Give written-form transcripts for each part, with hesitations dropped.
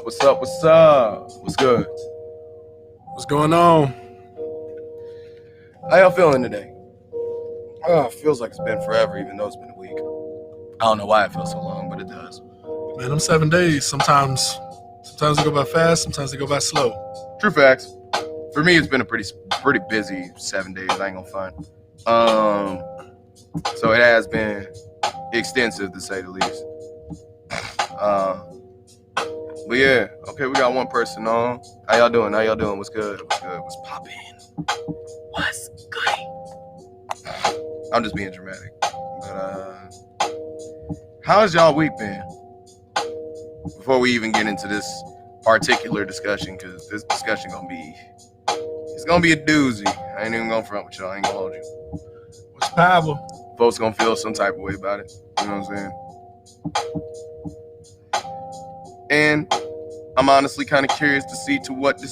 What's up? What's up? What's good? What's going on? How y'all feeling today? It feels like it's been forever, even though it's been a week. I don't know why it feels so long, but it does. Man, them 7 days, sometimes they go by fast, sometimes they go by slow. True facts. For me, it's been a pretty busy 7 days. I ain't gonna front. So it has been extensive, to say the least. But yeah, okay, we got one person on. How y'all doing? What's good? What's poppin'? What's good? I'm just being dramatic. But how's y'all week been? Before we even get into this particular discussion, because this discussion gonna be a doozy. I ain't even gonna front with y'all. I ain't gonna hold you. What's power? Folks gonna feel some type of way about it. You know what I'm saying? And I'm honestly kind of curious to see to what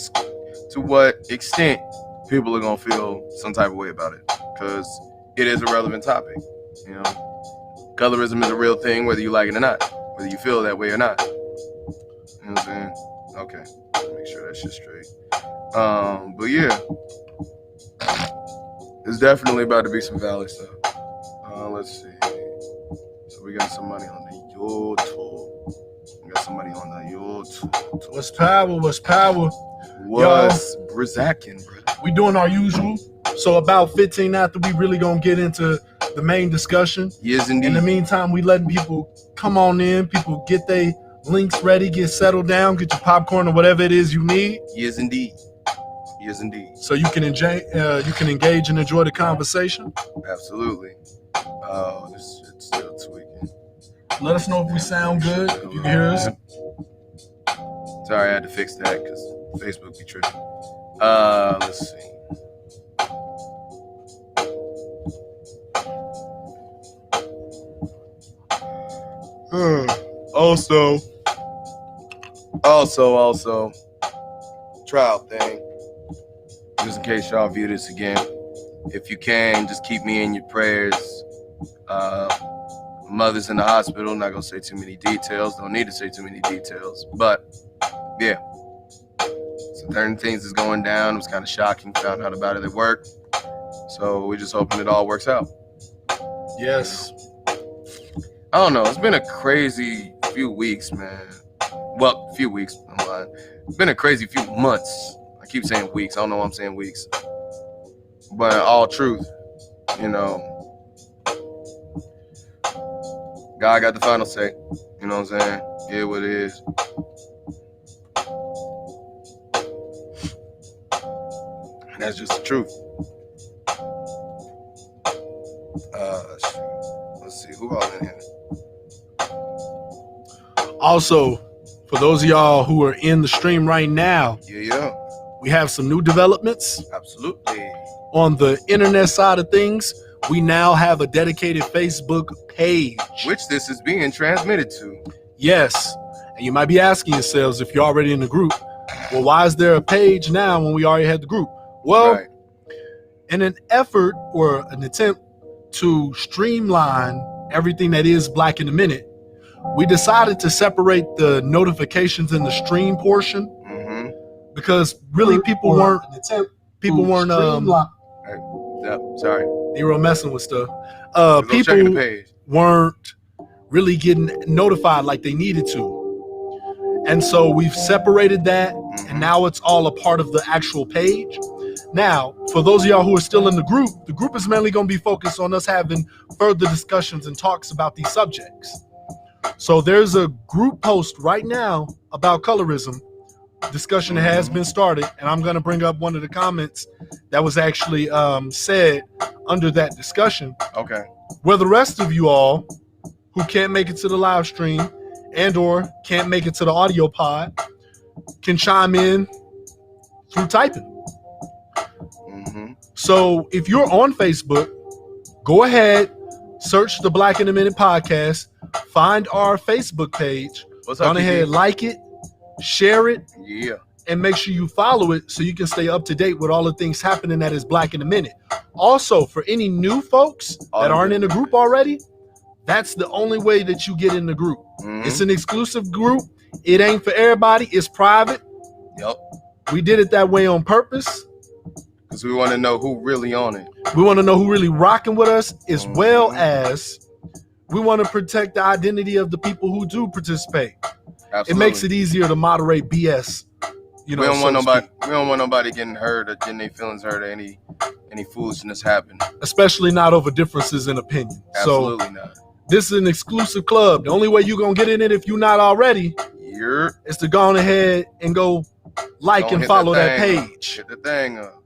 extent people are gonna feel some type of way about it, because it is a relevant topic. You know, colorism is a real thing, whether you like it or not, whether you feel that way or not. You know what I'm saying? Okay, make sure that shit's straight. But yeah, it's definitely about to be some valid stuff. Let's see. So we got some money on the YouTube. What's power? What's Brizzackin, bro? We doing our usual. So about 15 after, we really gonna get into the main discussion. Yes, indeed. In the meantime, we letting people come on in. People get their links ready, get settled down, get your popcorn or whatever it is you need. Yes, indeed. Yes, indeed. So you can engage and enjoy the conversation. Absolutely. Oh, this shit's still tweaking. Let us know if we sound good. If you can hear us. Sorry, I had to fix that because Facebook be tripping. Let's see. Also, trial thing. Just in case y'all view this again, if you can, just keep me in your prayers. Mother's in the hospital. Not gonna say too many details. Don't need to say too many details. But yeah, certain things is going down. It was kind of shocking. Found out about it at work. So we just hoping it all works out. Yes. I don't know. It's been a crazy few weeks, man. Well, few weeks. I'm lying. It's been a crazy few months. I keep saying weeks. I don't know why I'm saying weeks. But all truth, you know, God got the final say. You know what I'm saying? Yeah, what it is. And that's just the truth. Let's see who all in here. Also, for those of y'all who are in the stream right now, we have some new developments. Absolutely. On the internet side of things, we now have a dedicated Facebook page, which this is being transmitted to. Yes. And you might be asking yourselves, if you're already in the group, well, why is there a page now when we already had the group? Well, right. In an effort or an attempt to streamline everything that is Black in a Minute, we decided to separate the notifications in the stream portion, because really people weren't sorry. NeRo messing with stuff. People weren't really getting notified like they needed to. And so we've separated that, and now it's all a part of the actual page. Now, for those of y'all who are still in the group is mainly going to be focused on us having further discussions and talks about these subjects. So there's a group post right now about colorism. Discussion has been started, and I'm going to bring up one of the comments that was actually said under that discussion. Okay. Where the rest of you all who can't make it to the live stream and or can't make it to the audio pod can chime in through typing. So if you're on Facebook, go ahead, search the Black in a Minute podcast, find our Facebook page, go ahead, like it, share it, and make sure you follow it so you can stay up to date with all the things happening that is Black in a Minute. Also, for any new folks that aren't in the group already, that's the only way that you get in the group. It's an exclusive group. It ain't for everybody. It's private. Yep. We did it that way on purpose. Because we want to know who really on it. We want to know who really rocking with us, as well as we want to protect the identity of the people who do participate. Absolutely. It makes it easier to moderate BS. You know, we don't want nobody. We don't want nobody getting hurt or getting their feelings hurt or any foolishness happen. Especially not over differences in opinion. Absolutely not. This is an exclusive club. The only way you're gonna get in it if you're not already is to go on ahead and go like and follow that page. Hit the thing up.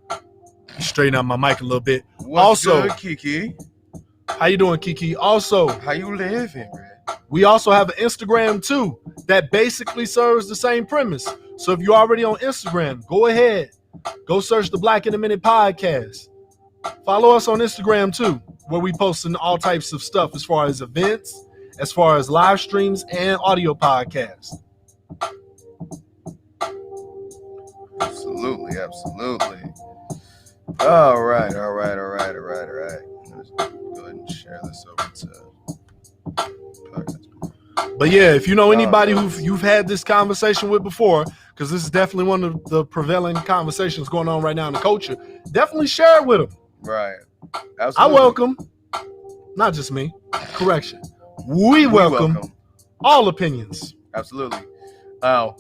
Straighten out my mic a little bit. What's good, Kiki? How you doing, Kiki? Also, how you living, man? We also have an Instagram too that basically serves the same premise. So if you're already on Instagram, go ahead, go search the Black in a Minute podcast. Follow us on Instagram too, where we posting all types of stuff as far as events, as far as live streams and audio podcasts. Absolutely. All right. Let's go ahead and share this over to podcast. But yeah, if you know anybody you've had this conversation with before, because this is definitely one of the prevalent conversations going on right now in the culture, definitely share it with them. Right. Absolutely. I welcome, not just me, correction. We welcome all opinions. Absolutely. Oh,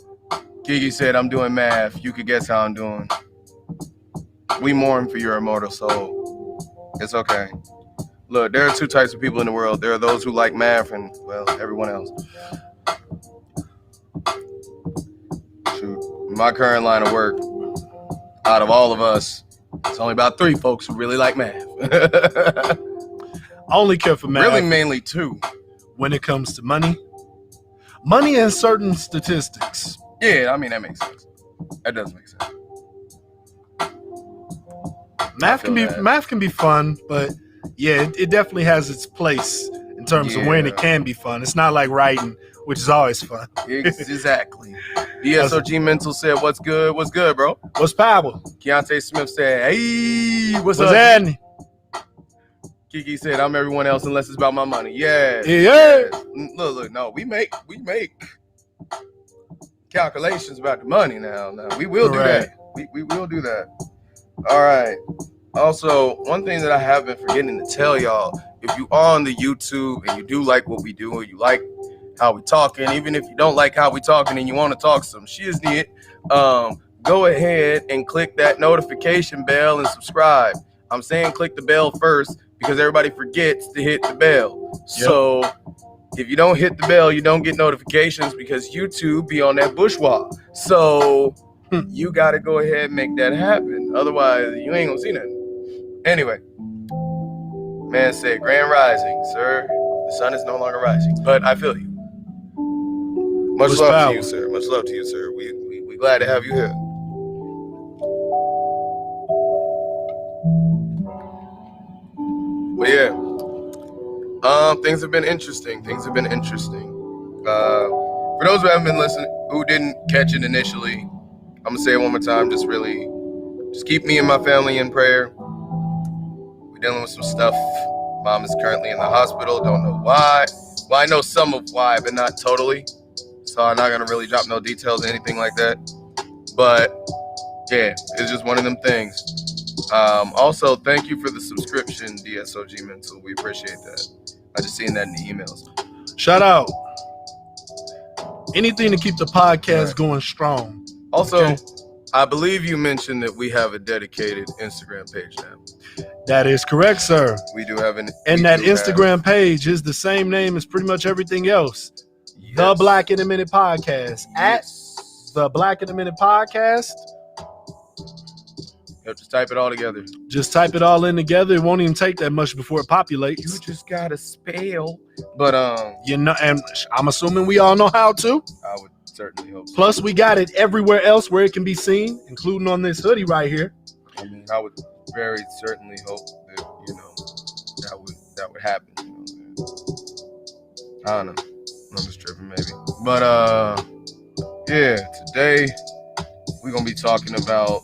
Kiki said, I'm doing math. You could guess how I'm doing. We mourn for your immortal soul. It's okay. Look, there are two types of people in the world. There are those who like math and, well, everyone else. Shoot, my current line of work, out of all of us, it's only about 3 folks who really like math. I only care for math. Really, mainly 2. When it comes to money and certain statistics. Yeah, I mean, that makes sense. That does make sense. Math can be fun, but yeah, it definitely has its place in terms of when it can be fun. It's not like writing, which is always fun. Exactly. DSOG Mental said, what's good? What's good, bro? What's power? Keontae Smith said, hey, what's up? Happening? Kiki said, I'm everyone else unless it's about my money. Yeah. Look, no, we make calculations about the money now. We will do that. We will do that. All right. Also, one thing that I have been forgetting to tell y'all, if you are on the YouTube and you do like what we do, or you like how we talking, even if you don't like how we talking and you want to talk some shiznit, go ahead and click that notification bell and subscribe. I'm saying click the bell first because everybody forgets to hit the bell. Yep. So if you don't hit the bell, you don't get notifications because YouTube be on that bourgeois. So you got to go ahead and make that happen. Otherwise, you ain't gonna see nothing. Anyway, man said, Grand Rising, sir. The sun is no longer rising, but I feel you. Much love to you, sir. Much love to you, sir. We glad to have you here. But yeah, things have been interesting. For those who haven't been listening, who didn't catch it initially, I'm gonna say it one more time. Just keep me and my family in prayer. We're dealing with some stuff. Mom is currently in the hospital. Don't know why. Well, I know some of why, but not totally. So I'm not gonna really drop no details or anything like that. But yeah, it's just one of them things. Also, thank you for the subscription, DSOG Mental. We appreciate that. I just seen that in the emails. Shout out. Anything to keep the podcast going strong. Also, I believe you mentioned that we have a dedicated Instagram page now. That is correct, sir. We do have and that Instagram page is the same name as pretty much everything else. Yes. The Black in a Minute Podcast. Yes. At the Black in a Minute Podcast. You have to type it all together. Just type it all in together. It won't even take that much before it populates. You just gotta spell. But and I'm assuming we all know how to. I would certainly hope so. Plus, we got it everywhere else where it can be seen, including on this hoodie right here. I mean, I would very certainly hope that that would happen. You know, I don't know. I'm just tripping, maybe. But yeah, today we're gonna be talking about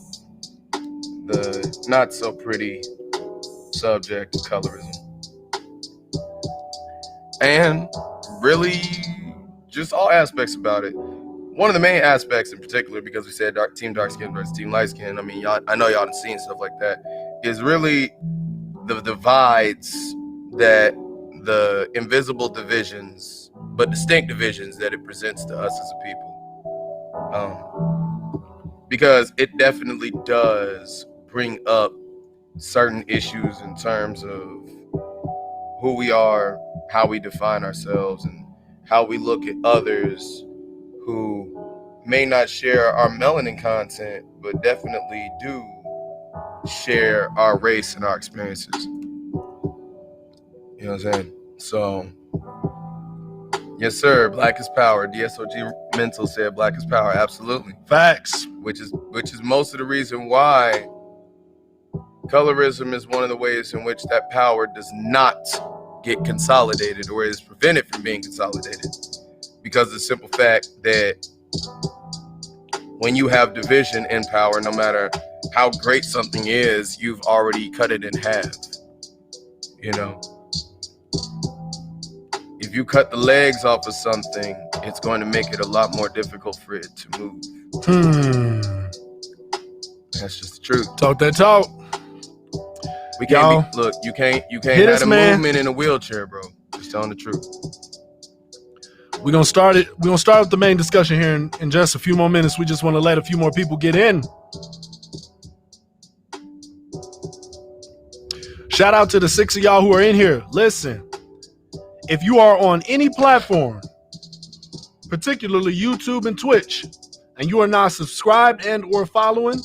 the not so pretty subject of colorism, and really just all aspects about it. one of the main aspects in particular, because we said Team Darkskin versus Team Lightskin, I mean, I know y'all have seen stuff like that, is really the divides that the invisible divisions, but distinct divisions that it presents to us as a people. Because it definitely does bring up certain issues in terms of who we are, how we define ourselves, and how we look at others who may not share our melanin content, but definitely do share our race and our experiences. You know what I'm saying? So, yes, sir. Black is power. DSOG Mental said black is power. Absolutely. Facts. Which is most of the reason why colorism is one of the ways in which that power does not get consolidated or is prevented from being consolidated. Because of the simple fact that when you have division in power, no matter how great something is, you've already cut it in half. You know? If you cut the legs off of something, it's going to make it a lot more difficult for it to move. That's just the truth. Talk that talk. We can't look, you can't have a movement in a wheelchair, bro. Just telling the truth. We're gonna start with the main discussion here in just a few more minutes. We just want to let a few more people get in. Shout out to the 6 of y'all who are in here. Listen, if you are on any platform, particularly YouTube and Twitch, and you are not subscribed and or following,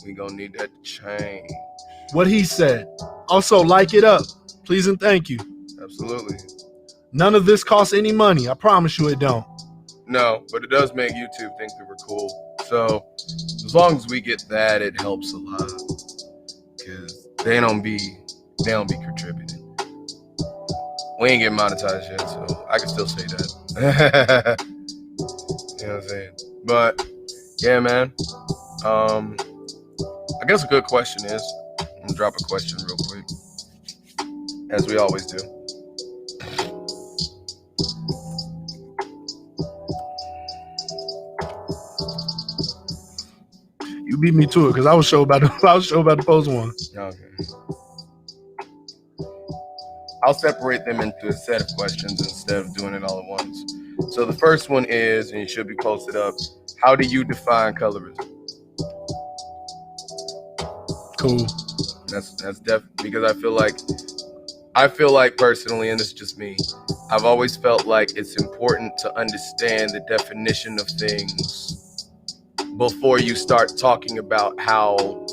we gonna need that to change. What he said. Also, like it up, please and thank you. Absolutely. None of this costs any money. I promise you it don't. No, but it does make YouTube think that we're cool. So as long as we get that, it helps a lot. Because they don't be contributing. We ain't getting monetized yet, so I can still say that. You know what I'm saying? But yeah, man. I guess a good question is, I'm gonna drop a question real quick, as we always do. You beat me to it because I was sure about to pose one. Okay. I'll separate them into a set of questions instead of doing it all at once. So the first one is, and it should be posted up, how do you define colorism? Cool. That's definitely because I feel like personally, and this is just me, I've always felt like it's important to understand the definition of things before you start talking about how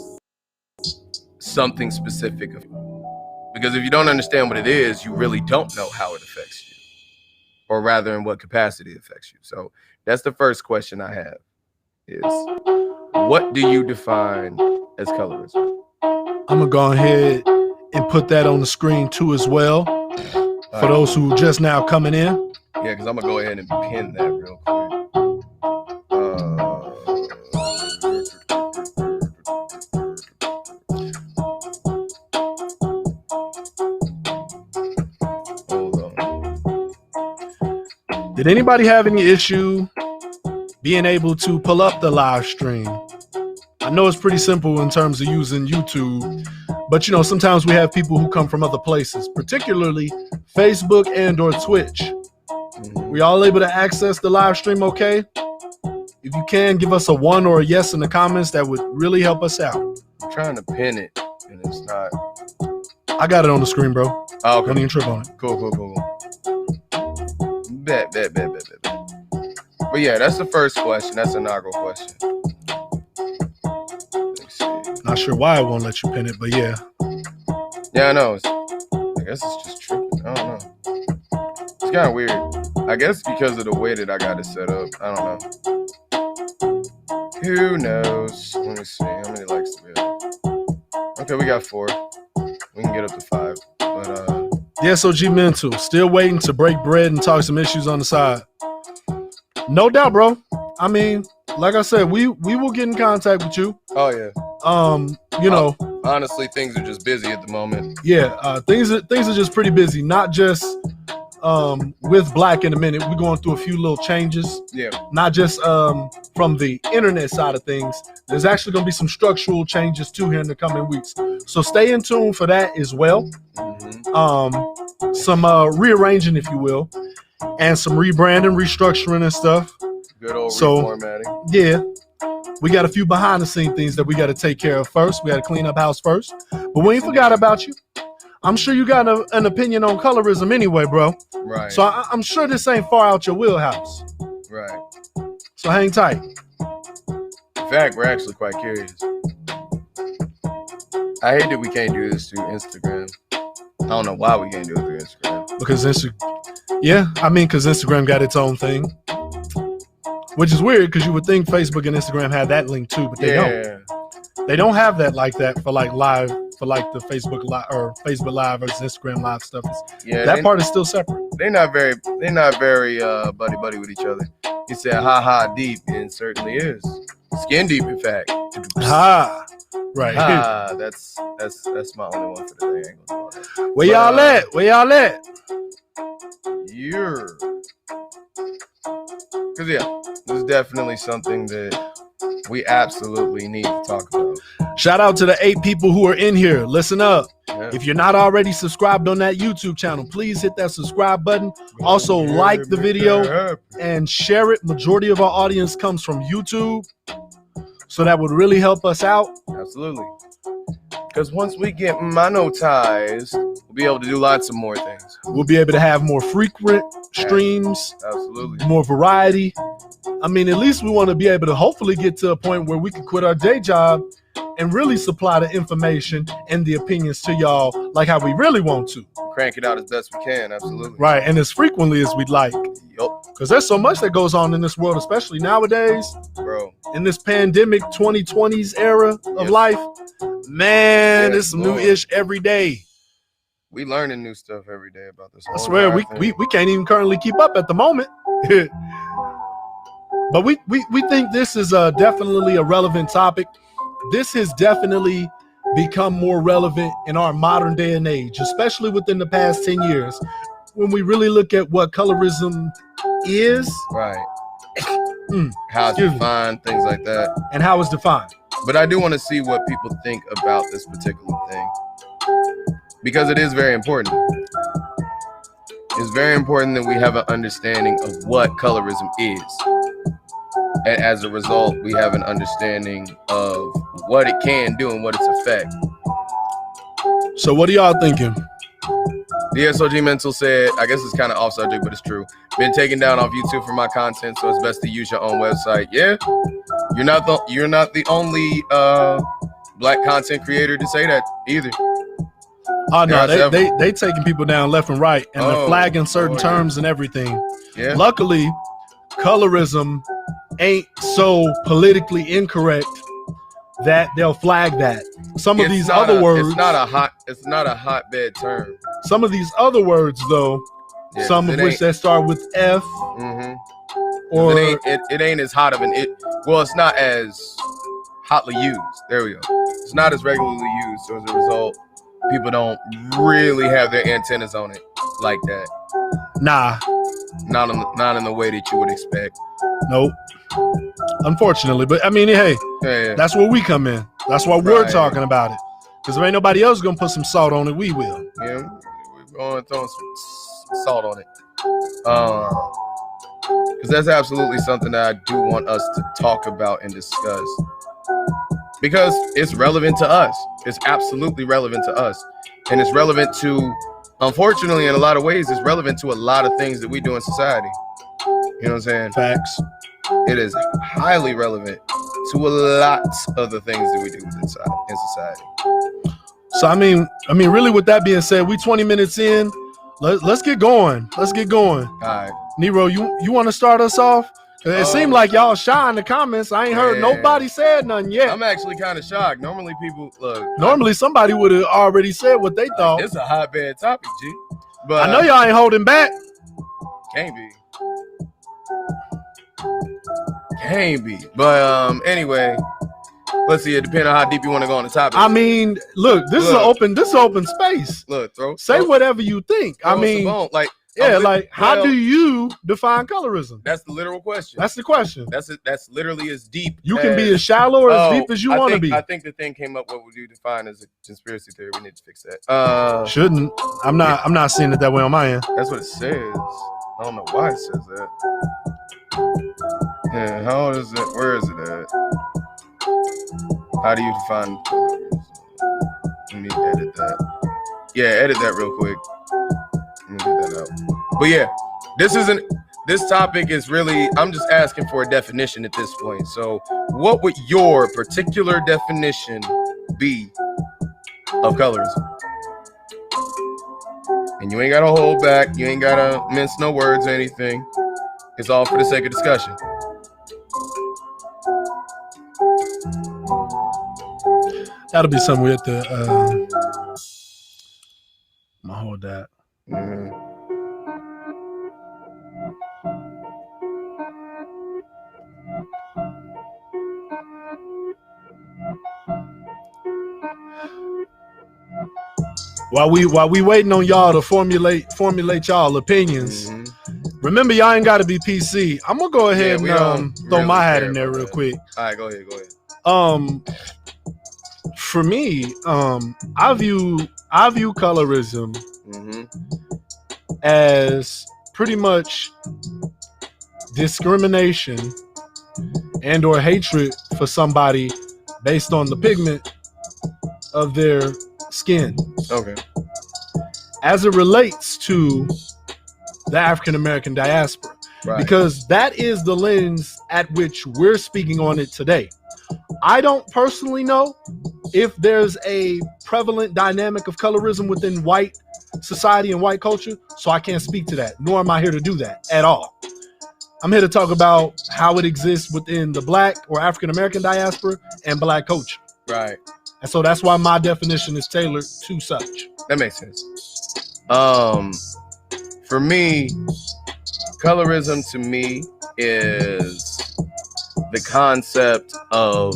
something specific. Because if you don't understand what it is, you really don't know how it affects you, or rather in what capacity it affects you. So that's the first question I have is, what do you define as colorism? I'm gonna go ahead and put that on the screen too as well, for those who just now coming in. Yeah, because I'm gonna go ahead and pin that real quick. Hold on. Did anybody have any issue being able to pull up the live stream? I know it's pretty simple in terms of using YouTube, but you know, sometimes we have people who come from other places, particularly Facebook and or Twitch. We all able to access the live stream okay? If you can, give us a 1 or a yes in the comments. That would really help us out. I'm trying to pin it, and it's not. I got it on the screen, bro. Oh, okay. Don't even trip on it. Cool. Bet. But yeah, that's the first question. That's an inaugural question. Not sure why I won't let you pin it, but yeah. Yeah, I know. I guess it's just tricky. I don't know. It's kind of weird. I guess because of the way that I got it set up. I don't know. Who knows? Let me see. How many likes do we have? Okay, we got 4. We can get up to 5. But yeah, so G Mental. Still waiting to break bread and talk some issues on the side. No doubt, bro. I mean, like I said, we will get in contact with you. Oh yeah. You know, honestly, things are just busy at the moment. Yeah, things are just pretty busy. Not just with Black in a minute. We're going through a few little changes. Yeah. Not just from the internet side of things. There's actually going to be some structural changes too here in the coming weeks. So stay in tune for that as well. Some rearranging, if you will, and some rebranding, restructuring and stuff. Good old reformatting. Yeah. We got a few behind the scene things that we got to take care of first. We got to clean up house first. But we ain't forgot about you. I'm sure you got an opinion on colorism anyway, bro. Right. So I'm sure this ain't far out your wheelhouse. Right. So hang tight. In fact, we're actually quite curious. I hate that we can't do this through Instagram. I don't know why we can't do it through Instagram. Because Instagram got its own thing. Which is weird because you would think Facebook and Instagram had that link too, but they don't. They don't have that like that for like live, for like the Facebook Live or Facebook Live versus Instagram Live stuff. That part is still separate. They're not very buddy with each other. He said ha deep, and certainly is. Skin deep, in fact. Ha. Right. That's my only one for the day. Where y'all at? Where y'all at? Yeah. Because this is definitely something that we absolutely need to talk about. Shout out to the 8 people who are in here. Listen up. Yeah. If you're not already subscribed on that YouTube channel, please hit that subscribe button. Also, like the video and share it. Majority of our audience comes from YouTube. So that would really help us out. Absolutely. Because once we get monetized, we'll be able to do lots of more things. We'll be able to have more frequent streams. Absolutely. More variety. I mean, at least we want to be able to hopefully get to a point where we can quit our day job and really supply the information and the opinions to y'all like how we really want to. Crank it out as best we can. Absolutely. Right. And as frequently as we'd like. Yup. Because there's so much that goes on in this world, especially nowadays. Bro. In this pandemic 2020s era of life. Man, it's some new ish every day. We learning new stuff every day about this. I swear we can't even currently keep up at the moment. But we think this is definitely a relevant topic. This has definitely become more relevant in our modern day and age, especially within the past 10 years, when we really look at what colorism is. Right. How it's defined, things like that. And how it's defined. But I do want to see what people think about this particular thing, because it is very important. It's very important that we have an understanding of what colorism is. And as a result, we have an understanding of what it can do and what its effect. So what are y'all thinking? The SOG Mental said, I guess it's kind of off subject, but it's true. Been taken down off YouTube for my content, so it's best to use your own website. Yeah, you're not the only Black content creator to say that either. Oh no, they taking people down left and right, and they're flagging certain terms and everything. Yeah. Luckily, colorism ain't so politically incorrect that they'll flag that. Some of these other words, it's not a hotbed term. Some of these other words, though, some of which that start with F, or it ain't as hot of an it. Well, it's not as hotly used. There we go. It's not as regularly used, so as a result, people don't really have their antennas on it like that. Nah, not in the way that you would expect. Nope. Unfortunately, but I mean, hey, that's where we come in. That's why we're talking about it. Because if ain't nobody else gonna put some salt on it, we will. Yeah, we're going to throw some salt on it. Because that's absolutely something that I do want us to talk about and discuss. Because it's relevant to us. It's absolutely relevant to us. And it's relevant to, unfortunately, in a lot of ways, it's relevant to a lot of things that we do in society. You know what I'm saying? Facts. It is highly relevant to a lot of the things that we do in society. So I mean, really, with that being said, we 20 minutes in. Let's get going. Let's get going. All right, Nero, you want to start us off? It seemed like y'all shy in the comments. I ain't heard nobody said nothing yet. I'm actually kind of shocked. Normally people look. Normally somebody would have already said what they thought. It's a hotbed topic, G. But I know y'all ain't holding back. Can't be. But anyway, let's see. It depends on how deep you want to go on the topic. I mean, look, this is an open space. Look, say whatever you think. I mean, like Yeah, like how do you define colorism? That's the literal question. That's the question. That's literally as deep. You can be as shallow or as deep as you want to be. I think the thing came up. What would you define as a conspiracy theory? We need to fix that. Shouldn't. I'm not seeing it that way on my end. That's what it says. I don't know why it says that. Yeah, how is it? Where is it at? How do you define colorism? Let me edit that. Yeah, edit that real quick. Let me get that out. But yeah, this topic is really, I'm just asking for a definition at this point. So what would your particular definition be of colorism? And you ain't gotta hold back. You ain't gotta mince no words or anything. It's all for the sake of discussion. That'll be something we have to I'm gonna hold that. While we waiting on y'all to formulate y'all opinions, remember y'all ain't got to be PC. I'm gonna go ahead and throw my hat in there real quick. All right, go ahead. For me, I view colorism as pretty much discrimination and or hatred for somebody based on the pigment of their skin. Okay. As it relates to the African American diaspora, because that is the lens at which we're speaking on it today. I don't personally know if there's a prevalent dynamic of colorism within white society and white culture, so I can't speak to that, nor am I here to do that at all. I'm here to talk about how it exists within the Black or African American diaspora and Black culture. Right. And so that's why my definition is tailored to such. That makes sense. For me, colorism to me is the concept of,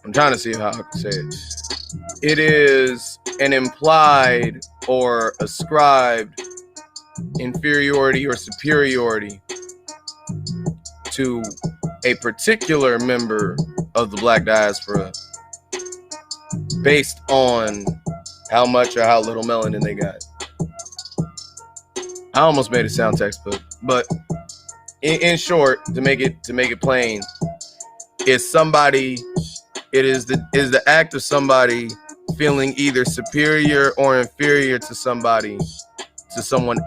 I'm trying to see how I can say it. It is an implied or ascribed inferiority or superiority to a particular member of the Black diaspora based on how much or how little melanin they got. I almost made it sound textbook, but in short, to make it plain, it is the act of somebody feeling either superior or inferior to someone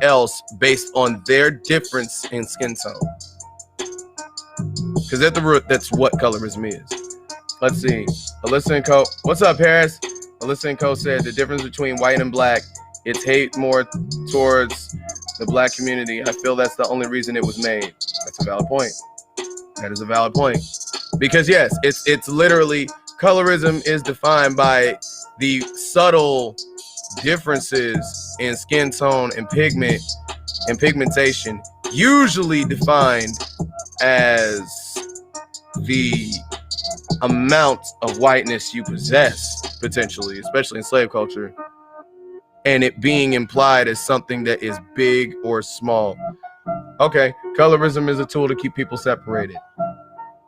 else based on their difference in skin tone. Because at the root, that's what colorism is. Let's see. Alyssa and Co. What's up, Harris? Alyssa and Co. said the difference between white and black, it's hate more towards the black community. I feel that's the only reason it was made. That's a valid point. That is a valid point. Because yes, it's literally, colorism is defined by the subtle differences in skin tone and pigment and pigmentation, usually defined as the amount of whiteness you possess, potentially, especially in slave culture, and it being implied as something that is big or small. Okay, colorism is a tool to keep people separated.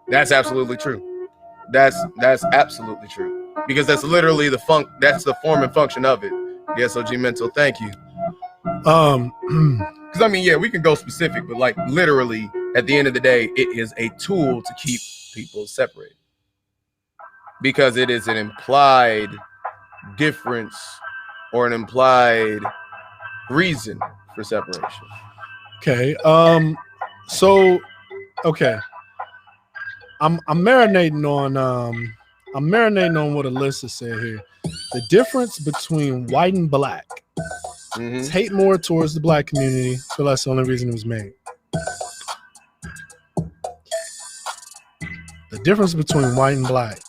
That's absolutely true. That's absolutely true, because that's literally that's the form and function of it. The SOG mental, thank you. Because I mean, yeah, we can go specific, but like literally at the end of the day, it is a tool to keep people separated, because it is an implied difference or an implied reason for separation. Okay. Okay. I'm marinating on what Alyssa said here. The difference between white and black. It's hate more towards the black community. So that's the only reason it was made. The difference between white and black.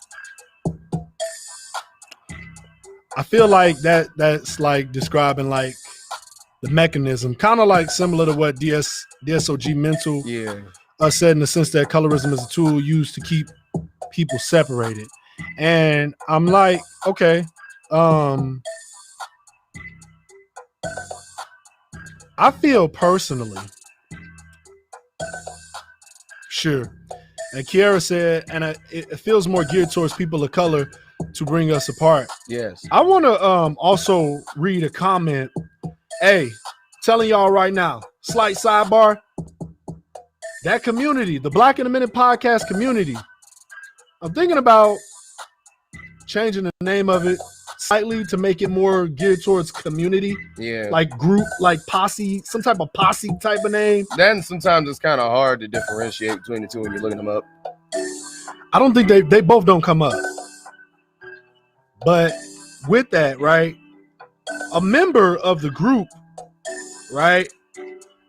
I feel like that's like describing like the mechanism, kind of like similar to what DSOG mental said, in the sense that colorism is a tool used to keep people separated. And I'm like, okay, I feel personally, sure. And Kiara said, and it feels more geared towards people of color to bring us apart. Yes. I want to also read a comment. Hey, telling y'all right now, slight sidebar. That community, the Black in a Minute podcast community, I'm thinking about changing the name of it slightly to make it more geared towards community. Yeah. Like group, like posse, some type of posse type of name. Then sometimes it's kind of hard to differentiate between the two when you're looking them up. I don't think they both don't come up. But with that, right, a member of the group, right,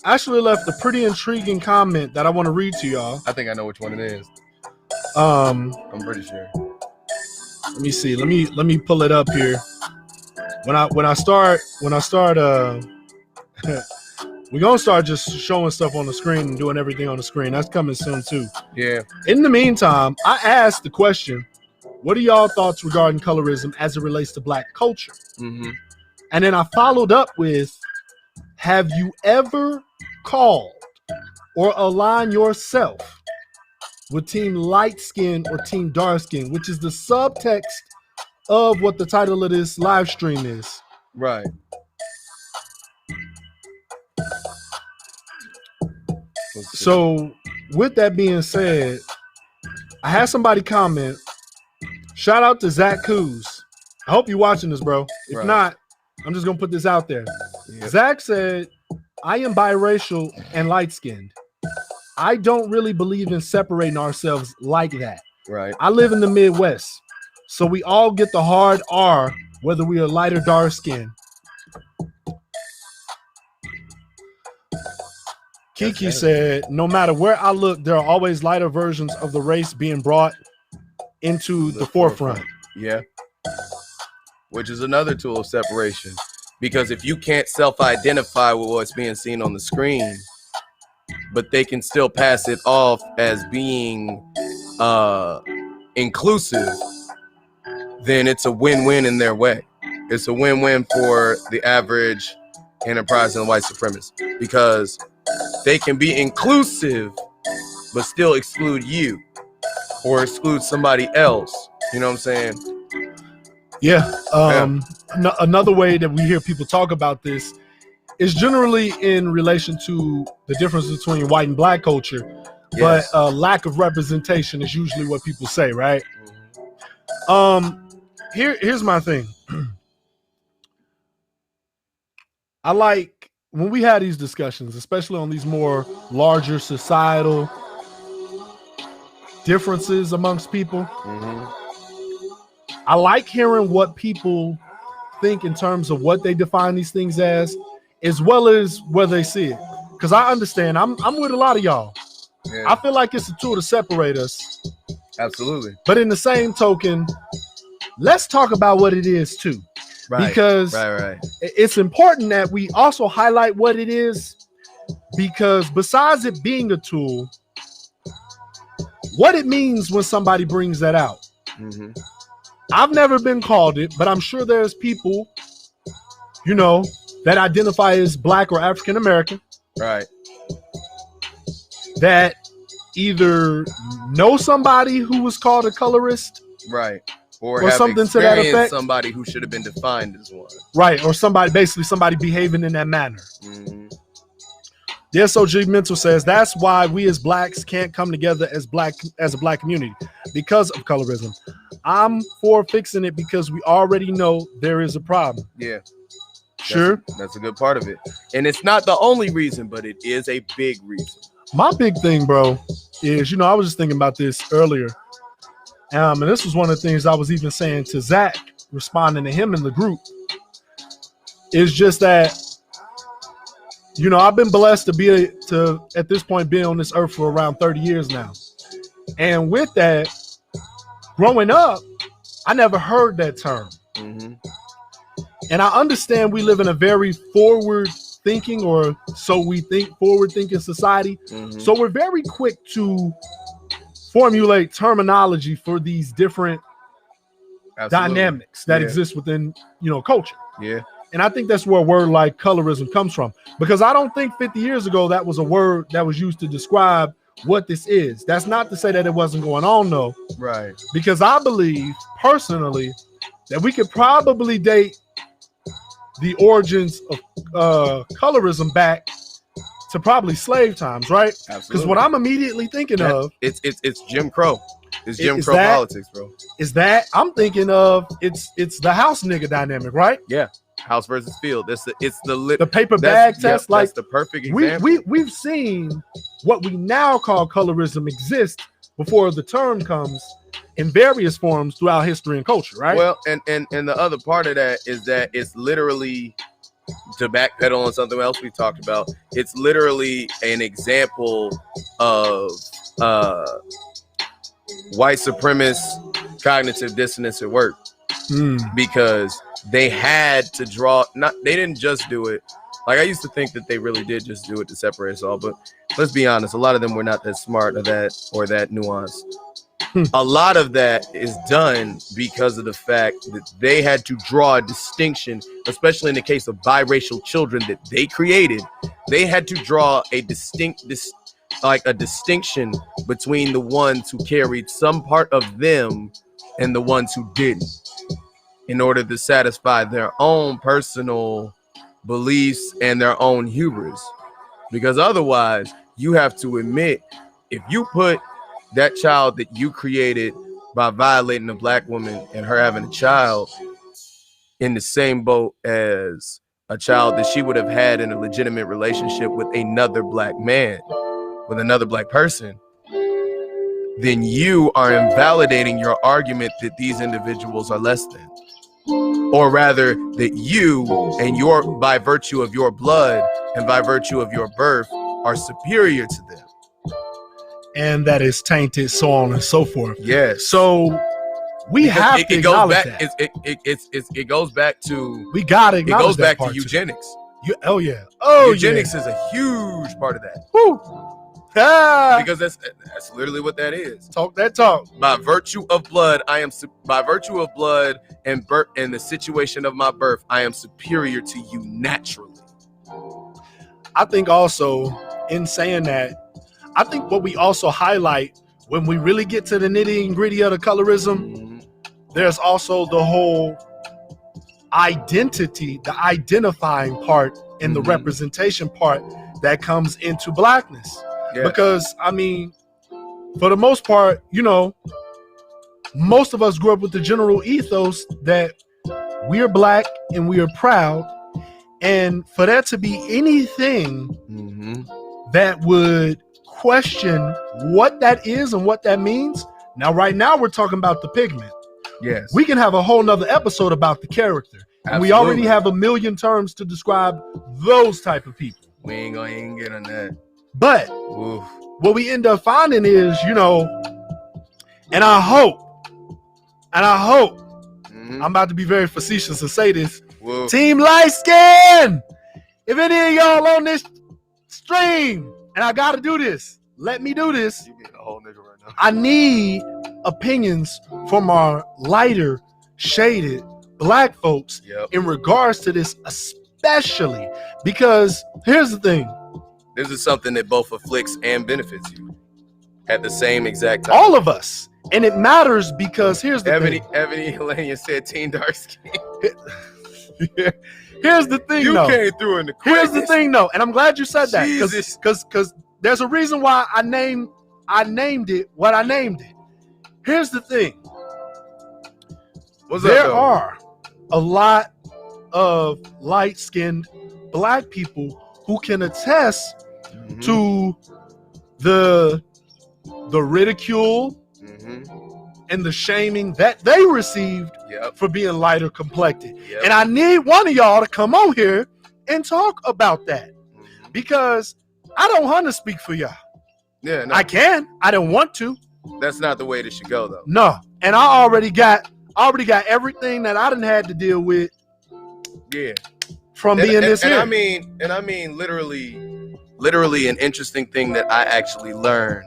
actually left a pretty intriguing comment that I want to read to y'all. I think I know which one it is. I'm pretty sure. Let me see. Let me pull it up here. When I start we're gonna start just showing stuff on the screen and doing everything on the screen. That's coming soon too. Yeah. In the meantime, I asked the question, what are y'all thoughts regarding colorism as it relates to Black culture? Mm-hmm. And then I followed up with, have you ever called or aligned yourself with Team Lightskin or Team Darkskin, which is the subtext of what the title of this live stream is. Right. So with that being said, I had somebody comment, shout out to Zach Coos. I hope you're watching this, bro. If not, I'm just going to put this out there. Yep. Zach said, I am biracial and light-skinned. I don't really believe in separating ourselves like that. Right. I live in the Midwest, so we all get the hard R, whether we are light or dark skin. Kiki said, no matter where I look, there are always lighter versions of the race being brought into the forefront. Yeah. Which is another tool of separation. Because if you can't self-identify with what's being seen on the screen, but they can still pass it off as being inclusive, then it's a win-win in their way. It's a win-win for the average enterprise and white supremacist, because they can be inclusive but still exclude you or exclude somebody else. You know what I'm saying? Yeah. Another way that we hear people talk about this is generally in relation to the difference between white and Black culture, yes. But lack of representation is usually what people say, right? Here's my thing. I like when we had these discussions, especially on these more larger societal differences amongst people. I like hearing what people think in terms of what they define these things as well as where they see it. Because I understand, I'm with a lot of y'all. Yeah. I feel like it's a tool to separate us. Absolutely. But in the same token, let's talk about what it is too. Right. Because it's important that we also highlight what it is, because besides it being a tool, what it means when somebody brings that out. I've never been called it, but I'm sure there's people, you know, that identify as Black or African American. Right. That either know somebody who was called a colorist. Right. Or something to that effect. Somebody who should have been defined as one. Right. Or somebody behaving in that manner. The SOG Mental says that's why we as Blacks can't come together as a Black community because of colorism. I'm for fixing it because we already know there is a problem. Yeah. Sure. That's a good part of it. And it's not the only reason, but it is a big reason. My big thing, bro, is, you know, I was just thinking about this earlier. And this was one of the things I was even saying to Zach, responding to him in the group. It's just that, you know, I've been blessed to at this point be on this earth for around 30 years now. And with that, growing up, I never heard that term. And I understand we live in a very forward-thinking, or so we think, forward-thinking society. So we're very quick to formulate terminology for these different dynamics that exist within, you know, culture. Yeah. And I think that's where a word like colorism comes from, because I don't think 50 years ago that was a word that was used to describe what this is. That's not to say that it wasn't going on though. Right. Because I believe personally that we could probably date the origins of colorism back to probably slave times, right? Absolutely. Because what I'm immediately thinking of, it's Jim Crow. It's Jim Crow politics, bro. Is that I'm thinking of it's the house nigga dynamic, right? Yeah. House versus field. It's the paper bag test. Like, that's the perfect example. We've seen what we now call colorism exist before the term comes in various forms throughout history and culture, right? Well, and the other part of that is that it's literally, to backpedal on something else we talked about, it's literally an example of white supremacist cognitive dissonance at work. Because they had to draw, they didn't just do it. Like, I used to think that they really did just do it to separate us all, but let's be honest, a lot of them were not that smart or that nuanced. A lot of that is done because of the fact that they had to draw a distinction, especially in the case of biracial children that they created. They had to draw a distinction between the ones who carried some part of them and the ones who didn't, in order to satisfy their own personal beliefs and their own hubris. Because otherwise, you have to admit, if you put that child that you created by violating a black woman and her having a child in the same boat as a child that she would have had in a legitimate relationship with another black man, with another black person, then you are invalidating your argument that these individuals are less than. Or rather, that you and your, by virtue of your blood and by virtue of your birth, are superior to them. And that is tainted, so on and so forth. Yes. So we have to acknowledge that. It goes back to, we gotta acknowledge. It goes back to eugenics. Eugenics is a huge part of that. Woo. Because that's literally what that is. Talk that talk. By virtue of blood, by virtue of blood and birth and the situation of my birth, I am superior to you naturally. I think also, in saying that, I think what we also highlight when we really get to the nitty and gritty of the colorism, there's also the whole identity, the identifying part and the representation part that comes into blackness. Yeah. Because, I mean, for the most part, you know, most of us grew up with the general ethos that we're black and we are proud. And for there to be anything that would question what that is and what that means. Now, right now, we're talking about the pigment. Yes. We can have a whole nother episode about the character. And we already have a million terms to describe those type of people. We ain't gonna get on that. But what we end up finding is, you know, and I hope, I'm about to be very facetious and say this, Team Lightskin, if any of y'all on this stream, and I gotta do this, let me do this. You being a whole nigga right now. I need opinions from our lighter shaded black folks in regards to this, especially because here's the thing. This is something that both afflicts and benefits you at the same exact time. All of us. And it matters because here's the thing. Ebony Helenia said Team Darkskin. Here's the thing, you came through in the quickest. Here's the thing, though, and I'm glad you said that because there's a reason why I named it what I named it. Here's the thing. There are a lot of light-skinned black people who can attest to the ridicule and the shaming that they received for being lighter complected. And I need one of y'all to come on here and talk about that because I don't want to speak for y'all. Yeah, no. I can. I don't want to. That's not the way this should go, though. No, and I already got everything that I done had to deal with. Yeah. From being this here. I mean, literally an interesting thing that I actually learned.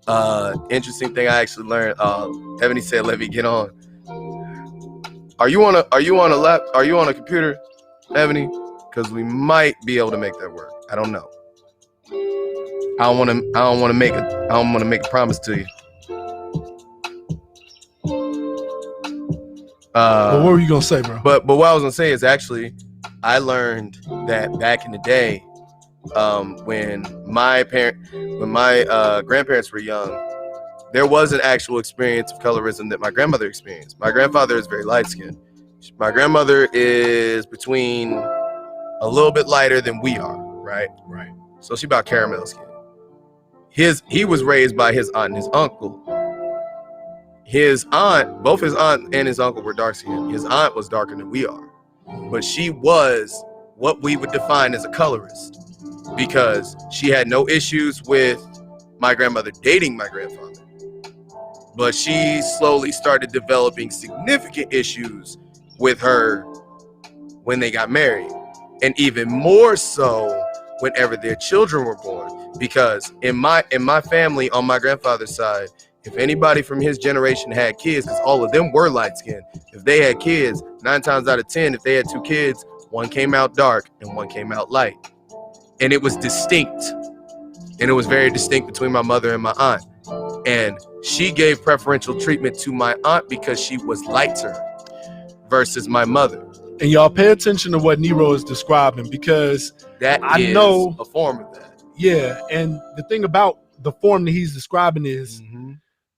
Ebony said, "Let me get on." Are you on a computer? Ebony, because we might be able to make that work. I don't know. I don't want to make a promise to you. What were you gonna say, bro? But what I was gonna say is actually, I learned that back in the day, when my grandparents were young, there was an actual experience of colorism that my grandmother experienced. My grandfather is very light skinned. My grandmother is between a little bit lighter than we are, right? Right. So she about caramel skin. He was raised by his aunt and his uncle. His aunt, both his aunt and his uncle were dark skinned. His aunt was darker than we are, but she was what we would define as a colorist because she had no issues with my grandmother dating my grandfather. But she slowly started developing significant issues with her when they got married, and even more so whenever their children were born. Because in my family on my grandfather's side, if anybody from his generation had kids, because all of them were light skinned, if they had kids, 9 times out of 10, if they had 2 kids, one came out dark and one came out light, and it was distinct, and it was very distinct between my mother and my aunt. And she gave preferential treatment to my aunt because she was lighter versus my mother. And y'all pay attention to what NeRo is describing, because that I know a form of that. Yeah, and the thing about the form that he's describing is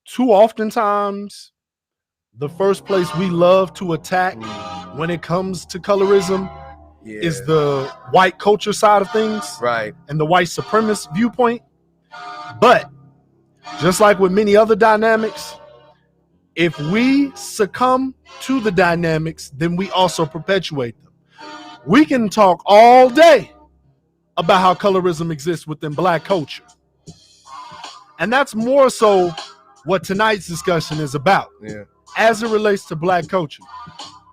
too oftentimes the first place we love to attack when it comes to colorism is the white culture side of things, right? And the white supremacist viewpoint. But just like with many other dynamics, if we succumb to the dynamics, then we also perpetuate them. We can talk all day about how colorism exists within Black culture. And that's more so what tonight's discussion is about, as it relates to Black culture.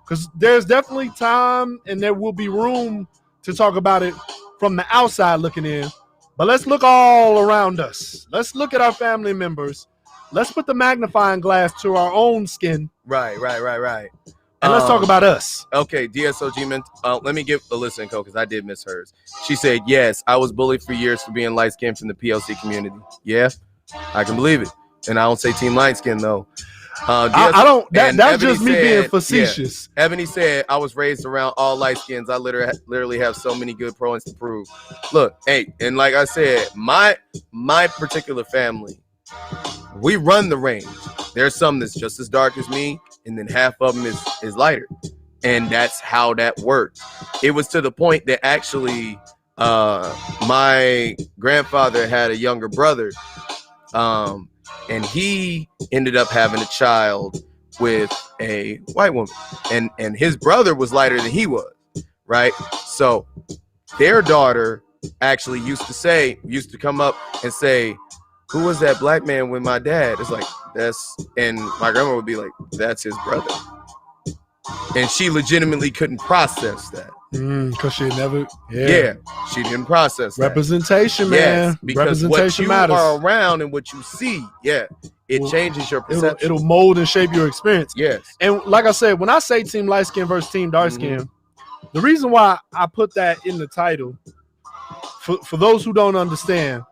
Because there's definitely time and there will be room to talk about it from the outside looking in. But let's look all around us. Let's look at our family members. Let's put the magnifying glass to our own skin. Right. And let's talk about us. Okay, DSOG, let me give a listen, Cole, because I did miss hers. She said, yes, I was bullied for years for being light-skinned from the PLC community. Yeah, I can believe it. And I don't say team light-skinned, though. I don't. That's just me being facetious. Yeah. Ebony said, I was raised around all light skins. I literally have so many good points to prove. Look, hey, and like I said, my particular family, we run the range. There's some that's just as dark as me, and then half of them is lighter. And that's how that works. It was to the point that actually my grandfather had a younger brother, and he ended up having a child with a white woman, and his brother was lighter than he was, right? So their daughter actually used to come up and say, who was that black man with my dad? It's like, and my grandma would be like, that's his brother. And she legitimately couldn't process that. Because she never, she didn't process that. Representation, man. Yes, because representation what you matters. are around and what you see, it changes your perception. It'll mold and shape your experience. Yes. And like I said, when I say team light skin versus team dark skin, the reason why I put that in the title, for those who don't understand,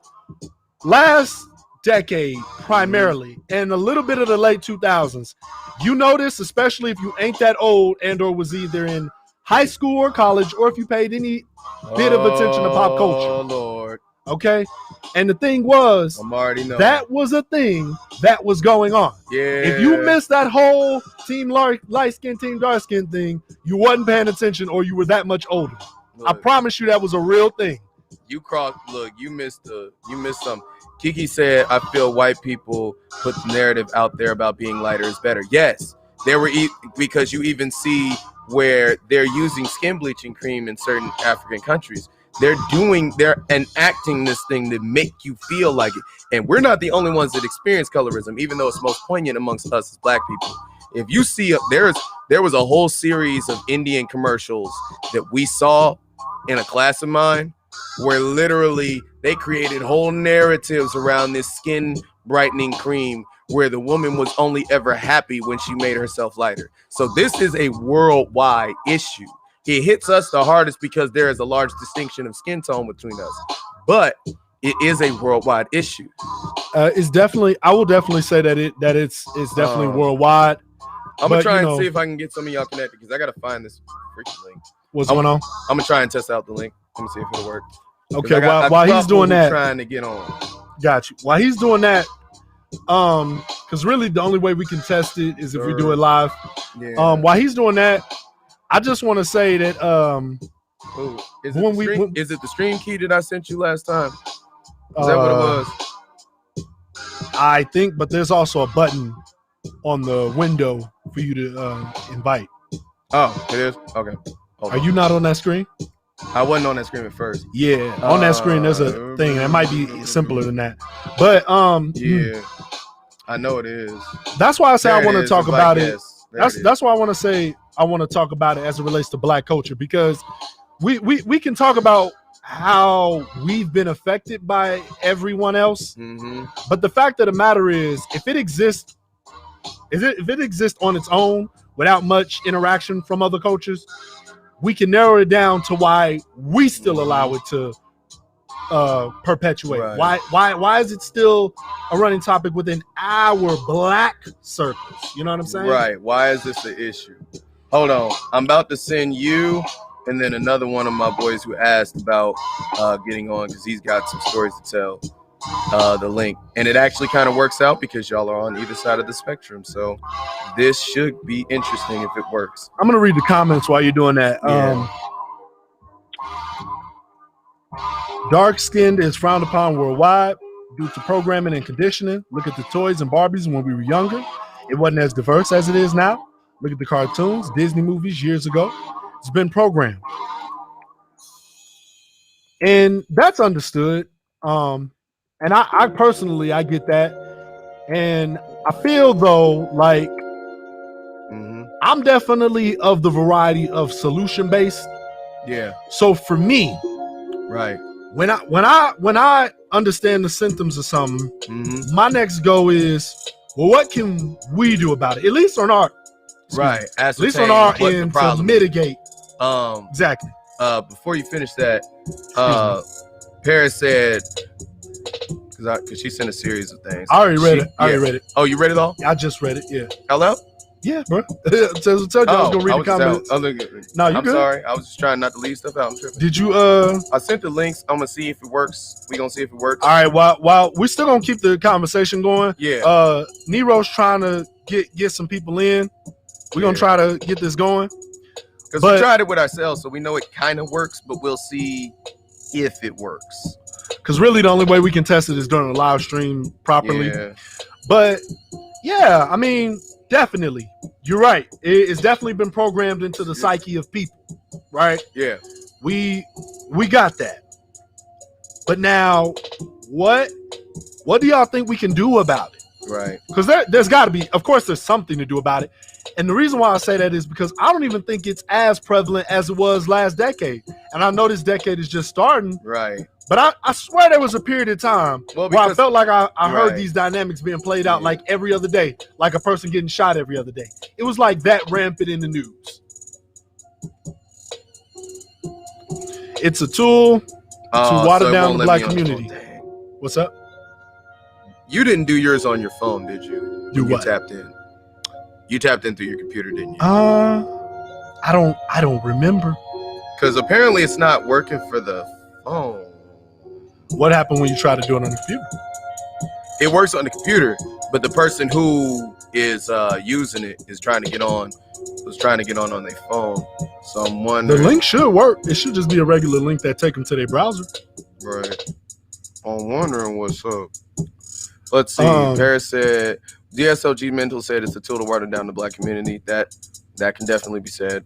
last decade primarily, and a little bit of the late 2000s, you notice, especially if you ain't that old and or was either in high school or college, or if you paid any bit of attention to pop culture. Oh, Lord. Okay? And the thing was, I'm already knowing. That was a thing that was going on. Yeah. If you missed that whole team light skin, team dark skin thing, you wasn't paying attention or you were that much older. Look, I promise you that was a real thing. You missed something. Kiki said, I feel white people put the narrative out there about being lighter is better. Yes, there were because you even see where they're using skin bleaching cream in certain African countries. They're enacting this thing to make you feel like it. And we're not the only ones that experience colorism, even though it's most poignant amongst us as black people. If you see, there was a whole series of Indian commercials that we saw in a class of mine where literally they created whole narratives around this skin brightening cream where the woman was only ever happy when she made herself lighter. So this is a worldwide issue. it hits us the hardest because there is a large distinction of skin tone between us. But it is a worldwide issue. It's definitely. I will definitely say that it's definitely worldwide. I'm gonna try and see if I can get some of y'all connected because I gotta find this freaking link. What's going on? I'm gonna try and test out the link. Let me see if it'll work. Okay, while he's doing that, trying to get on. Got you. While he's doing that, because really the only way we can test it is if we do it live. Yeah. While he's doing that, I just want to say that is it the stream key that I sent you last time? Is that what it was? I think, but there's also a button on the window for you to invite. Oh, it is? Okay. Are you not on that screen? I wasn't on that screen at first. Yeah, on that screen there's a thing that might be simpler than that. But yeah, I know it is. That's why I say I want to talk about it. That's why I want to say I want to talk about it as it relates to Black culture, because we can talk about how we've been affected by everyone else, but the fact of the matter is, if it exists on its own without much interaction from other cultures, we can narrow it down to why we still allow it to perpetuate. Right. Why is it still a running topic within our Black circles? You know what I'm saying? Right. Why is this an issue? Hold on. I'm about to send you and then another one of my boys who asked about getting on because he's got some stories to tell. The link, and it actually kind of works out because y'all are on either side of the spectrum, so this should be interesting if it works. I'm gonna read the comments while you're doing that. Dark skinned is frowned upon worldwide due to programming and conditioning. Look at the toys and Barbies when we were younger. It wasn't as diverse as it is now. Look at the cartoons, Disney movies years ago. It's been programmed, and that's understood. And I personally, I get that. And I feel, though, like I'm definitely of the variety of solution-based. Yeah. So for me, right, when I understand the symptoms of something, my next goal is, well, what can we do about it? At least on our at least on our end to mitigate. Exactly. Before you finish that, Paris said, because she sent a series of things. I already read it. Oh, you read it all? I just read it. Yeah. Hello? Yeah, bro. Told you I was gonna read the comments. No, I'm sorry. I was just trying not to leave stuff out. I'm tripping. Did you? I sent the links. I'm gonna see if it works. We gonna see if it works. All right. While we're still gonna keep the conversation going. Yeah. Nero's trying to get some people in. We're gonna try to get this going. Because we tried it with ourselves, so we know it kind of works, but we'll see if it works. Because really the only way we can test it is during a live stream properly. Yeah. But yeah, I mean, definitely. You're right. It's definitely been programmed into the psyche of people, right? Yeah. We got that. But now, what do y'all think we can do about it? Right. Because there's got to be, of course, there's something to do about it. And the reason why I say that is because I don't even think it's as prevalent as it was last decade. And I know this decade is just starting. Right. But I swear there was a period of time where I felt like I heard these dynamics being played out like every other day, like a person getting shot every other day. It was like that rampant in the news. It's a tool to water down the Black community. What's up? You didn't do yours on your phone, did you? Do what? You tapped in. You tapped in through your computer, didn't you? I don't remember. Because apparently it's not working for the phone. What happened when you try to do it on the computer? It works on the computer, but the person who is using it is trying to get on. Was trying to get on their phone. So I'm wondering. The link should work. It should just be a regular link that take them to their browser. Right. I'm wondering what's up. Let's see. Paris said DSLG Mental said it's a tool to water down the Black community. That can definitely be said.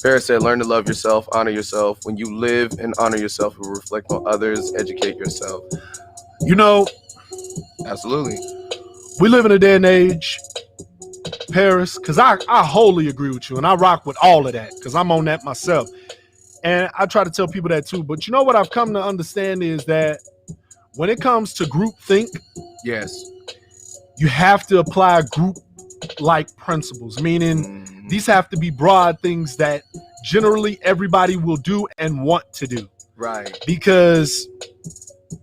Paris said, learn to love yourself, honor yourself. When you live and honor yourself, it will reflect on others, educate yourself. You know, absolutely. We live in a day and age, Paris, because I wholly agree with you, and I rock with all of that, because I'm on that myself. And I try to tell people that too. But you know what I've come to understand is that when it comes to group think, yes, you have to apply group-like principles, meaning these have to be broad things that generally everybody will do and want to do. Right. Because,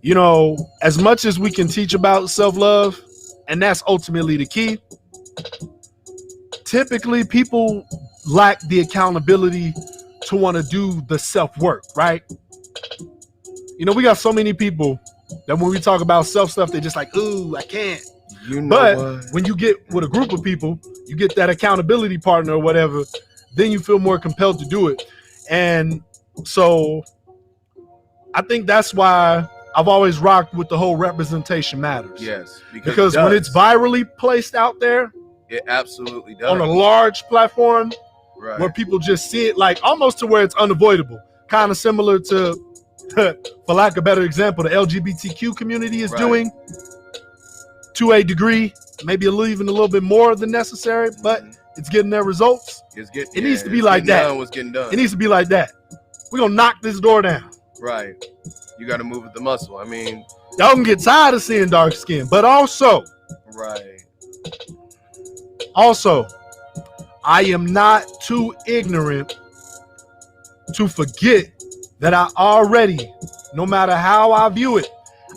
you know, as much as we can teach about self-love, and that's ultimately the key, typically people lack the accountability to want to do the self-work, right? You know, we got so many people that when we talk about self-stuff, they're just like, ooh, I can't. You know but what? When you get with a group of people, you get that accountability partner or whatever, then you feel more compelled to do it. And so I think that's why I've always rocked with the whole representation matters. Yes. Because when it's virally placed out there, it absolutely does. On a large platform, right, where people just see it like almost to where it's unavoidable. Kind of similar to, for lack of a better example, the LGBTQ community is doing to a degree, maybe even a little bit more than necessary, but it's getting their results. It needs to be like that. What's getting done. It needs to be like that. We're going to knock this door down. Right. You got to move with the muscle. I mean, y'all can get tired of seeing dark skin, but also, right. Also, I am not too ignorant to forget that I already, no matter how I view it,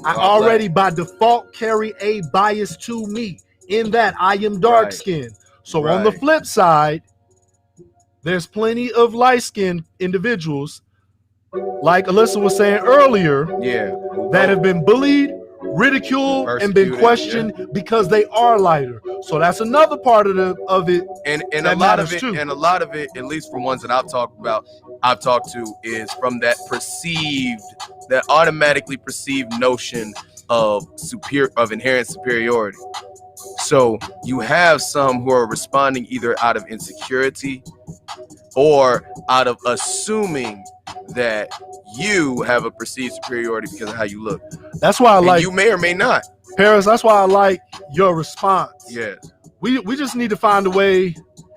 I already by default carry a bias to me in that I am dark skinned. So on the flip side, there's plenty of light skinned individuals, like Alyssa was saying earlier, that have been bullied, ridiculed, and been questioned because they are lighter. So that's another part of it. And a lot of it, too. And a lot of it, at least from ones that I've talked to, is from that automatically perceived notion of inherent superiority. So you have some who are responding either out of insecurity or out of assuming that you have a perceived superiority because of how you look. That's why I like you may or may not. Paris, that's why I like your response. Yes. We just need to find a way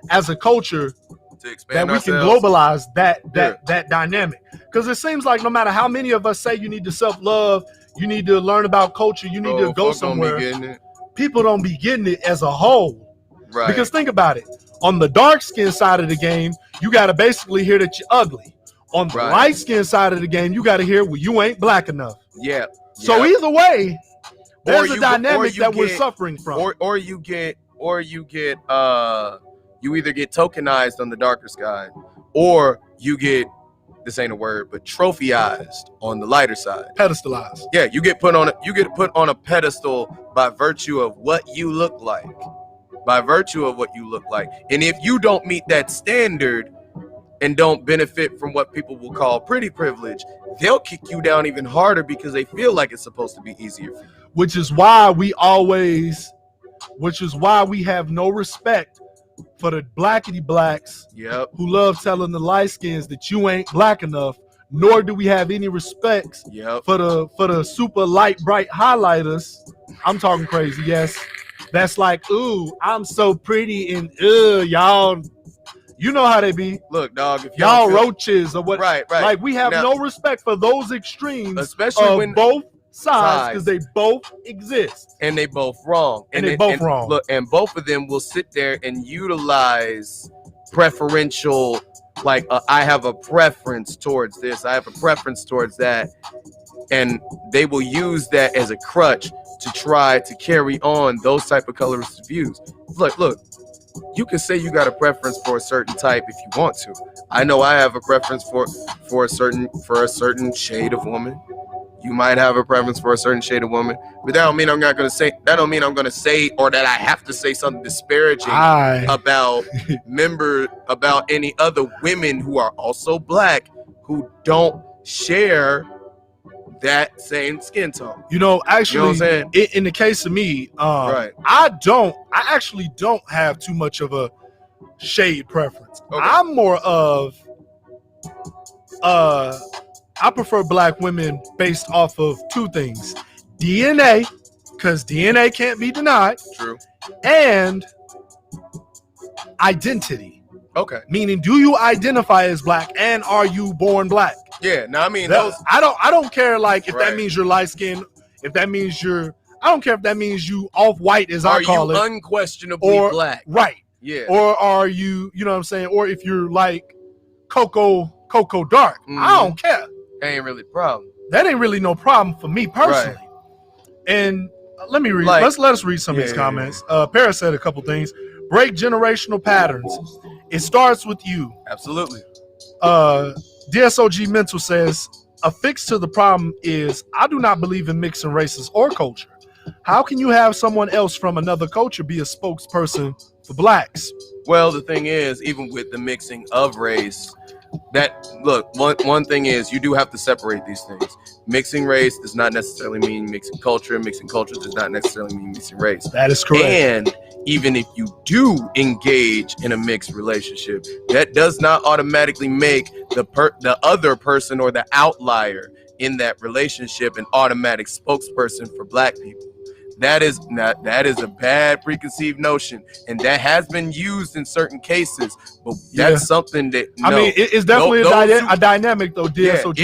as a culture to expand that we can globalize that dynamic. Because it seems like no matter how many of us say you need to self-love, you need to learn about culture, you need to go somewhere, people don't be getting it as a whole. Right. Because think about it. On the dark skin side of the game, you got to basically hear that you're ugly. On the light skin side of the game, you got to hear, well, you ain't black enough. Yeah. So either way, there's a dynamic that we're suffering from. Or you either get tokenized on the darker side, or you get, this ain't a word, but trophyized on the lighter side. Pedestalized. Yeah, you get put on a pedestal by virtue of what you look like. By virtue of what you look like. And if you don't meet that standard and don't benefit from what people will call pretty privilege, they'll kick you down even harder because they feel like it's supposed to be easier for you. Which is why we have no respect for the blackity blacks who love telling the light skins that you ain't black enough, nor do we have any respect for the super light bright highlighters. I'm talking crazy, yes. That's like, ooh, I'm so pretty and y'all, you know how they be. Look, dog, if y'all roaches or what? Right. Like we have no respect for those extremes, especially when both sides, because they both exist and they both wrong. And they both wrong. Look, and both of them will sit there and utilize preferential, like I have a preference towards this, I have a preference towards that, and they will use that as a crutch to try to carry on those type of colorist views. Look, you can say you got a preference for a certain type if you want to. I know I have a preference for a certain shade of woman. You might have a preference for a certain shade of woman, but that don't mean I'm going to say, or that I have to say something disparaging about any other women who are also black who don't share that same skin tone. You know, actually, in the case of me, I actually don't have too much of a shade preference. Okay. I'm more of I prefer black women based off of two things: DNA, because DNA can't be denied. True. And identity. Okay. Meaning, do you identify as black and are you born black? Yeah. Now, I mean, I don't care like if that means you're light skinned, if that means I don't care if that means you off white as I call it. Are you unquestionably black? Right. Yeah. Or are you, you know what I'm saying? Or if you're like Cocoa dark. I don't care. That ain't really the problem. That ain't really no problem for me personally. Right. And let me read. Let us read some of these comments. Paris said a couple things. Break generational patterns. It starts with you. Absolutely. DSOG Mental says a fix to the problem is I do not believe in mixing races or culture. How can you have someone else from another culture be a spokesperson for blacks? Well, the thing is, even with the mixing of race, one thing is you do have to separate these things. Mixing race does not necessarily mean mixing culture. Mixing culture does not necessarily mean mixing race. That is correct. And even if you do engage in a mixed relationship, that does not automatically make the other person or the outlier in that relationship an automatic spokesperson for black people. That is a bad preconceived notion, and that has been used in certain cases. But that's something that it's definitely a dynamic though. DSOG,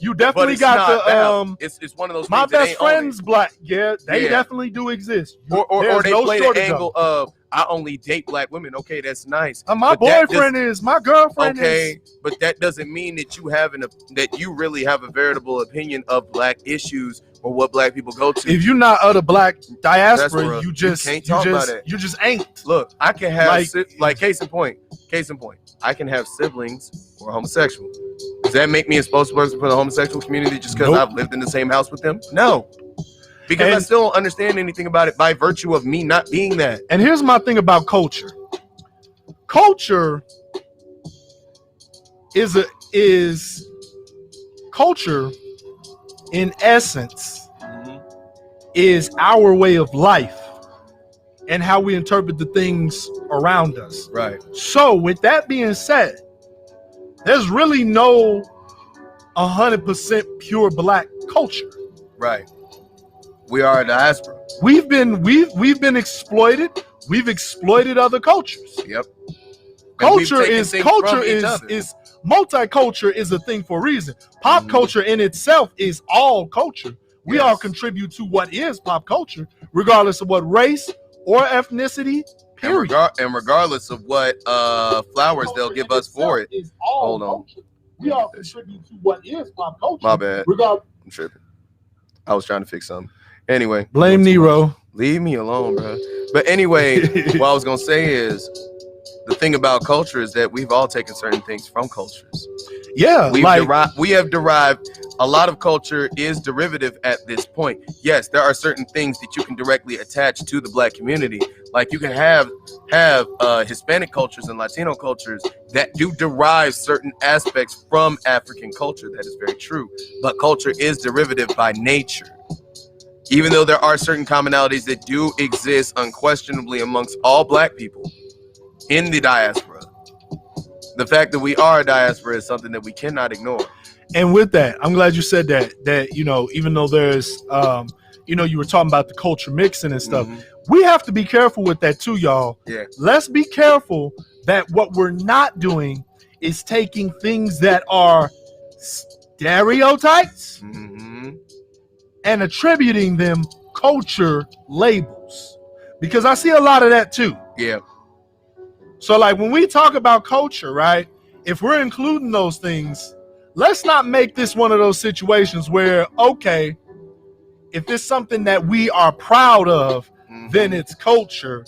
you definitely got the It's one of those. My best friend's black. Yeah, they definitely do exist. Or they play the angle of I only date black women. Okay, that's nice. My boyfriend is, my girlfriend is. Okay, but that doesn't mean that you really have a veritable opinion of black issues or what black people go to. If you're not of the black diaspora, you just ain't. Look, I can have case in point. I can have siblings who are homosexual. Does that make me a spokesperson for the homosexual community just because I've lived in the same house with them? No. Because I still don't understand anything about it by virtue of me not being that. And here's my thing about culture. Culture culture in essence is our way of life and how we interpret the things around us. Right. So with that being said, there's really no 100% pure black culture. Right. We are a diaspora. We've been exploited. We've exploited other cultures. Yep. Multicultural is a thing for a reason. Pop culture in itself is all culture. We all contribute to what is pop culture, regardless of what race or ethnicity. Period. And regardless of what flowers they'll give us for it. Hold on. We all contribute to what is pop culture. My bad. I'm tripping. I was trying to fix something. Anyway, blame NeRo. Leave me alone, bro. But anyway, what I was gonna say is the thing about culture is that we've all taken certain things from cultures. Yeah, we have derived a lot of culture is derivative at this point. Yes, there are certain things that you can directly attach to the black community. Like you can have Hispanic cultures and Latino cultures that do derive certain aspects from African culture. That is very true. But culture is derivative by nature. Even though there are certain commonalities that do exist unquestionably amongst all black people in the diaspora, the fact that we are a diaspora is something that we cannot ignore. And with that, I'm glad you said that even though there's you were talking about the culture mixing and stuff, we have to be careful with that too, y'all. Yeah. Let's be careful that what we're not doing is taking things that are stereotypes and attributing them culture labels, because I see a lot of that too. Yeah. So like when we talk about culture, right, if we're including those things, let's not make this one of those situations where, okay, if it's something that we are proud of, then it's culture.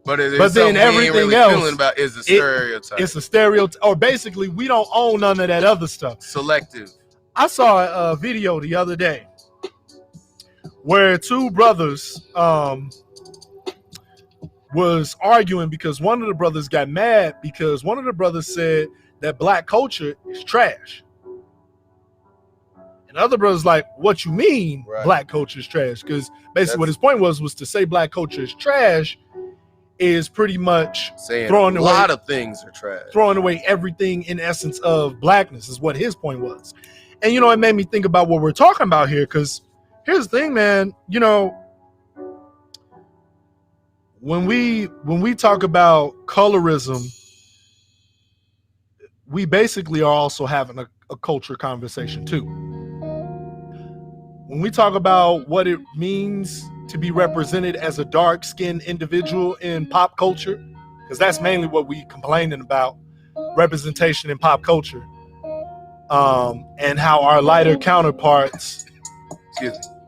But then everything really else about is a stereotype. It's a stereotype, or basically we don't own none of that other stuff. Selective. I saw a video the other day where two brothers was arguing because one of the brothers got mad because one of the brothers said that black culture is trash. And other brothers like, what you mean black culture is trash? Because basically what his point was to say black culture is trash is pretty much saying throwing away a lot of things are trash. Throwing away everything in essence of blackness is what his point was. And it made me think about what we're talking about here, because here's the thing, man, when we talk about colorism, we basically are also having a culture conversation too. When we talk about what it means to be represented as a dark-skinned individual in pop culture, because that's mainly what we complaining about. representation in pop culture, and how our lighter counterparts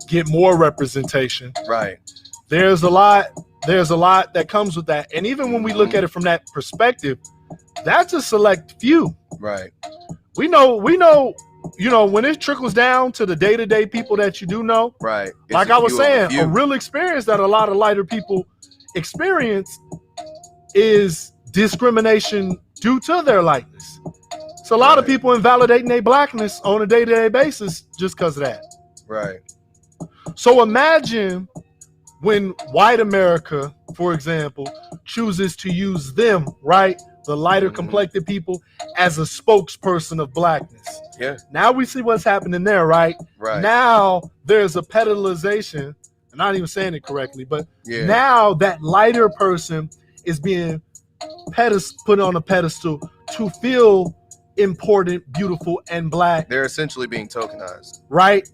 get more representation. Right. There's a lot that comes with that. And even when we look at it from that perspective, that's a select few. Right. We know, when it trickles down to the day-to-day people that you do know. Right. Like I was saying, a real experience that a lot of lighter people experience is discrimination due to their lightness. So a lot of people invalidating their blackness on a day-to-day basis just because of that. Right. So imagine when white America, for example, chooses to use them, right, the lighter complected people, as a spokesperson of blackness. Yeah. Now we see what's happening there, right? Right. Now there's a pedalization. I'm not even saying it correctly, but now that lighter person is being put on a pedestal to feel important, beautiful, and black. They're essentially being tokenized. Right.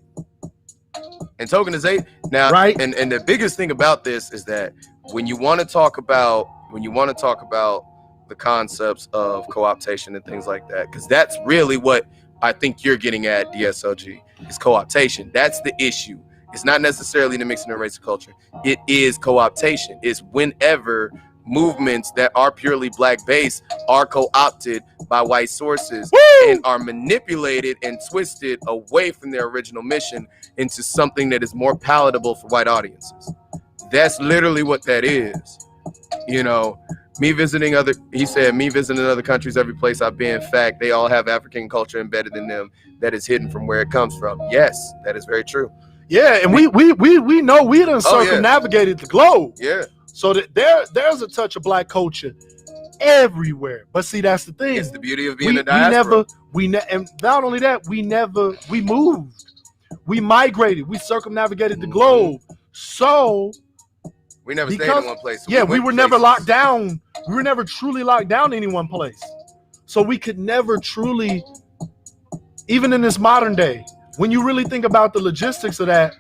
And tokenization now, right. And the biggest thing about this is that when you want to talk about the concepts of co-optation and things like that, because that's really what I think you're getting at, DSOG, is co-optation. That's the issue. It's not necessarily the mixing of race and culture. It is co-optation. It's whenever movements that are purely black-based are co-opted by white sources and are manipulated and twisted away from their original mission into something that is more palatable for white audiences. That's literally what that is. You know, me visiting other countries, every place I've been, in fact, they all have African culture embedded in them that is hidden from where it comes from. Yes, that is very true. Yeah, and we know we done circumnavigated the globe. Yeah. So that there's a touch of black culture everywhere. But see, that's the thing. It's the beauty of being a diaspora. And not only that, we moved. We migrated. We circumnavigated the globe. So we never stayed in one place. So we were never locked down. We were never truly locked down in any one place. So we could never truly, even in this modern day, when you really think about the logistics of that,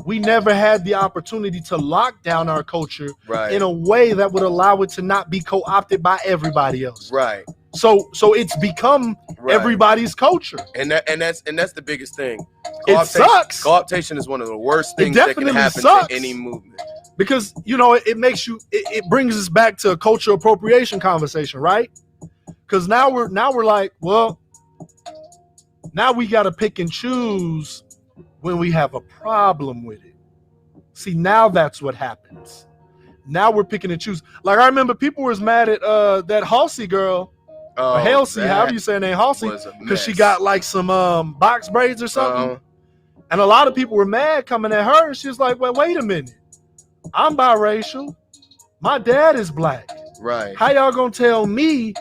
we never had the opportunity to lock down our culture in a way that would allow it to not be co-opted by everybody else. Right. So it's become everybody's culture. And that's the biggest thing. It sucks. Co-optation is one of the worst things that can happen to any movement. Because, it brings us back to a cultural appropriation conversation, right? Because now we're like, well, now we got to pick and choose when we have a problem with it. See, now that's what happens. Now we're picking and choose. Like, I remember people was mad at that Halsey girl, or Halsey, however you say her name, Halsey, because she got like some box braids or something. And a lot of people were mad coming at her, and she was like, well, wait a minute. I'm biracial. My dad is black. Right. How y'all gonna tell me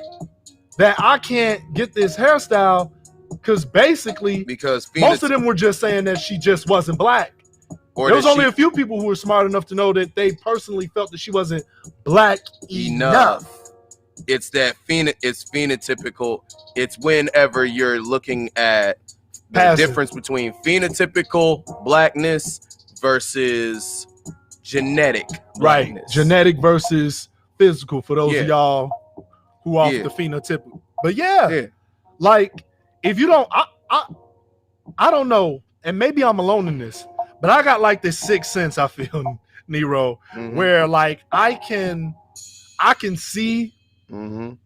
that I can't get this hairstyle? Because most of them were just saying that she just wasn't black. Or there was only a few people who were smart enough to know that they personally felt that she wasn't black enough. It's that it's phenotypical. It's whenever you're looking at the difference between phenotypical blackness versus genetic blackness. Right. Genetic versus physical for those of y'all who are the phenotypical. But like, if you don't, I don't know, and maybe I'm alone in this, but I got like this sixth sense, I feel, Nero, where like I can see the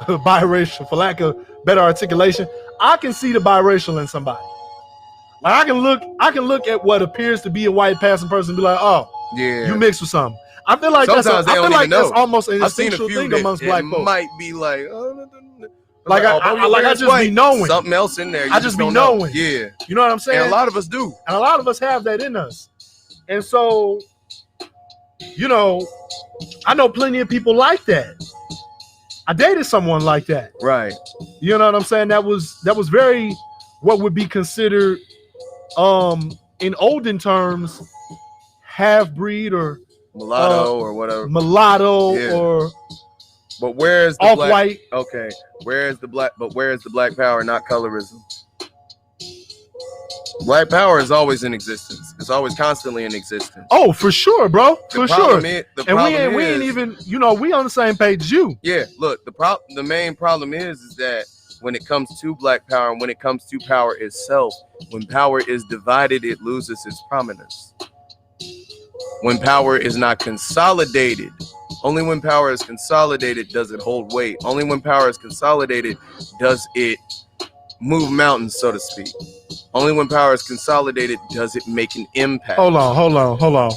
biracial, for lack of better articulation. I can see the biracial in somebody. Like I can look at what appears to be a white passing person and be like, oh, you mixed with something. I feel like that's almost an instinctual thing amongst black folks. Might be like, I just be knowing something else in there. I just be knowing. Yeah, you know what I'm saying. And a lot of us do, and a lot of us have that in us. And so, I know plenty of people like that. I dated someone like that. Right. You know what I'm saying? That was very what would be considered, in olden terms, half breed or mulatto or whatever. Or. But where is the off-white? Okay, where is the black? But where is the black power, not colorism? Black power is always in existence. It's always constantly in existence. Oh, for sure, bro. For sure. And we ain't even, we on the same page as you. Yeah, look, the main problem is that when it comes to black power and when it comes to power itself, when power is divided, it loses its prominence. When power is not consolidated, only when power is consolidated does it hold weight. Only when power is consolidated does it move mountains, so to speak. Only when power is consolidated does it make an impact. Hold on.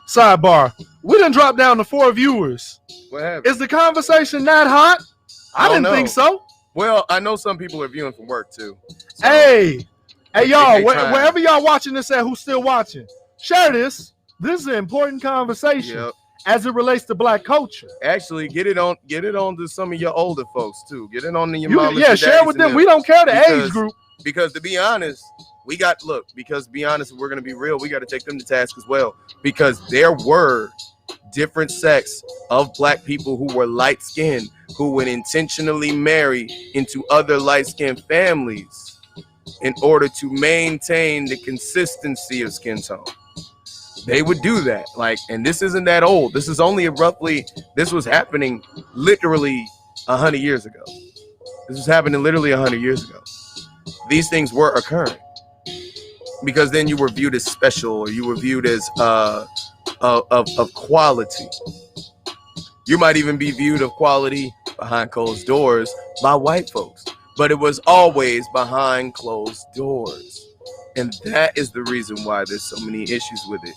Sidebar. We done dropped down to 4 viewers. What happened? Is the conversation that hot? I didn't think so. Well, I know some people are viewing from work too. So hey y'all, wherever y'all watching this at, who's still watching, share this. This is an important conversation as it relates to black culture. Actually, get it on to some of your older folks too. Get it on to your mamas. Yeah, share with them. We don't care the age group. Because to be honest, we're gonna be real, we gotta take them to task as well. Because there were different sects of black people who were light-skinned, who would intentionally marry into other light-skinned families in order to maintain the consistency of skin tone. They would do that. And this isn't that old. This is only this was happening literally 100 years ago. This was happening literally 100 years ago. These things were occurring because then you were viewed as special, or you were viewed as of quality. You might even be viewed of quality behind closed doors by white folks, but it was always behind closed doors. And that is the reason why there's so many issues with it.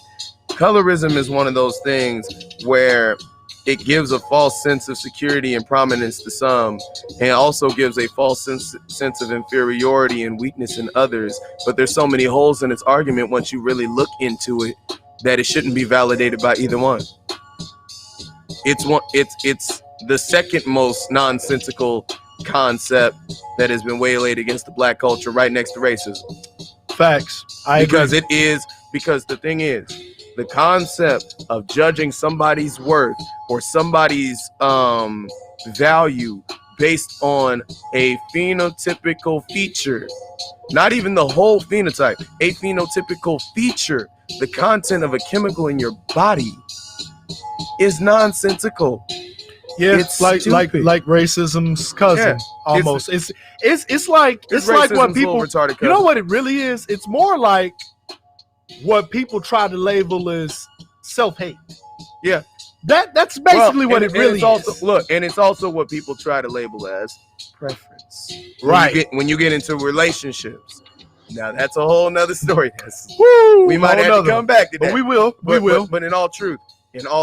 Colorism is one of those things where it gives a false sense of security and prominence to some, and also gives a false sense of inferiority and weakness in others. But there's so many holes in its argument once you really look into it that it shouldn't be validated by either one. It's the second most nonsensical concept that has been waylaid against the black culture, right next to racism. Facts. Because the thing is, the concept of judging somebody's worth or somebody's value based on a phenotypical feature, not even the whole phenotype, a phenotypical feature, the content of a chemical in your body, is nonsensical. Yeah, it's like racism's cousin, almost. It's like what people, you know what it really is? It's more like what people try to label as self-hate. Yeah. That's basically what it really is. And it's also what people try to label as preference. Right. When you get into relationships. Now that's a whole nother story. We might have to come back to that. But we will. But in all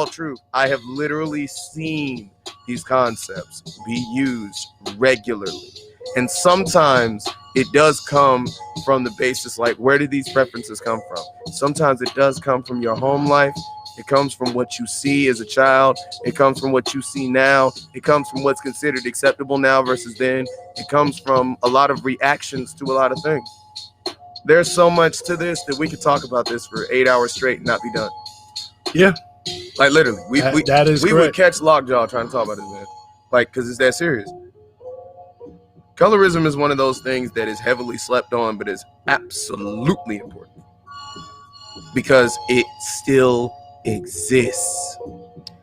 truth, I have literally seen these concepts be used regularly. And sometimes it does come from the basis, like, where did these preferences come from? Sometimes it does come from your home life. It comes from what you see as a child. It comes from what you see now. It comes from what's considered acceptable now versus then. It comes from a lot of reactions to a lot of things. There's so much to this that we could talk about this for 8 hours straight and not be done. Yeah. Like, literally, we would catch lockjaw trying to talk about this, man. Like, because it's that serious. Colorism is one of those things that is heavily slept on, but is absolutely important because it still exists.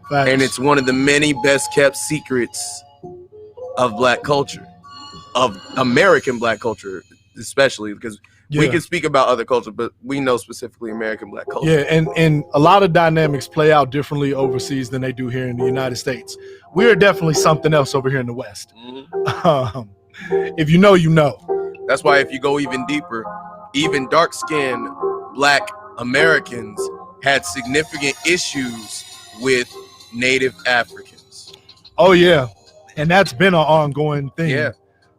Facts. And it's one of the many best kept secrets of black culture, of American black culture, especially, because we can speak about other culture, but we know specifically American black culture. Yeah, and a lot of dynamics play out differently overseas than they do here in the United States. We're definitely something else over here in the West. Mm-hmm. If you know, you know. That's why if you go even deeper, even dark-skinned black Americans had significant issues with Native Africans. Oh, yeah. And that's been an ongoing thing. Yeah.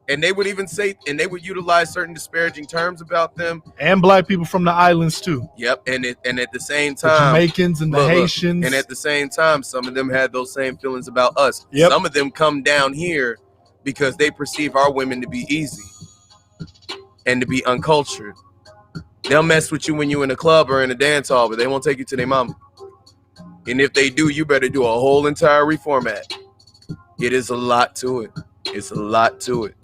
And they would even say, and they would utilize certain disparaging terms about them. And black people from the islands, too. Yep. And at the same the time, Jamaicans and the Haitians. And at the same time, some of them had those same feelings about us. Yep. Some of them come down here because they perceive our women to be easy and to be uncultured. They'll mess with you when you're in a club or in a dance hall, but they won't take you to their mama. And if they do, you better do a whole entire reformat. It is a lot to it. It's a lot to it.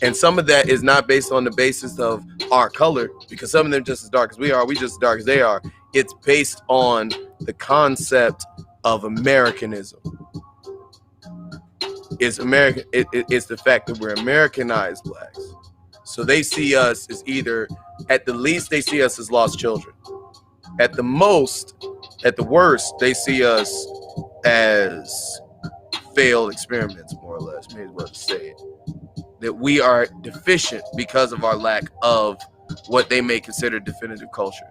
And some of that is not based on the basis of our color, because some of them just as dark as we are, we just as dark as they are. It's based on the concept of Americanism. It's American. It's the fact that we're Americanized blacks. So they see us as either, at the least, they see us as lost children. At the most, at the worst, they see us as failed experiments, more or less, maybe what to say it. That we are deficient because of our lack of what they may consider definitive culture.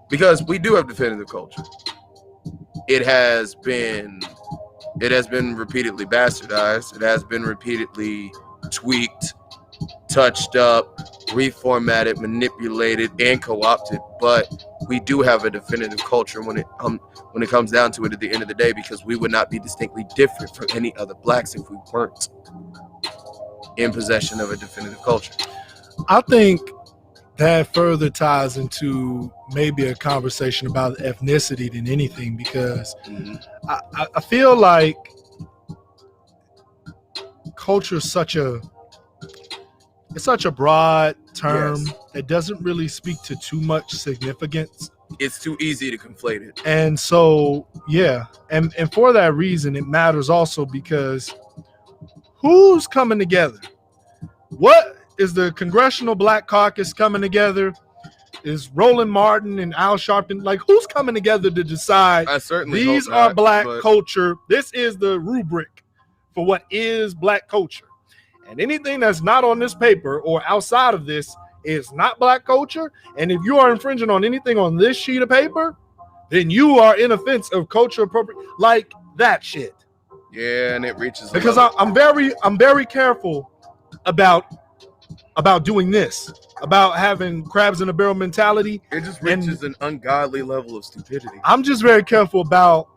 Because we do have definitive culture. It has been repeatedly bastardized. It has been repeatedly tweaked, touched up, reformatted, manipulated, and co-opted. But we do have a definitive culture when it comes down to it at the end of the day, because we would not be distinctly different from any other blacks if we weren't in possession of a definitive culture. I think that further ties into maybe a conversation about ethnicity than anything, because I feel like culture is such a broad term that doesn't really speak to too much significance. It's too easy to conflate it. And so, and for that reason, it matters also, because who's coming together? What is the Congressional Black Caucus coming together? Is Roland Martin and Al Sharpton, like, who's coming together to decide these are black culture? This is the rubric for what is black culture. And anything that's not on this paper or outside of this is not black culture. And if you are infringing on anything on this sheet of paper, then you are in offense of culture appropriate, like that shit. Yeah, and it reaches, because I'm very careful about doing this, about having crabs in a barrel mentality. It just reaches an ungodly level of stupidity. I'm just very careful about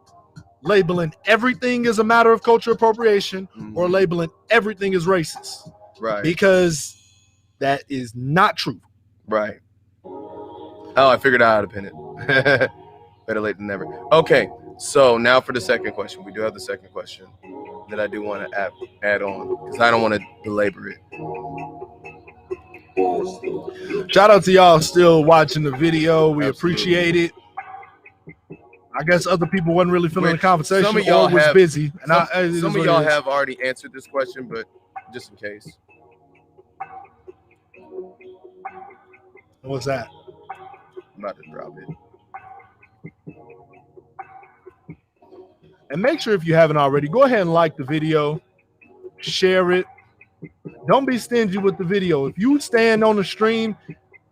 labeling everything as a matter of cultural appropriation or labeling everything as racist. Right. Because that is not true. Right. Oh, I figured out how to pin it. Better late than never. Okay, so now for the second question. We do have the second question that I do want to add on, because I don't want to belabor it. Shout out to y'all still watching the video. We appreciate it. I guess other people wasn't really feeling the conversation, some of y'all was busy. And some of y'all have already answered this question, but just in case. What's that? I'm about to drop it. And make sure, if you haven't already, go ahead and like the video, share it. Don't be stingy with the video. If you stand on the stream,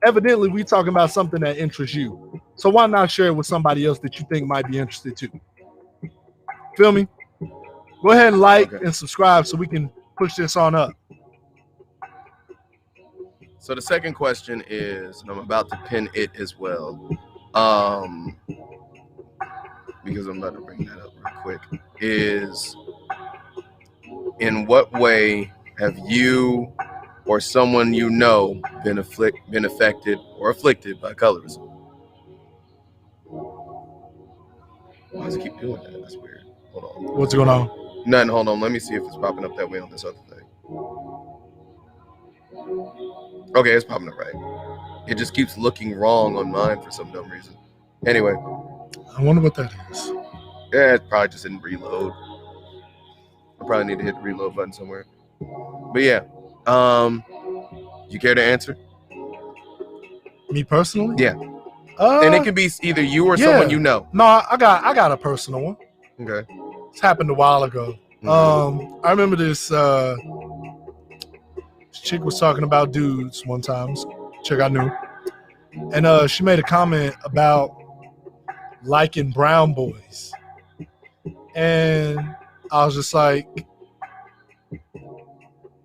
evidently we talking about something that interests you. So why not share it with somebody else that you think might be interested too? Feel me? Go ahead and like and subscribe so we can push this on up. So the second question is, and I'm about to pin it as well, because I'm about to bring that up real quick, is in what way have you or someone you know been affected or afflicted by colorism? Why does it keep doing that? That's weird. Hold on. What's going on? Nothing. Hold on. Let me see if it's popping up that way on this other thing. Okay, it's popping up right. It just keeps looking wrong on mine for some dumb reason. Anyway. I wonder what that is. Yeah, it probably just didn't reload. I probably need to hit the reload button somewhere. But yeah. You care to answer? Me personally? Yeah. And it can be either you or someone you know. No, I got a personal one. Okay. It's happened a while ago. I remember this chick was talking about dudes one time. Chick I knew. And she made a comment about liking brown boys. And I was just like,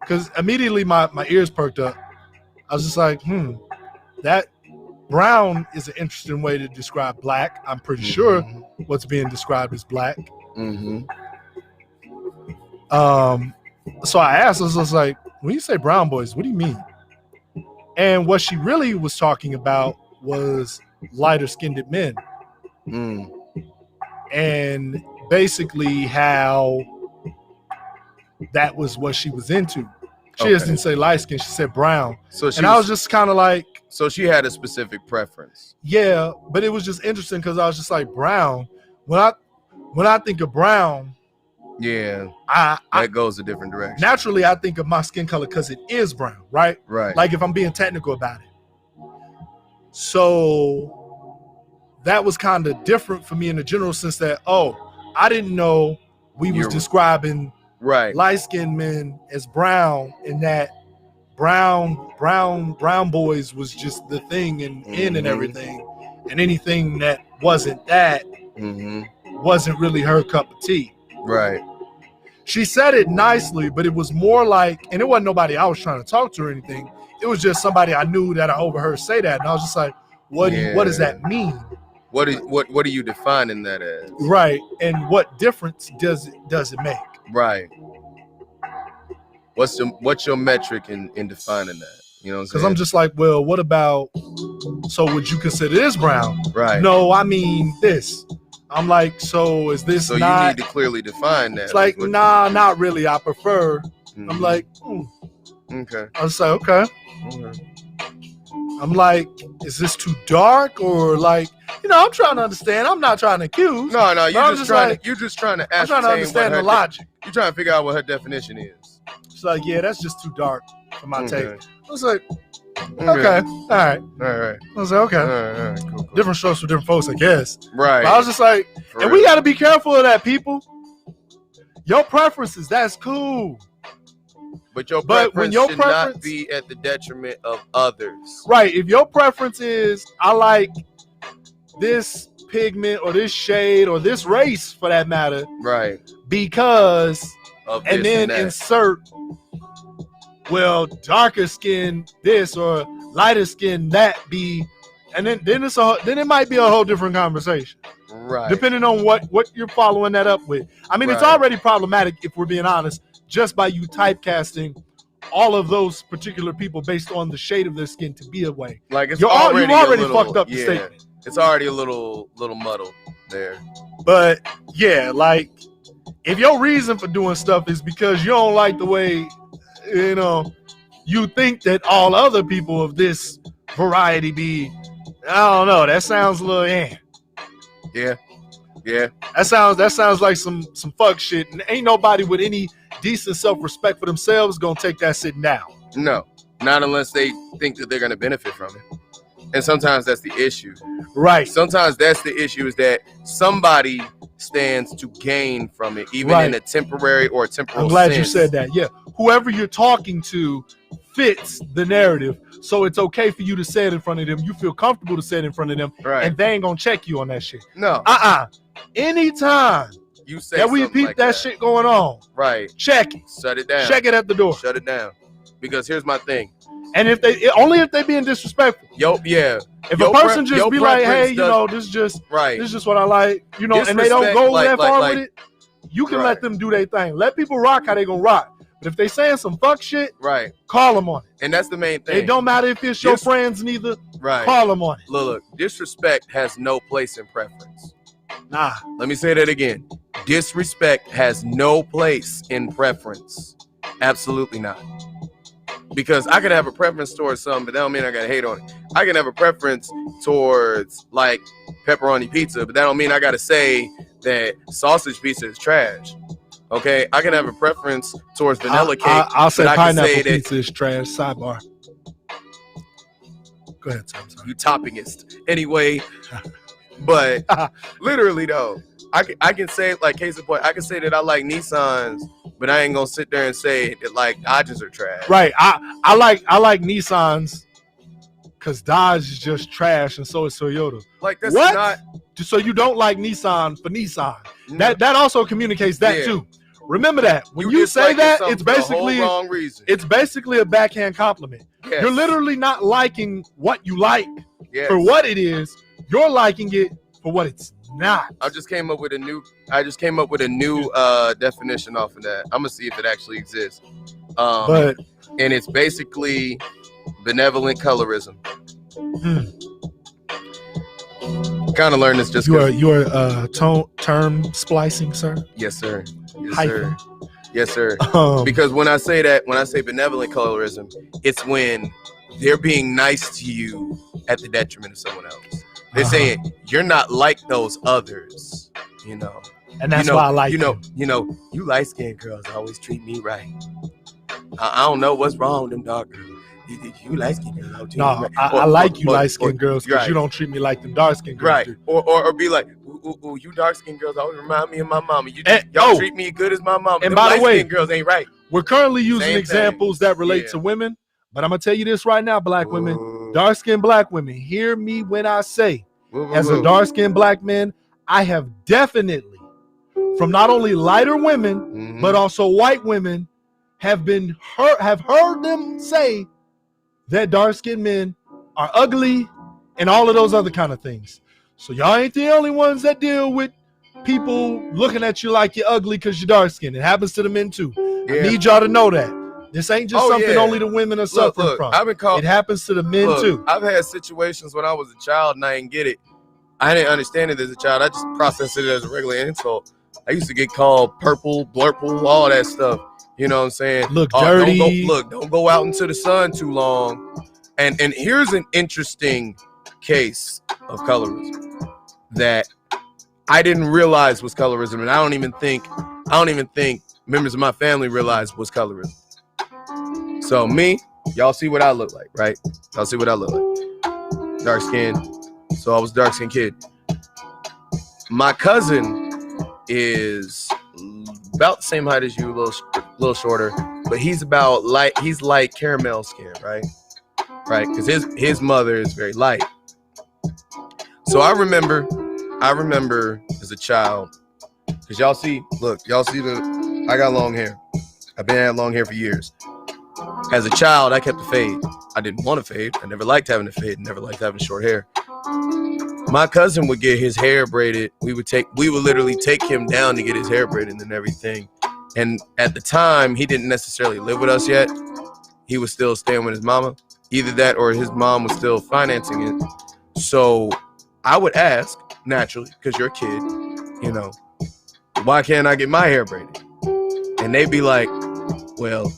because immediately my ears perked up. I was just like, that brown is an interesting way to describe black. I'm pretty sure what's being described is black. So I asked, I was like, when you say brown boys, what do you mean? And what she really was talking about was lighter skinned men. And basically how that was what she was into. She just didn't say light skin. She said brown. And I was just kind of like. So she had a specific preference. Yeah, but it was just interesting because I was just like brown. When I think of brown, yeah, that goes a different direction. Naturally, I think of my skin color because it is brown, right? Right. Like if I'm being technical about it. So that was kind of different for me in the general sense that, I didn't know we was describing light-skinned men as brown, and that brown boys was just the thing and in and everything, and anything that wasn't that wasn't really her cup of tea. Right. She said it nicely, but it was more like, and it wasn't nobody I was trying to talk to or anything. It was just somebody I knew that I overheard say that, and I was just like, what does that mean? What are you defining that as? Right, and what difference does it make? Right. What's your metric in defining that? You know what I'm saying? Because I'm just like, well, what about, so would you consider this brown? Right. No, I mean this. I'm like, so is this so not? You need to clearly define that. It's like, nah, not really. I prefer. I'm like, okay. I was like, okay. I'm like, is this too dark or like, I'm trying to understand. I'm not trying to accuse. No, you're just trying to I'm trying to understand the logic. You're trying to figure out what her definition is. It's like, yeah, that's just too dark for my take. I was like, okay, all right. I was like, okay. All right, cool. Different strokes for different folks, I guess. Right. But I was just like, we got to be careful of that, people. Your preferences, that's cool. But your preference should not be at the detriment of others. Right. If your preference is, I like this pigment or this shade or this race for that matter. Right. Because, of and then insert, well, darker skin this or lighter skin that be, and then it might be a whole different conversation. Right. Depending on what you're following that up with. I mean, it's already problematic if we're being honest, just by you typecasting all of those particular people based on the shade of their skin to be a way. Like you've already fucked up the statement. It's already a little muddled there. But yeah, like if your reason for doing stuff is because you don't like the way, you think that all other people of this variety be, I don't know, that sounds a little Yeah. That sounds like some fuck shit, and ain't nobody with any decent self-respect for themselves gonna take that sitting down. No, not unless they think that they're gonna benefit from it. And sometimes that's the issue. Right. Sometimes that's the issue, is that somebody stands to gain from it, even in a temporary or temporal I'm glad sense. you said that. Yeah. Whoever you're talking to fits the narrative. So it's okay for you to say it in front of them. You feel comfortable to say it in front of them. Right. And they ain't gonna check you on that shit. No. Anytime you say that we peep like that shit going on, right, check it. Shut it down. Check it at the door. Shut it down. Because here's my thing. And if they being disrespectful. If a person just be like, hey, this is just what I like, and they don't go that far with it, you can let them do their thing. Let people rock how they gonna rock. But if they saying some fuck shit, right, call them on it. And that's the main thing. It don't matter if it's your friends neither. Right. Call them on it. Look, disrespect has no place in preference. Nah. Let me say that again. Disrespect has no place in preference. Absolutely not. Because I could have a preference towards something, but that don't mean I gotta hate on it. I can have a preference towards like pepperoni pizza, but that don't mean I gotta say that sausage pizza is trash. Okay, I can have a preference towards vanilla cake. I'll say pineapple pizza is trash. Sidebar. Go ahead, Tom. You toppingist. Anyway, but literally though, I can say, like, case in point, I can say that I like Nissans, but I ain't gonna sit there and say that like Dodges are trash. Right. I like Nissans because Dodge is just trash, and so is Toyota. Like that's what? Not. So you don't like Nissan for Nissan. No. That also communicates that too. Remember that when you say that, it's basically wrong reason. It's basically a backhand compliment. Yes. You're literally not liking what you like for what it is. You're liking it for what it's not. I just came up with a new definition off of that. I'm gonna see if it actually exists. And it's basically benevolent colorism. Kind of learned this just you are term splicing, sir. Yes, sir. Yes, hyphen. sir. Yes, sir. Because when I say benevolent colorism, it's when they're being nice to you at the detriment of someone else. They're saying you're not like those others, you know. And that's why I like you light-skinned girls always treat me right. I don't know what's wrong with them dark girls. You light-skinned girls. No, I like you light-skinned girls because you don't treat me like them dark-skinned girls. Right. Or be like, ooh, you dark-skinned girls always remind me of my mama. Y'all treat me good as my mama. And by the way, girls ain't right. We're currently using examples that relate to women, but I'm gonna tell you this right now, black women, dark-skinned black women, hear me when I say, as a dark-skinned black man, I have definitely, from not only lighter women, but also white women, have heard them say that dark-skinned men are ugly and all of those other kind of things. So y'all ain't the only ones that deal with people looking at you like you're ugly because you're dark-skinned. It happens to the men too. I need y'all to know that. This ain't just something only the women are suffering from. It happens to the men too. I've had situations when I was a child and I didn't get it. I didn't understand it as a child. I just processed it as a regular insult. I used to get called purple, blurple, all that stuff. You know what I'm saying? Look dirty. Don't go out into the sun too long. And here's an interesting case of colorism that I didn't realize was colorism, and I don't even think members of my family realized was colorism. So me, y'all see what I look like, right? Y'all see what I look like. Dark skin. So I was a dark skinned kid. My cousin is about the same height as you, a little shorter, but he's light caramel skin, right? Right, because his mother is very light. So I remember as a child, because y'all see I got long hair. I've been having long hair for years. As a child, I kept a fade. I didn't want to fade. I never liked having a fade. Never liked having short hair. My cousin would get his hair braided. We would literally take him down to get his hair braided and everything. And at the time, he didn't necessarily live with us yet. He was still staying with his mama. Either that or his mom was still financing it. So I would ask, naturally, because you're a kid, you know, why can't I get my hair braided? And they'd be like, well,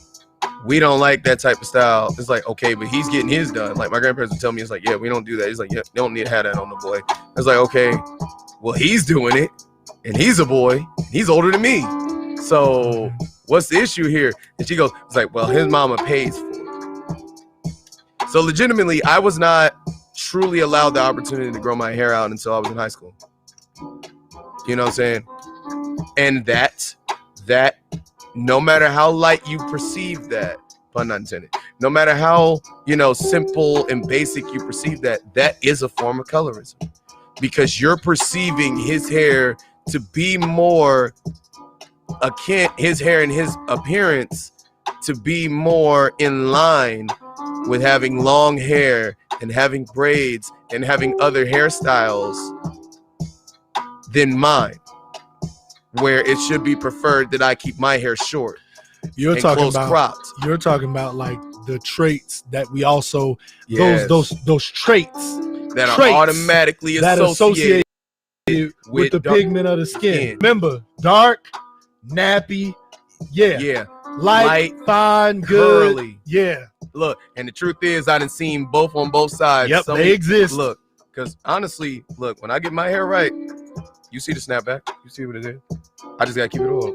we don't like that type of style. It's like, okay, but he's getting his done. Like my grandparents would tell me, it's like, yeah, we don't do that. He's like, yeah, they don't need to have that on the boy. I was like, okay, well, he's doing it and he's a boy. And he's older than me. So what's the issue here? And she goes, it's like, well, his mama pays for it. So legitimately, I was not truly allowed the opportunity to grow my hair out until I was in high school. You know what I'm saying? And that no matter how light you perceive that, pun not intended, no matter how, simple and basic you perceive that is a form of colorism, because you're perceiving his hair to be more akin, his hair and his appearance to be more in line with having long hair and having braids and having other hairstyles than mine, where it should be preferred that I keep my hair short. You're talking about like the traits that we also those traits that are automatically associated with the pigment of the skin. Remember, dark, nappy, light, fine, good, curly. Look, and the truth is, I done seen both on both sides. Yep, they exist. Look, because honestly, look, when I get my hair right, you see the snapback. You see what it is. I just gotta keep it on.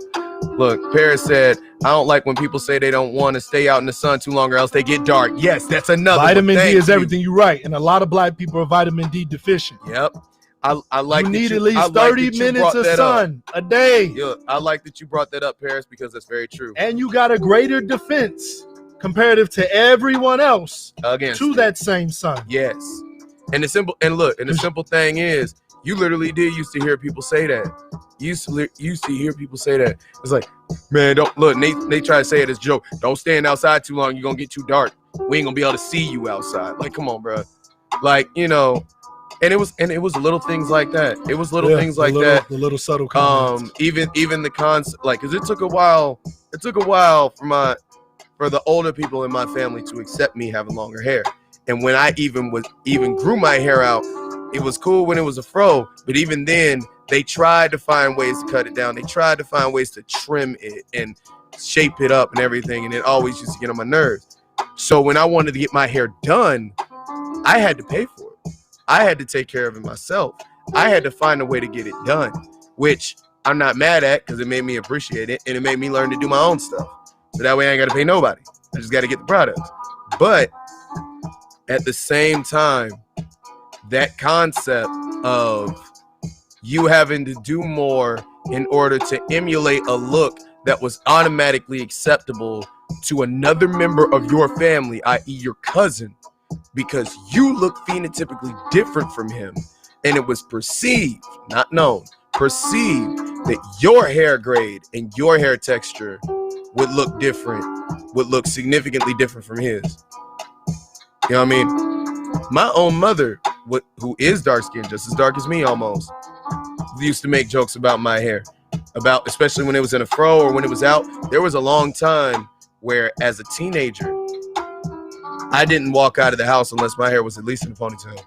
Look, Paris said, I don't like when people say they don't want to stay out in the sun too long or else they get dark. Yes, that's another vitamin D is everything. You're right. And a lot of black people are vitamin D deficient. Yep. I like you need at least 30 minutes of sun a day. Yeah, I like that you brought that up, Paris, because that's very true. And you got a greater defense comparative to everyone else to that same sun. Yes. And the simple thing is, you literally did used to hear people say that. You used to hear people say that. It's like, man, don't look. They try to say it as a joke. Don't stand outside too long. You're gonna get too dark. We ain't gonna be able to see you outside. Like, come on, bro. Like, and it was little things like that. It was things like that. The little subtle comments. Even the concept, like, cause it took a while for the older people in my family to accept me having longer hair. And when I even grew my hair out, it was cool when it was a fro, but even then they tried to find ways to cut it down. They tried to find ways to trim it and shape it up and everything, and it always used to get on my nerves. So when I wanted to get my hair done, I had to pay for it. I had to take care of it myself. I had to find a way to get it done, which I'm not mad at because it made me appreciate it, and it made me learn to do my own stuff. So that way I ain't got to pay nobody. I just got to get the products. But at the same time, that concept of you having to do more in order to emulate a look that was automatically acceptable to another member of your family, i.e. your cousin, because you look phenotypically different from him, and it was perceived, not known, perceived that your hair grade and your hair texture would look different, would look significantly different from his. You know what I mean? My own mother, who is dark skinned, just as dark as me almost, used to make jokes about my hair, about especially when it was in a fro or when it was out. There was a long time where, as a teenager, I didn't walk out of the house unless my hair was at least in a ponytail.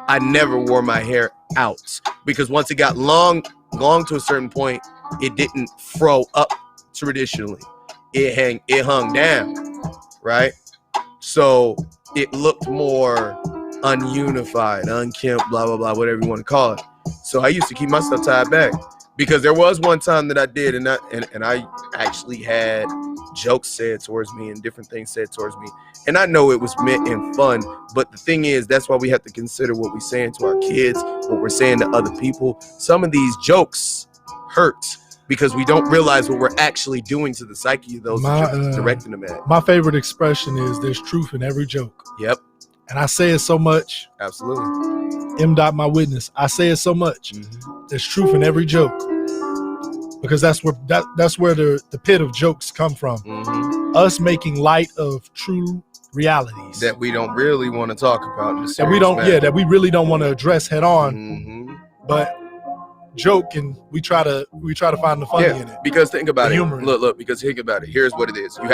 I never wore my hair out because once it got long to a certain point, it didn't fro up traditionally. It hung down, right? So it looked more ununified, unkempt, blah, blah, blah, whatever you want to call it. So I used to keep my stuff tied back because there was one time that I did, and I actually had jokes said towards me and different things said towards me. And I know it was meant in fun, but the thing is, that's why we have to consider what we're saying to our kids, what we're saying to other people. Some of these jokes hurt because we don't realize what we're actually doing to the psyche of those that you're directing them at. My favorite expression is there's truth in every joke. Yep. And I say it so much. Absolutely. M. my witness. I say it so much. Mm-hmm. There's truth in every joke. Because that's where the pit of jokes come from. Mm-hmm. Us making light of true realities that we don't really want to talk about. That we really don't want to address head on. Mm-hmm. But joke, and we try to find the funny in it. Because think about it. Look, because think about it. Here's what it is. You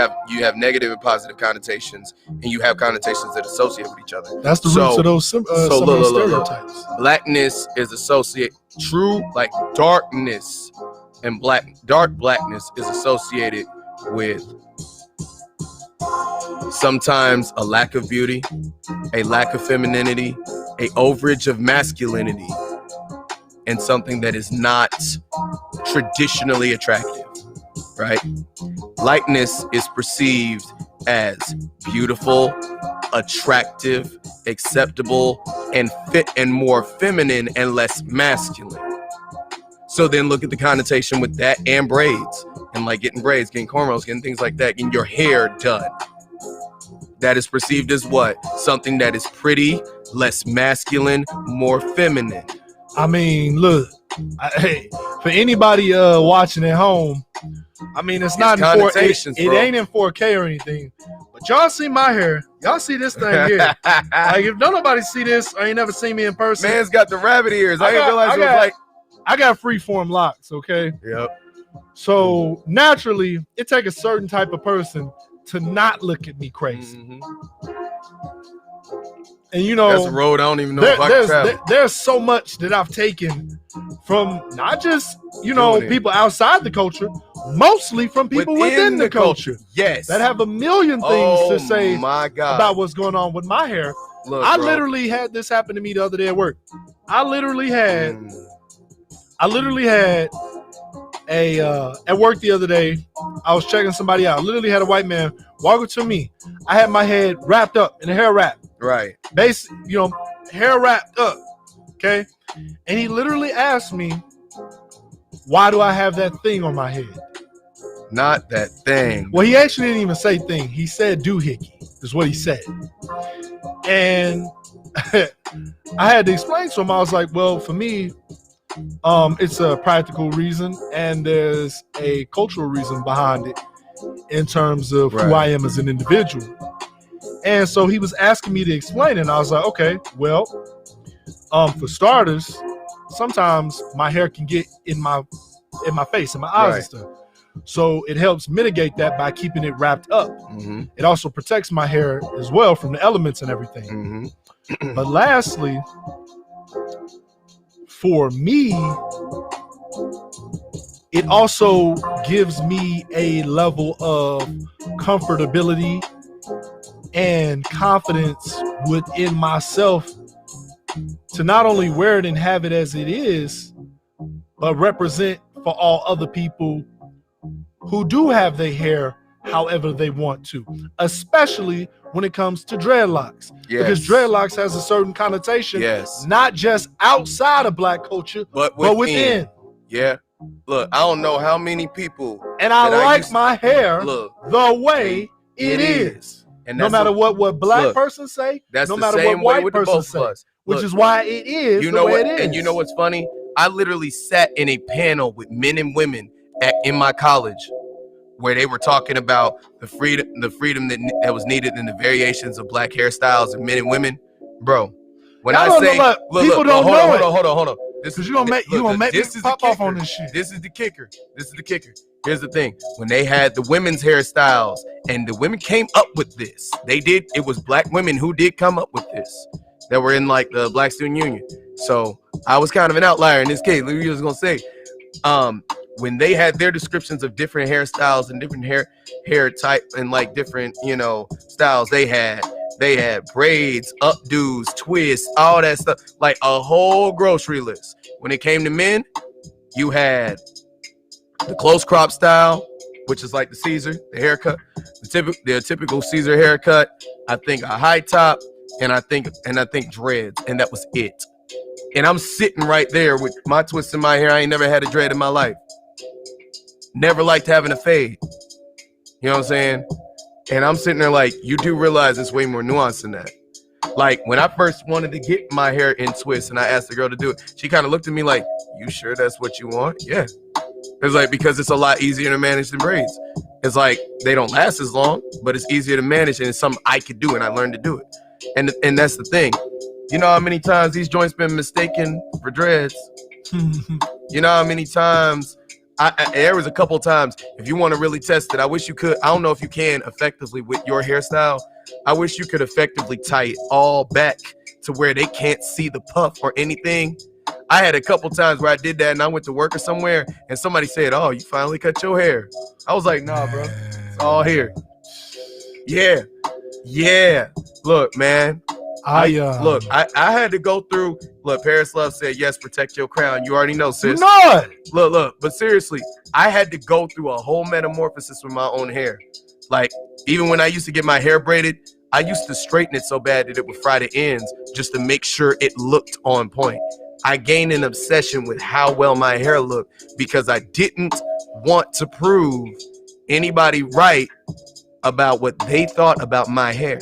have negative and positive connotations, and you have connotations that associate with each other. That's the roots of those stereotypes. Blackness is associated, true, like darkness and dark blackness is associated with sometimes a lack of beauty, a lack of femininity, a overage of masculinity, and something that is not traditionally attractive, right? Lightness is perceived as beautiful, attractive, acceptable, and fit and more feminine and less masculine. So then look at the connotation with that and braids, and like getting braids, getting cornrows, getting things like that, getting your hair done. That is perceived as what? Something that is pretty, less masculine, more feminine. I mean, look, hey, for anybody watching at home, I mean, it's not in 4K. It ain't in 4K or anything. But y'all see my hair. Y'all see this thing here. Like, if don't nobody see this, or ain't never seen me in person. Man's got the rabbit ears. I didn't realize it was like. I got freeform locks, okay? Yep. So naturally, it takes a certain type of person to not look at me crazy. Mm-hmm. And you know, that's a road I don't even know if I can travel. There's so much that I've taken from not just, you know, people outside the culture, mostly from people within the culture. Yes. That have a million things to say about what's going on with my hair. Look, I literally had this happen to me the other day at work. I literally had at work the other day, I was checking somebody out. I literally had a white man walk up to me. I had my head wrapped up in a hair wrap. Right. Basically, you know, hair wrapped up. Okay. And he literally asked me, why do I have that thing on my head? Not that thing. Well, he actually didn't even say thing. He said doohickey is what he said. And I had to explain to him. I was like, well, for me, it's a practical reason, and there's a cultural reason behind it in terms of who I am as an individual. And so he was asking me to explain it, and I was like, okay, well, for starters, sometimes my hair can get in my face, in my eyes and stuff. So it helps mitigate that by keeping it wrapped up. Mm-hmm. It also protects my hair as well from the elements and everything. Mm-hmm. But lastly, for me, it also gives me a level of comfortability and confidence within myself to not only wear it and have it as it is, but represent for all other people who do have their hair however they want to, especially when it comes to dreadlocks. Yes. Because dreadlocks has a certain connotation, not just outside of Black culture, but within. Yeah. Look, I don't know how many people. And I like my hair the way it is. And no matter what Black person say, no matter what white person say, which is why it is the way it is. And you know what's funny? I literally sat in a panel with men and women in my college where they were talking about the freedom that was needed in the variations of Black hairstyles of men and women. Bro, when I say, people don't know it. Hold on. Because you gonna make me pop off on this shit. This is the kicker. Here's the thing. When they had the women's hairstyles and the women came up with this, it was Black women who did come up with this that were in like the Black Student Union. So I was kind of an outlier in this case. We was gonna say, when they had their descriptions of different hairstyles and different hair type and like different, styles, they had braids, updos, twists, all that stuff, like a whole grocery list. When it came to men, you had the close crop style, which is like the Caesar, the haircut, the typical Caesar haircut. I think a high top, and I think dreads, and that was it. And I'm sitting right there with my twist in my hair. I ain't never had a dread in my life. Never liked having a fade. You know what I'm saying? And I'm sitting there like, you do realize it's way more nuanced than that. Like, when I first wanted to get my hair in twists and I asked the girl to do it, she kind of looked at me like, you sure that's what you want? Yeah. It's like, because it's a lot easier to manage than braids. It's like, they don't last as long, but it's easier to manage, and it's something I could do, and I learned to do it. And that's the thing. You know how many times these joints been mistaken for dreads? You know how many times? There was a couple times. If you want to really test it, I wish you could. I don't know if you can effectively with your hairstyle. I wish you could effectively tie it all back to where they can't see the puff or anything. I had a couple times where I did that, and I went to work or somewhere, and somebody said, "Oh, you finally cut your hair." I was like, "Nah, bro, it's all here." Yeah. Look, man. I had to go through. Look, Paris Love said, yes, protect your crown. You already know, sis. Look, but seriously, I had to go through a whole metamorphosis with my own hair. Like, even when I used to get my hair braided, I used to straighten it so bad that it would fry the ends just to make sure it looked on point. I gained an obsession with how well my hair looked because I didn't want to prove anybody right about what they thought about my hair.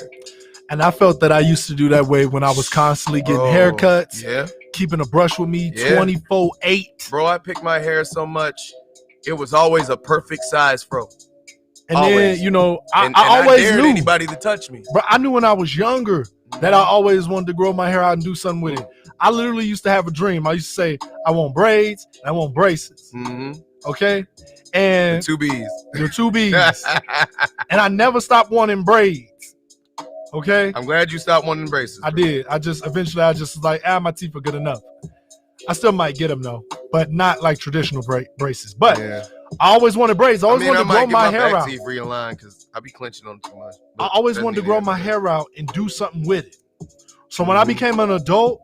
And I felt that I used to do that way when I was constantly getting haircuts, keeping a brush with me 24/8. Bro, I picked my hair so much, it was always a perfect size fro. And always. Then, I always knew anybody to touch me. But I knew when I was younger that I always wanted to grow my hair out and do something with it. I literally used to have a dream. I used to say, I want braids and I want braces. Mm-hmm. Okay? And the two B's. And I never stopped wanting braids. Okay? I'm glad you stopped wanting braces. I did. Eventually I just was like, my teeth are good enough. I still might get them though, but not like traditional braces. But I always wanted braids. I always wanted to grow my hair out. Because I be clenching on too much. I always wanted to grow my hair out and do something with it. So when I became an adult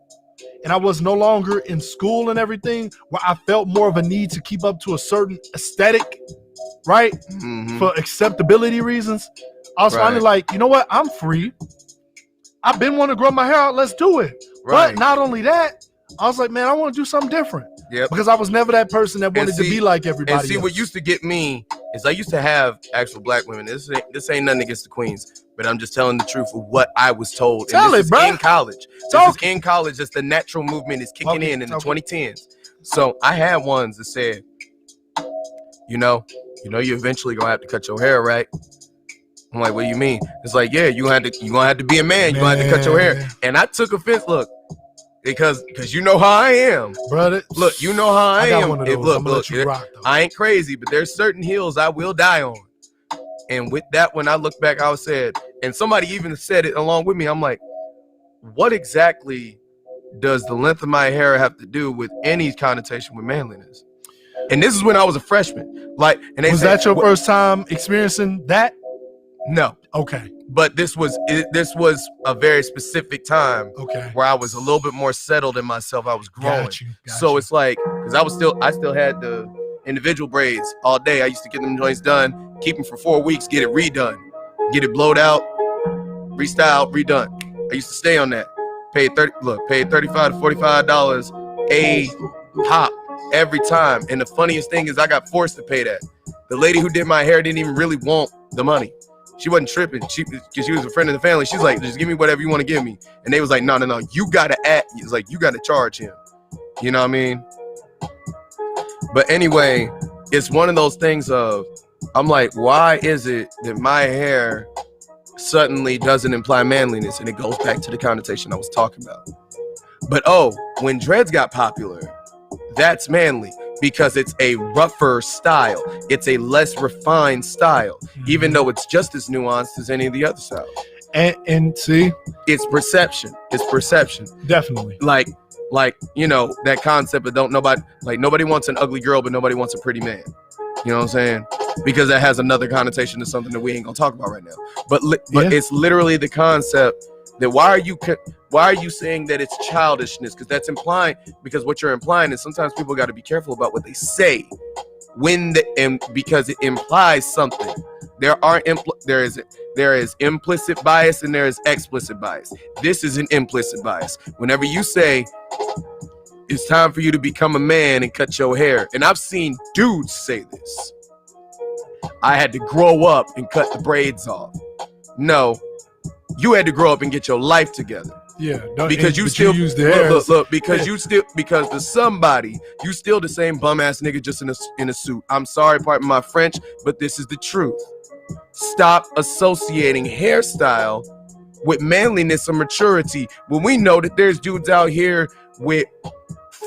and I was no longer in school and everything, where I felt more of a need to keep up to a certain aesthetic, right? Mm-hmm. For acceptability reasons, I was finally like, you know what? I'm free. I've been wanting to grow my hair out. Let's do it. Right. But not only that, I was like, man, I want to do something different. Yeah. Because I was never that person that wanted to be like everybody else. What used to get me is I used to have actual Black women. This ain't nothing against the queens, but I'm just telling the truth of what I was told. Tell it, bro. In college. This is in college. Just the natural movement is kicking in the 2010s. So I had ones that said, you you eventually gonna have to cut your hair, right? I'm like, what do you mean? It's like, yeah, you gonna have to be a man. You gonna have to cut your hair. And I took offense. Look, because you know how I am, brother. Look, you know how I am. One of those. Look, I ain't crazy, but there's certain hills I will die on. And with that, when I look back, I said, and somebody even said it along with me. I'm like, what exactly does the length of my hair have to do with any connotation with manliness? And this is when I was a freshman. Like, and they was say, that your first time experiencing that? No. Okay. But this was a very specific time. Okay. Where I was a little bit more settled in myself. I was growing. Got you. So it's like, because I still had the individual braids all day. I used to get them joints done, keep them for 4 weeks, get it redone, get it blowed out, restyled, redone. I used to stay on that. Paid $35 to $45 a pop every time. And the funniest thing is I got forced to pay that. The lady who did my hair didn't even really want the money. She wasn't tripping. Because she was a friend of the family. She's like, just give me whatever you want to give me. And they was like, no, you gotta act. It's like, you gotta charge him. You know what I mean? But anyway, it's one of those things of, I'm like, why is it that my hair suddenly doesn't imply manliness? And it goes back to the connotation I was talking about. But when dreads got popular, that's manly because it's a rougher style. It's a less refined style, even though it's just as nuanced as any of the other styles. And see, it's perception. It's perception. Definitely. Like, you know, that concept of nobody wants an ugly girl, but nobody wants a pretty man. You know what I'm saying? Because that has another connotation to something that we ain't gonna talk about right now. But it's literally the concept that why are you saying that it's childishness? Because that's implying, because what you're implying is sometimes people got to be careful about what they say because it implies something. There is implicit bias and there is explicit bias. This is an implicit bias. Whenever you say it's time for you to become a man and cut your hair, and I've seen dudes say this, I had to grow up and cut the braids off. No, you had to grow up and get your life together. Yeah, because you still use the hair. Because to somebody, you still the same bum ass nigga just in a suit. I'm sorry, pardon my French, but this is the truth. Stop associating hairstyle with manliness or maturity when we know that there's dudes out here with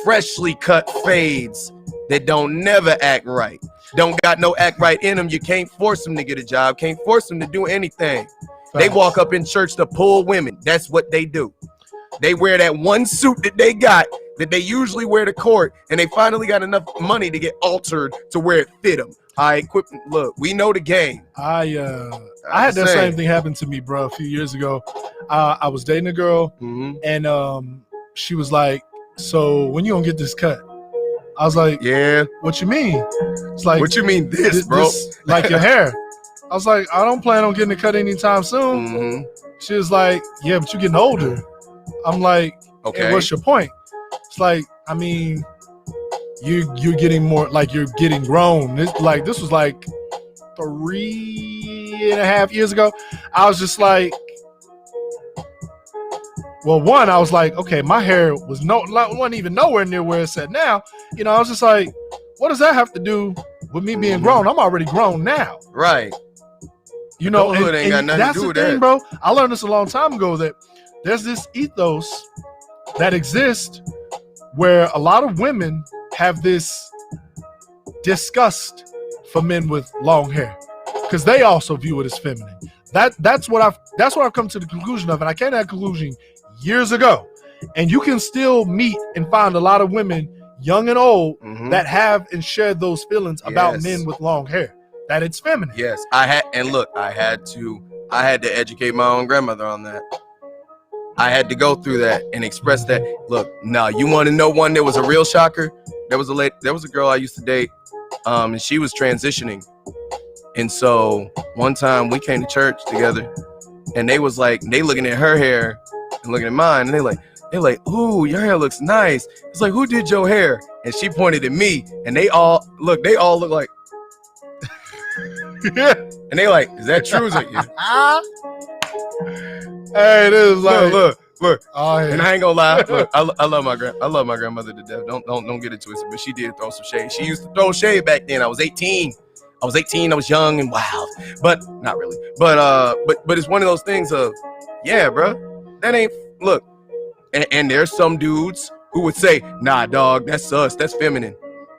freshly cut fades that don't never act right. Don't got no act right in them. You can't force them to get a job. Can't force them to do anything. They walk up in church to pull women. That's what they do. They wear that one suit that they got that they usually wear to court, and they finally got enough money to get altered to where it fit them. Look, we know the game. I had that same thing happen to me, bro, a few years ago. I was dating a girl, and she was like, "So when you gonna get this cut?" I was like, "Yeah." What you mean? It's like, what you mean this, bro? Like your hair. I was like, I don't plan on getting it cut anytime soon. She was like, yeah, but you're getting older. I'm like, okay, what's your point? It's like, I mean, you're getting more, like you're getting grown. This was like 3.5 years ago. I was just like, well, one, I was like, okay, my hair wasn't even nowhere near where it's at now. You know, I was just like, what does that have to do with me being grown? I'm already grown now. Right. You know, and that's the thing, bro. I learned this a long time ago that there's this ethos that exists where a lot of women have this disgust for men with long hair because they also view it as feminine. That's what I've come to the conclusion of, and I came to that conclusion years ago. And you can still meet and find a lot of women, young and old, that have and share those feelings about men with long hair. That it's feminine. Yes, I had to educate my own grandmother on that. I had to go through that and express that. Look, now you want to know one that was a real shocker? There was a girl I used to date, and she was transitioning. And so one time we came to church together, and they was like, they looking at her hair and looking at mine, and they're like, ooh, your hair looks nice. It's like, who did your hair? And she pointed at me, and they all look like. Yeah. And they like, is that true? Is it? Yeah. Hey, this is like, look. Oh, yeah. And I ain't gonna lie. Look, I love my grandmother to death. Don't get it twisted. But she did throw some shade. She used to throw shade back then. I was 18. I was young and wild, but not really. But it's one of those things of, yeah, bro, that ain't, look. And there's some dudes who would say, nah, dog, that's us. That's feminine.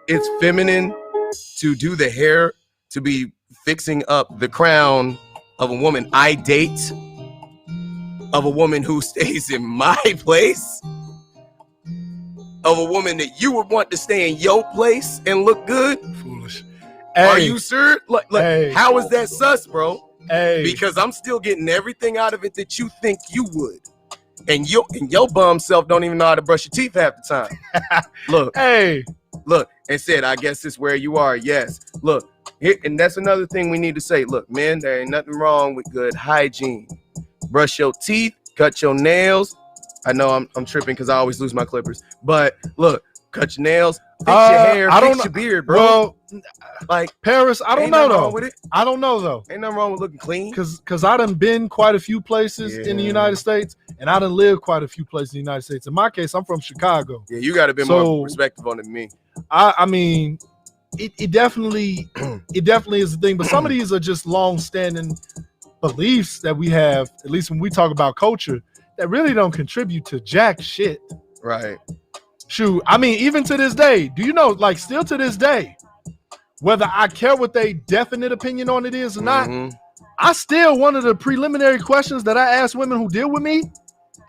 It's feminine to do the hair, to be fixing up the crown of a woman I date, of a woman who stays in my place, of a woman that you would want to stay in your place and look good. Foolish. Are you sure? Look, Hey. how is that sus, bro? Hey. Because I'm still getting everything out of it that you think you would. And your bum self don't even know how to brush your teeth half the time. Look. Hey. Look, and said, I guess it's where you are. Yes. Look, here, and that's another thing we need to say. Look, men, there ain't nothing wrong with good hygiene. Brush your teeth, cut your nails. I know I'm tripping because I always lose my clippers. But look, cut your nails, fix your hair, fix your beard, bro. Well, like Paris, I don't know though. With it. I don't know though. Ain't nothing wrong with looking clean. Cause I done been quite a few places in the United States, and I done lived quite a few places in the United States. In my case, I'm from Chicago. Yeah, you got to be more respectful than me. I mean, it definitely is a thing. But some of these are just long-standing beliefs that we have, at least when we talk about culture, that really don't contribute to jack shit. Right. Shoot, I mean, even to this day, do you know, like still to this day, whether I care what they definite opinion on it is or not, I still, one of the preliminary questions that I ask women who deal with me,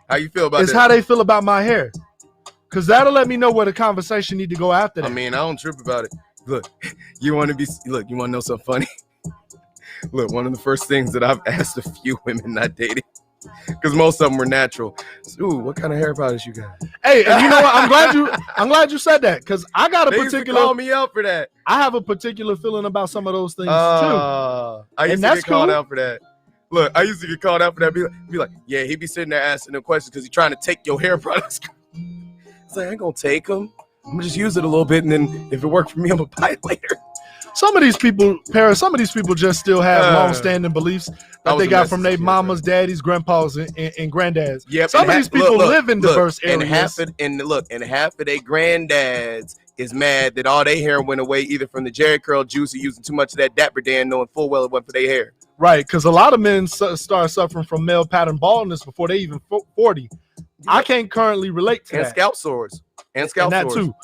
how you feel about is how they feel about my hair. Because that'll let me know where the conversation need to go after that. I mean, I don't trip about it. Look, you want to know something funny? Look, one of the first things that I've asked a few women not dating, because most of them were natural. Ooh, what kind of hair products you got? Hey, and you know what? I'm glad you said that, because I got a they particular. Used to call me out for that. I have a particular feeling about some of those things too. I used to get called out for that. Look, I used to get called out for that. Be like, yeah, he be sitting there asking them questions because he's trying to take your hair products. It's like, I ain't gonna take them. I'm gonna just use it a little bit, and then if it worked for me, I'm gonna buy it later. Some of these people, Paris, just still have long-standing beliefs that they got from their mamas, daddies, grandpas, and granddads. Yep. Some of these people live in diverse areas. And half of their granddads is mad that all their hair went away either from the Jerry curl juice or using too much of that Dapper Dan, knowing full well it wasn't for their hair. Right, because a lot of men start suffering from male pattern baldness before they even 40. Yep. I can't currently relate to that. And scalp sores. And that too.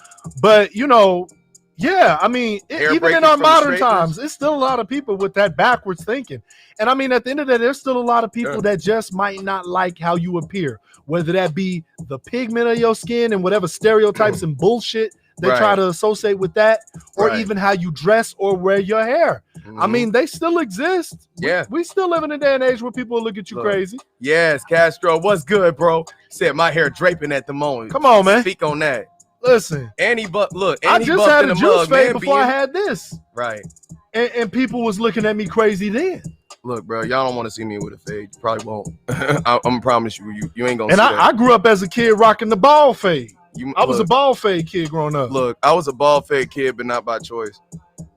But, you know, yeah, I mean, even in our modern times, it's still a lot of people with that backwards thinking. And I mean, at the end of the day, there's still a lot of people that just might not like how you appear, whether that be the pigment of your skin and whatever stereotypes and bullshit they try to associate with that, or even how you dress or wear your hair. I mean, they still exist. Yeah. We still live in a day and age where people look at you crazy. Yes, Castro, what's good, bro? Said my hair draping at the moment. Come on, man. Speak on that. Listen, I just had a juice fade before I had this. Right. And people was looking at me crazy then. Look, bro, y'all don't want to see me with a fade. You probably won't. I'm promise you ain't gonna. And see that. I grew up as a kid rocking the bald fade. I was a bald fade kid growing up. Look, I was a bald fade kid, but not by choice.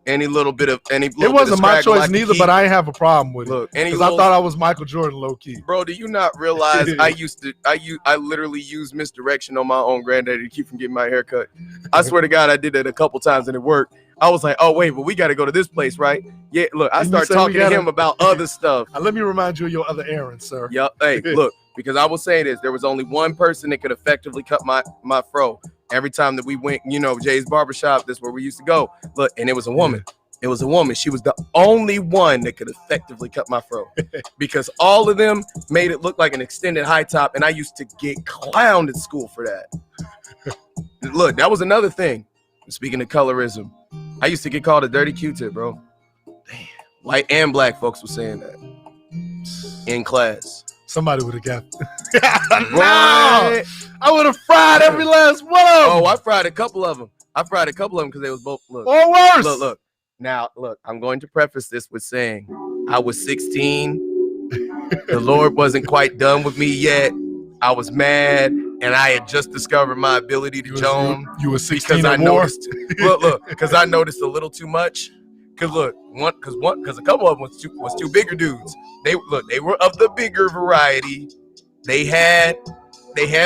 It wasn't my choice neither, but I ain't have a problem with it. Because I thought I was Michael Jordan low key. Bro, do you not realize I literally used misdirection on my own granddaddy to keep from getting my hair cut? I swear to God, I did that a couple times and it worked. I was like, oh wait, but we got to go to this place, right? Yeah, look, I started talking to him about other stuff. Let me remind you of your other errands, sir. Yep. Hey, look, because I will say this, there was only one person that could effectively cut my fro. Every time that we went, Jay's barbershop, that's where we used to go. Look, and it was a woman. It was a woman. She was the only one that could effectively cut my fro because all of them made it look like an extended high top. And I used to get clowned at school for that. Look, that was another thing. Speaking of colorism, I used to get called a dirty Q-tip, bro. Damn. White and black folks were saying that in class. Somebody would have got no! I would have fried every last one of them. Oh, I fried a couple of them. Because they was both, look. Or worse. Look. Now, look, I'm going to preface this with saying I was 16. The Lord wasn't quite done with me yet. I was mad, and I had just discovered my ability to Joan. You were 16 because or I more? Noticed. Look, because I noticed a little too much. Because a couple of them was two bigger dudes. They were of the bigger variety. They had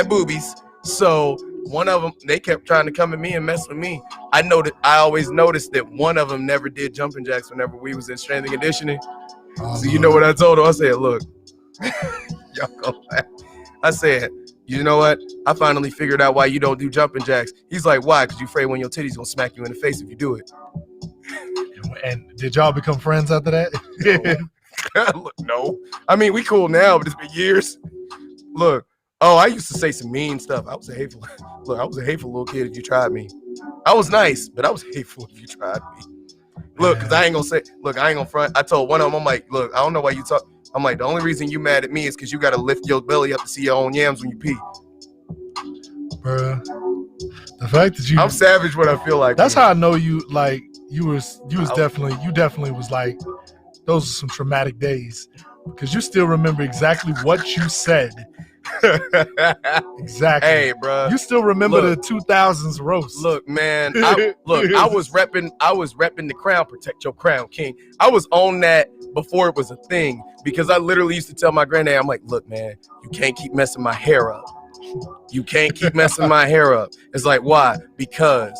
boobies. So one of them, they kept trying to come at me and mess with me. I always noticed that one of them never did jumping jacks whenever we was in strength and conditioning. So you know what I told her? I said, look, y'all go laugh. I said, you know what? I finally figured out why you don't do jumping jacks. He's like, why? Because you're afraid when your titty's gonna smack you in the face if you do it. And did y'all become friends after that? Look, no. I mean, we cool now, but it's been years. Look. Oh, I used to say some mean stuff. I was a hateful little kid if you tried me. I was nice, but I was hateful if you tried me. Look, because I ain't gonna front. I told one of them, I'm like, look, I don't know why you talk. I'm like, the only reason you mad at me is because you got to lift your belly up to see your own yams when you pee. Bruh. The fact that I'm savage when I feel like. That's how I know you, like, you was definitely was like, those are some traumatic days. Because you still remember exactly what you said. Exactly. Hey, bro. You still remember the 2000s roast. Look, man. I was repping the crown. Protect your crown, king. I was on that before it was a thing. Because I literally used to tell my granddad, I'm like, look, man, you can't keep messing my hair up. You can't keep messing my hair up. It's like, why? Because,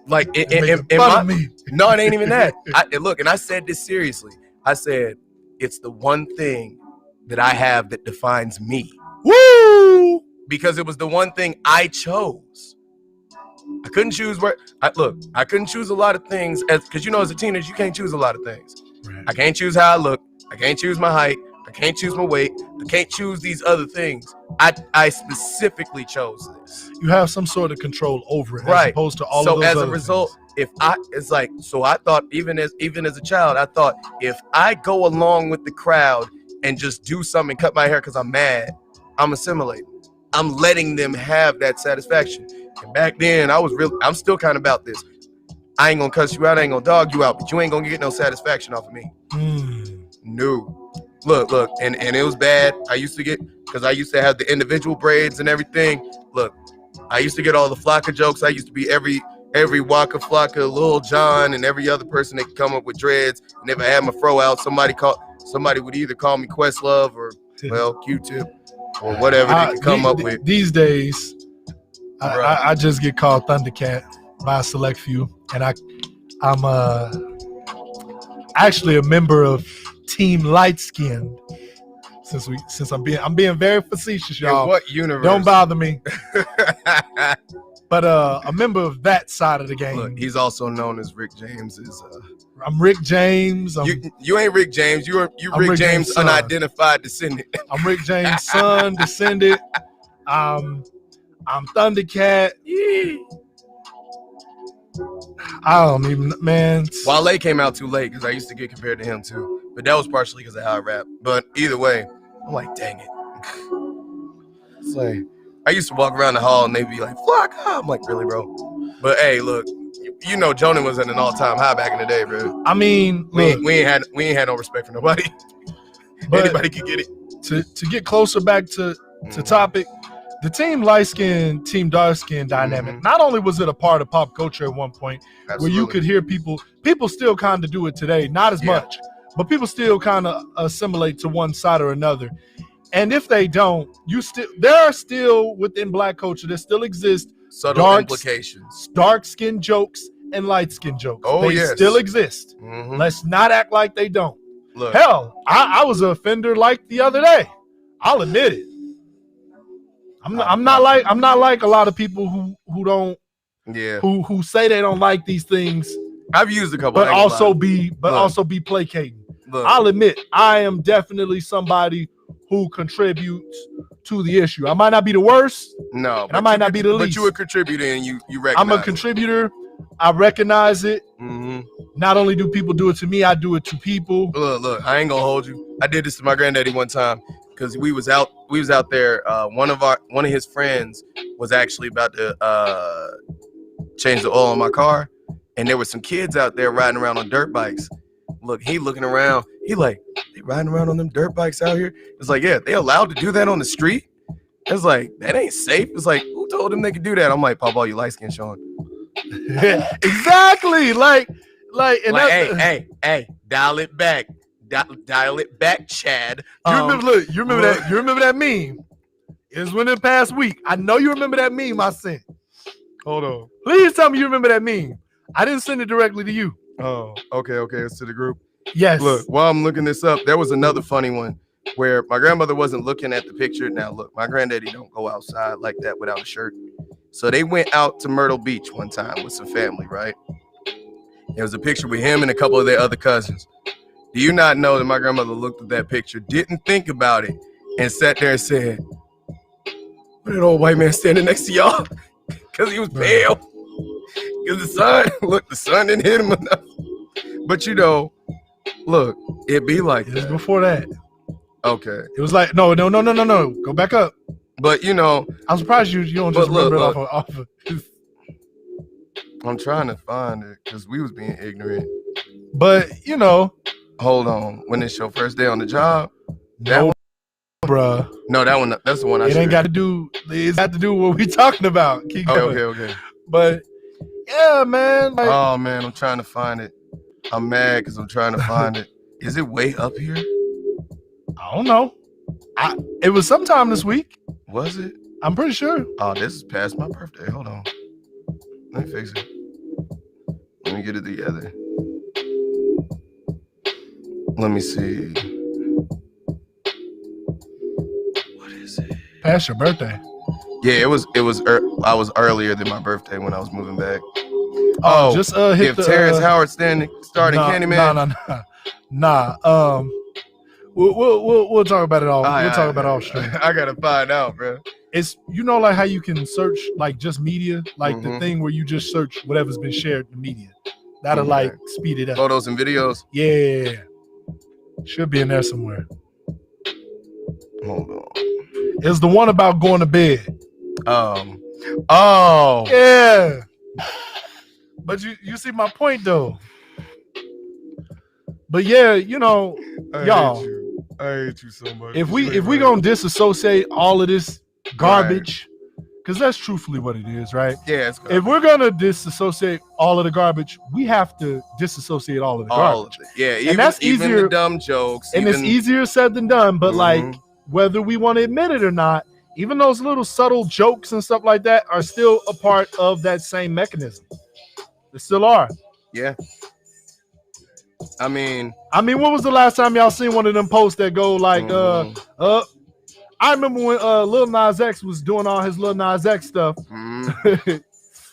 like, no, it ain't even that. Look, and I said this seriously. I said, it's the one thing that I have that defines me. Woo! Because it was the one thing I chose. I couldn't choose I couldn't choose a lot of things because as a teenager, you can't choose a lot of things. Right. I can't choose how I look. I can't choose my height. I can't choose my weight. I can't choose these other things. I specifically chose this. You have some sort of control over it, right? As opposed to all of those. So as a result, I thought even as a child, I thought if I go along with the crowd and just do something, cut my hair because I'm mad, I'm assimilating. I'm letting them have that satisfaction. And back then, I'm still kind of about this. I ain't gonna cuss you out, I ain't gonna dog you out, but you ain't gonna get no satisfaction off of me. No. Look, and it was bad. I used to have the individual braids and everything. Look, I used to get all the Flocka jokes. I used to be every Waka Flocka, Lil Jon, and every other person that could come up with dreads. And if I had my fro out, somebody would either call me Questlove or Q-Tip or whatever they could come up with. These days, I just get called Thundercat by a select few, and I'm actually a member of Team Lightskin. Since I'm being very facetious, y'all. In what universe? Don't bother me. But a member of that side of the game. Look, he's also known as Rick James. I'm Rick James. You ain't Rick James. You Rick James unidentified descendant. I'm Rick James' son, descendant. I'm Thundercat. I don't even, man. Wale came out too late because I used to get compared to him too. But that was partially because of how I rap. But either way, I'm like, dang it. It's like, I used to walk around the hall and they'd be like, Flock. I'm like, really, bro? But hey, look, Jonan was at an all-time high back in the day, bro. I mean, we ain't had no respect for nobody. Anybody could get it. To get closer back to topic, the Team Lightskin, Team Darkskin dynamic, not only was it a part of pop culture at one point, where you could hear people still kind of do it today, not as much, but people still kind of assimilate to one side or another. And if they don't, there are still within Black culture, there still exist subtle implications, dark skin jokes and light skin jokes. They still exist. Let's not act like they don't. Look. Hell, I was an offender like the other day. I'll admit it. I'm not like a lot of people who don't who say they don't like these things. I've used a couple, but also be placating. Look. I'll admit I am definitely somebody who contributes to the issue. I might not be the worst. No, and I might not be the least. But you're a contributor and you recognize I'm a contributor. I recognize it. Not only do people do it to me, I do it to people. Look, I ain't gonna hold you. I did this to my granddaddy one time because we was out there. One of his friends was actually about to change the oil in my car, and there were some kids out there riding around on dirt bikes. Look, he looking around. He like, they riding around on them dirt bikes out here? It's like, yeah, they allowed to do that on the street? It's like, that ain't safe. It's like, who told them they could do that? I'm like, Pop, all you light skin, Sean. Exactly. Hey, dial it back. Dial it back, Chad. You remember that meme? It was within the past week. I know you remember that meme I sent. Hold on. Please tell me you remember that meme. I didn't send it directly to you. Oh, okay. It's to the group. Yes. Look, while I'm looking this up, there was another funny one where my grandmother wasn't looking at the picture. Now, look, my granddaddy don't go outside like that without a shirt. So they went out to Myrtle Beach one time with some family, right? There was a picture with him and a couple of their other cousins. Do you not know that my grandmother looked at that picture, didn't think about it, and sat there and said, "What, that old white man standing next to y'all?" Because he was pale. Because the sun didn't hit him enough. But you know, look, it be like It was that. before that. Okay. It was like no. Go back up. But you know, I'm surprised you don't just remember it off of. I'm trying to find it because we was being ignorant. But you know, hold on. When it's your first day on the job, no, bruh. No, that one. That's the one. It ain't got to do. It's got to do what we talking about. Keep going. Okay. But yeah, man. Like, oh man, I'm trying to find it. I'm mad because I'm trying to find it. Is it way up here? I don't know. It was sometime this week. Was it? I'm pretty sure. Oh, this is past my birthday. Hold on. Let me fix it. Let me get it together. Let me see. What is it? Past your birthday. Yeah, it was. I was earlier than my birthday when I was moving back. Oh, just hit if Terrence Howard starting Candyman. Nah. We'll talk about it all. We'll talk about it off stream. I gotta find out, bro. It's like how you can search like just media, like the thing where you just search whatever's been shared in the media. That'll like speed it up. Photos and videos. Yeah, should be in there somewhere. Hold on. It's the one about going to bed. Oh. Yeah. But you see my point though. But yeah, y'all. I hate you so much. If we gonna disassociate all of this garbage, because that's truthfully what it is, right? Yeah, it's garbage. If we're gonna disassociate all of the garbage, we have to disassociate all of the garbage. Yeah, and that's even easier. The dumb jokes, and it's easier said than done. But like, whether we want to admit it or not, even those little subtle jokes and stuff like that are still a part of that same mechanism. They still are. Yeah. I mean, when was the last time y'all seen one of them posts that go like, I remember when Lil Nas X was doing all his Lil Nas X stuff.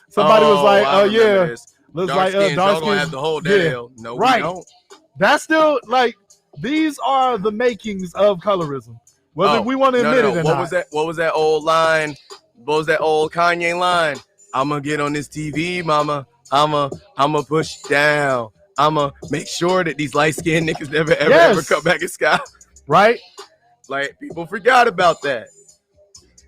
Somebody was like, yeah, looks like Darkskin gonna have the whole deal. No, right. We don't. That's still like, these are the makings of colorism, whether we want to admit it or not. What was that old line? What was that old Kanye line? I'ma get on this TV, mama. I'ma push down. I'ma make sure that these light-skinned niggas never ever come back in sky. Right? Like, people forgot about that.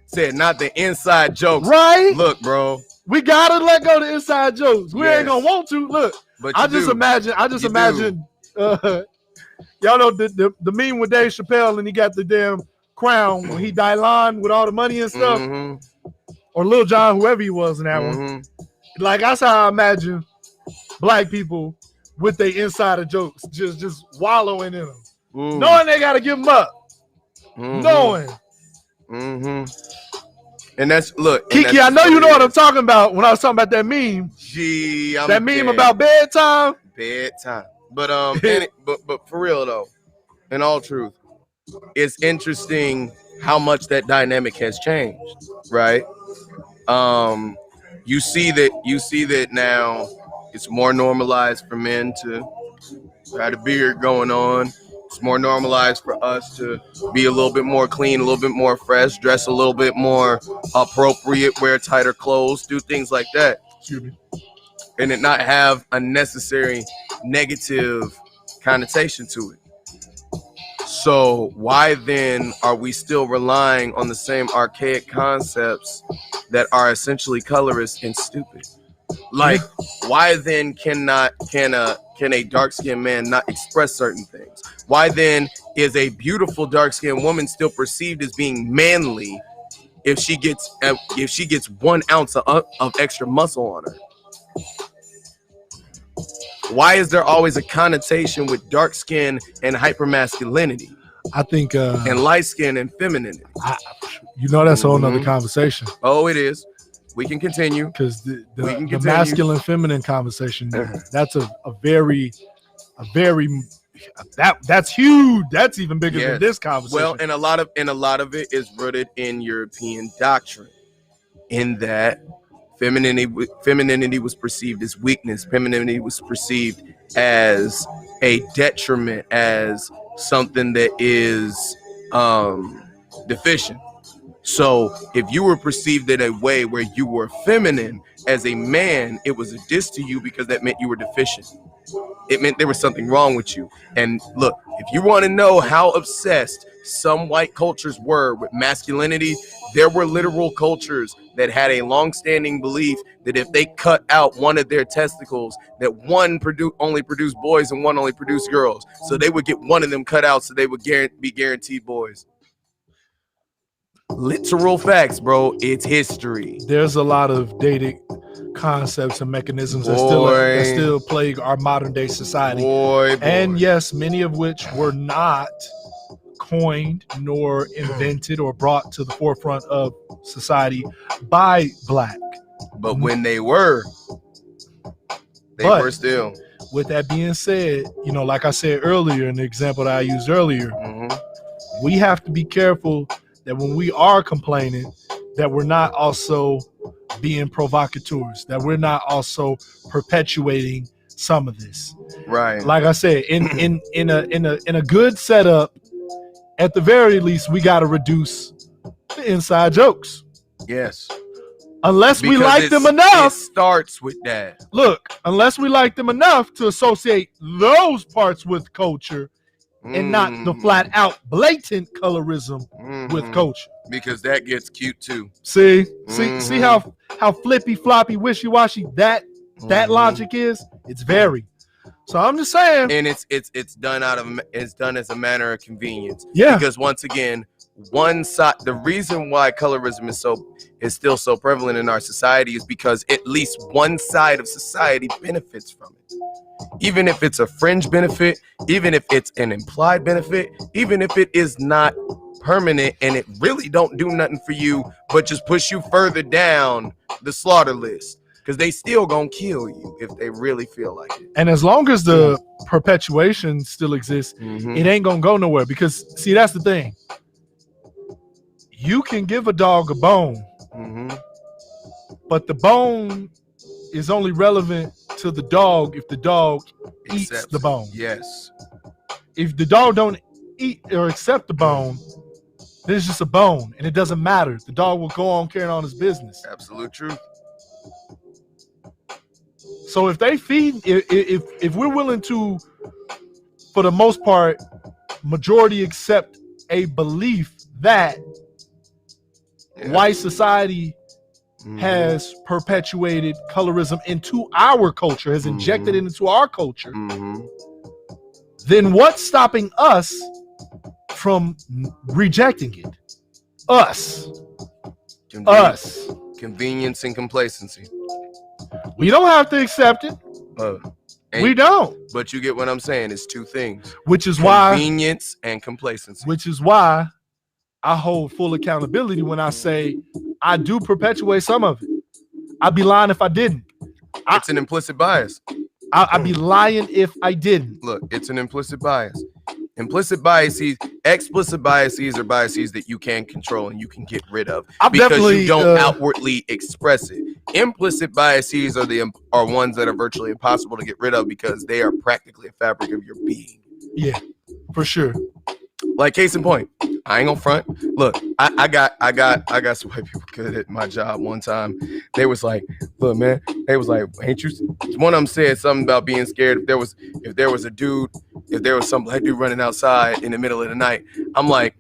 Said not the inside jokes. Right? Look, bro. We gotta let go of the inside jokes. We ain't gonna want to. Look, but I just imagine y'all know the meme with Dave Chappelle and he got the damn crown when he Dylan with all the money and stuff. Or Lil Jon, whoever he was in that one. Like, that's how I imagine black people with their insider jokes, just wallowing in them, knowing they gotta give them up, knowing. And that's Kiki. I know you know what I'm talking about when I was talking about that meme. Gee, that meme about bedtime. But for real though, in all truth, it's interesting how much that dynamic has changed, right? You see that now. It's more normalized for men to have a beard going on. It's more normalized for us to be a little bit more clean, a little bit more fresh, dress a little bit more appropriate, wear tighter clothes, do things like that. Excuse me. And it not have a necessary negative connotation to it. So why then are we still relying on the same archaic concepts that are essentially colorist and stupid? Like, why then can a dark-skinned man not express certain things? Why then is a beautiful dark-skinned woman still perceived as being manly if she gets 1 ounce of extra muscle on her? Why is there always a connotation with dark skin and hypermasculinity? I think and light skin and femininity. That's a whole nother conversation. Oh, it is. We can continue because the masculine feminine conversation. That's a very that's huge. That's even bigger than this conversation. Well, and a lot of it is rooted in European doctrine, in that femininity was perceived as weakness. Femininity was perceived as a detriment, as something that is deficient. So if you were perceived in a way where you were feminine as a man, it was a diss to you because that meant you were deficient. It meant there was something wrong with you. And look, if you want to know how obsessed some white cultures were with masculinity, there were literal cultures that had a long-standing belief that if they cut out one of their testicles, that one only produced boys and one only produced girls. So they would get one of them cut out so they would be guaranteed boys. Literal facts, bro. It's history. There's a lot of dated concepts and mechanisms that still plague our modern day society. And yes, many of which were not coined nor invented or brought to the forefront of society by Black. But when they were, they were still. With that being said, you know, like I said earlier in the example that I used earlier, we have to be careful that when we are complaining, that we're not also being provocateurs, that we're not also perpetuating some of this. Right. Like I said, in a good setup, at the very least, we got to reduce the inside jokes. Yes. Unless we like them enough. It starts with that. Look, unless we like them enough to associate those parts with culture and not the flat out blatant colorism with culture. Because that gets cute too. See how flippy floppy wishy washy that logic is. It's very. So I'm just saying. And it's done as a matter of convenience. Yeah. Because once again, one side, the reason why colorism is still so prevalent in our society is because at least one side of society benefits from it. Even if it's a fringe benefit, even if it's an implied benefit, even if it is not permanent and it really don't do nothing for you, but just push you further down the slaughter list, because they still gonna kill you if they really feel like it. And as long as the perpetuation still exists, it ain't gonna go nowhere. Because see, that's the thing. You can give a dog a bone, but the bone is only relevant to the dog if the dog eats the bone. Yes. If the dog don't eat or accept the bone, then it's just a bone, and it doesn't matter. The dog will go on carrying on his business. Absolute truth. So if they feed, if we're willing to, for the most part, majority accept a belief that white society has perpetuated colorism into our culture, has injected it into our culture, then what's stopping us from rejecting it? Us. Convenience and complacency. We don't have to accept it. We don't. But you get what I'm saying. It's two things. Which is why convenience and complacency. Which is why I hold full accountability when I say I do perpetuate some of it. I'd be lying if I didn't. It's an implicit bias. I'd be lying if I didn't. Look, it's an implicit bias. Implicit biases, explicit biases are biases that you can control and you can get rid of because you don't outwardly express it. Implicit biases are ones that are virtually impossible to get rid of because they are practically a fabric of your being. Yeah, for sure. Like case in point, I ain't gonna front. Look, I got some white people good at my job one time. They was like, look, man, they was like, ain't you? One of them said something about being scared if there was some black dude running outside in the middle of the night. I'm like,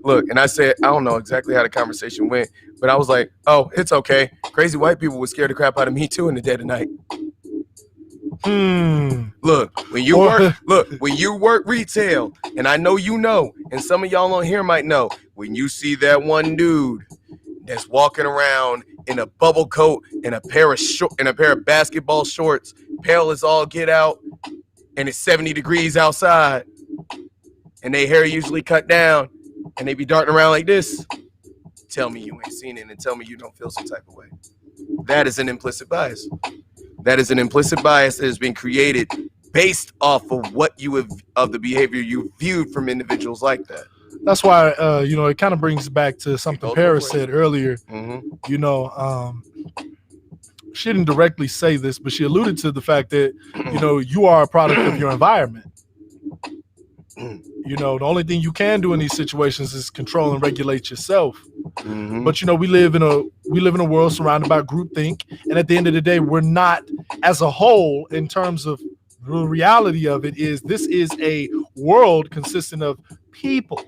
look, and I said, I don't know exactly how the conversation went, but I was like, oh, it's okay. Crazy white people would scare the crap out of me too in the dead of night. Look, when you work retail, and I know you know, and some of y'all on here might know, when you see that one dude that's walking around in a bubble coat and a pair of basketball shorts, pale as all get out, and it's 70 degrees outside, and they hair usually cut down, and they be darting around like this, tell me you ain't seen it and tell me you don't feel some type of way. That is an implicit bias. That is an implicit bias that has been created based off of the behavior you viewed from individuals like that. That's why, it kind of brings back to something Paris said earlier. She didn't directly say this, but she alluded to the fact that, you are a product of your environment. The only thing you can do in these situations is control and regulate yourself. But we live in a world surrounded by groupthink, and at the end of the day, we're not as a whole in terms of the reality of it. This is a world consisting of people.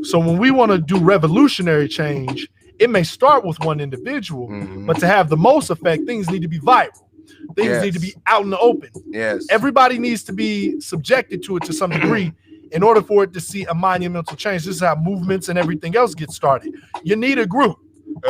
So when we want to do revolutionary change, it may start with one individual, but to have the most effect, things need to be viral. Things need to be out in the open. Everybody needs to be subjected to it to some degree in order for it to see a monumental change. This is how movements and everything else get started. You need a group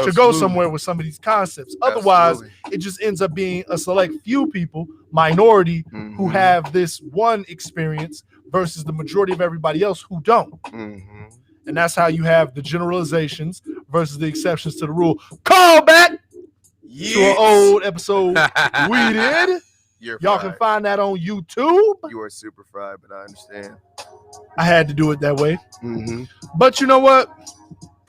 to go somewhere with some of these concepts. Otherwise, it just ends up being a select few people, minority, who have this one experience versus the majority of everybody else who don't. And that's how you have the generalizations versus the exceptions to the rule. Call back to an old episode we did. Y'all can find that on YouTube. You are super fried, but I understand. I had to do it that way. But you know what?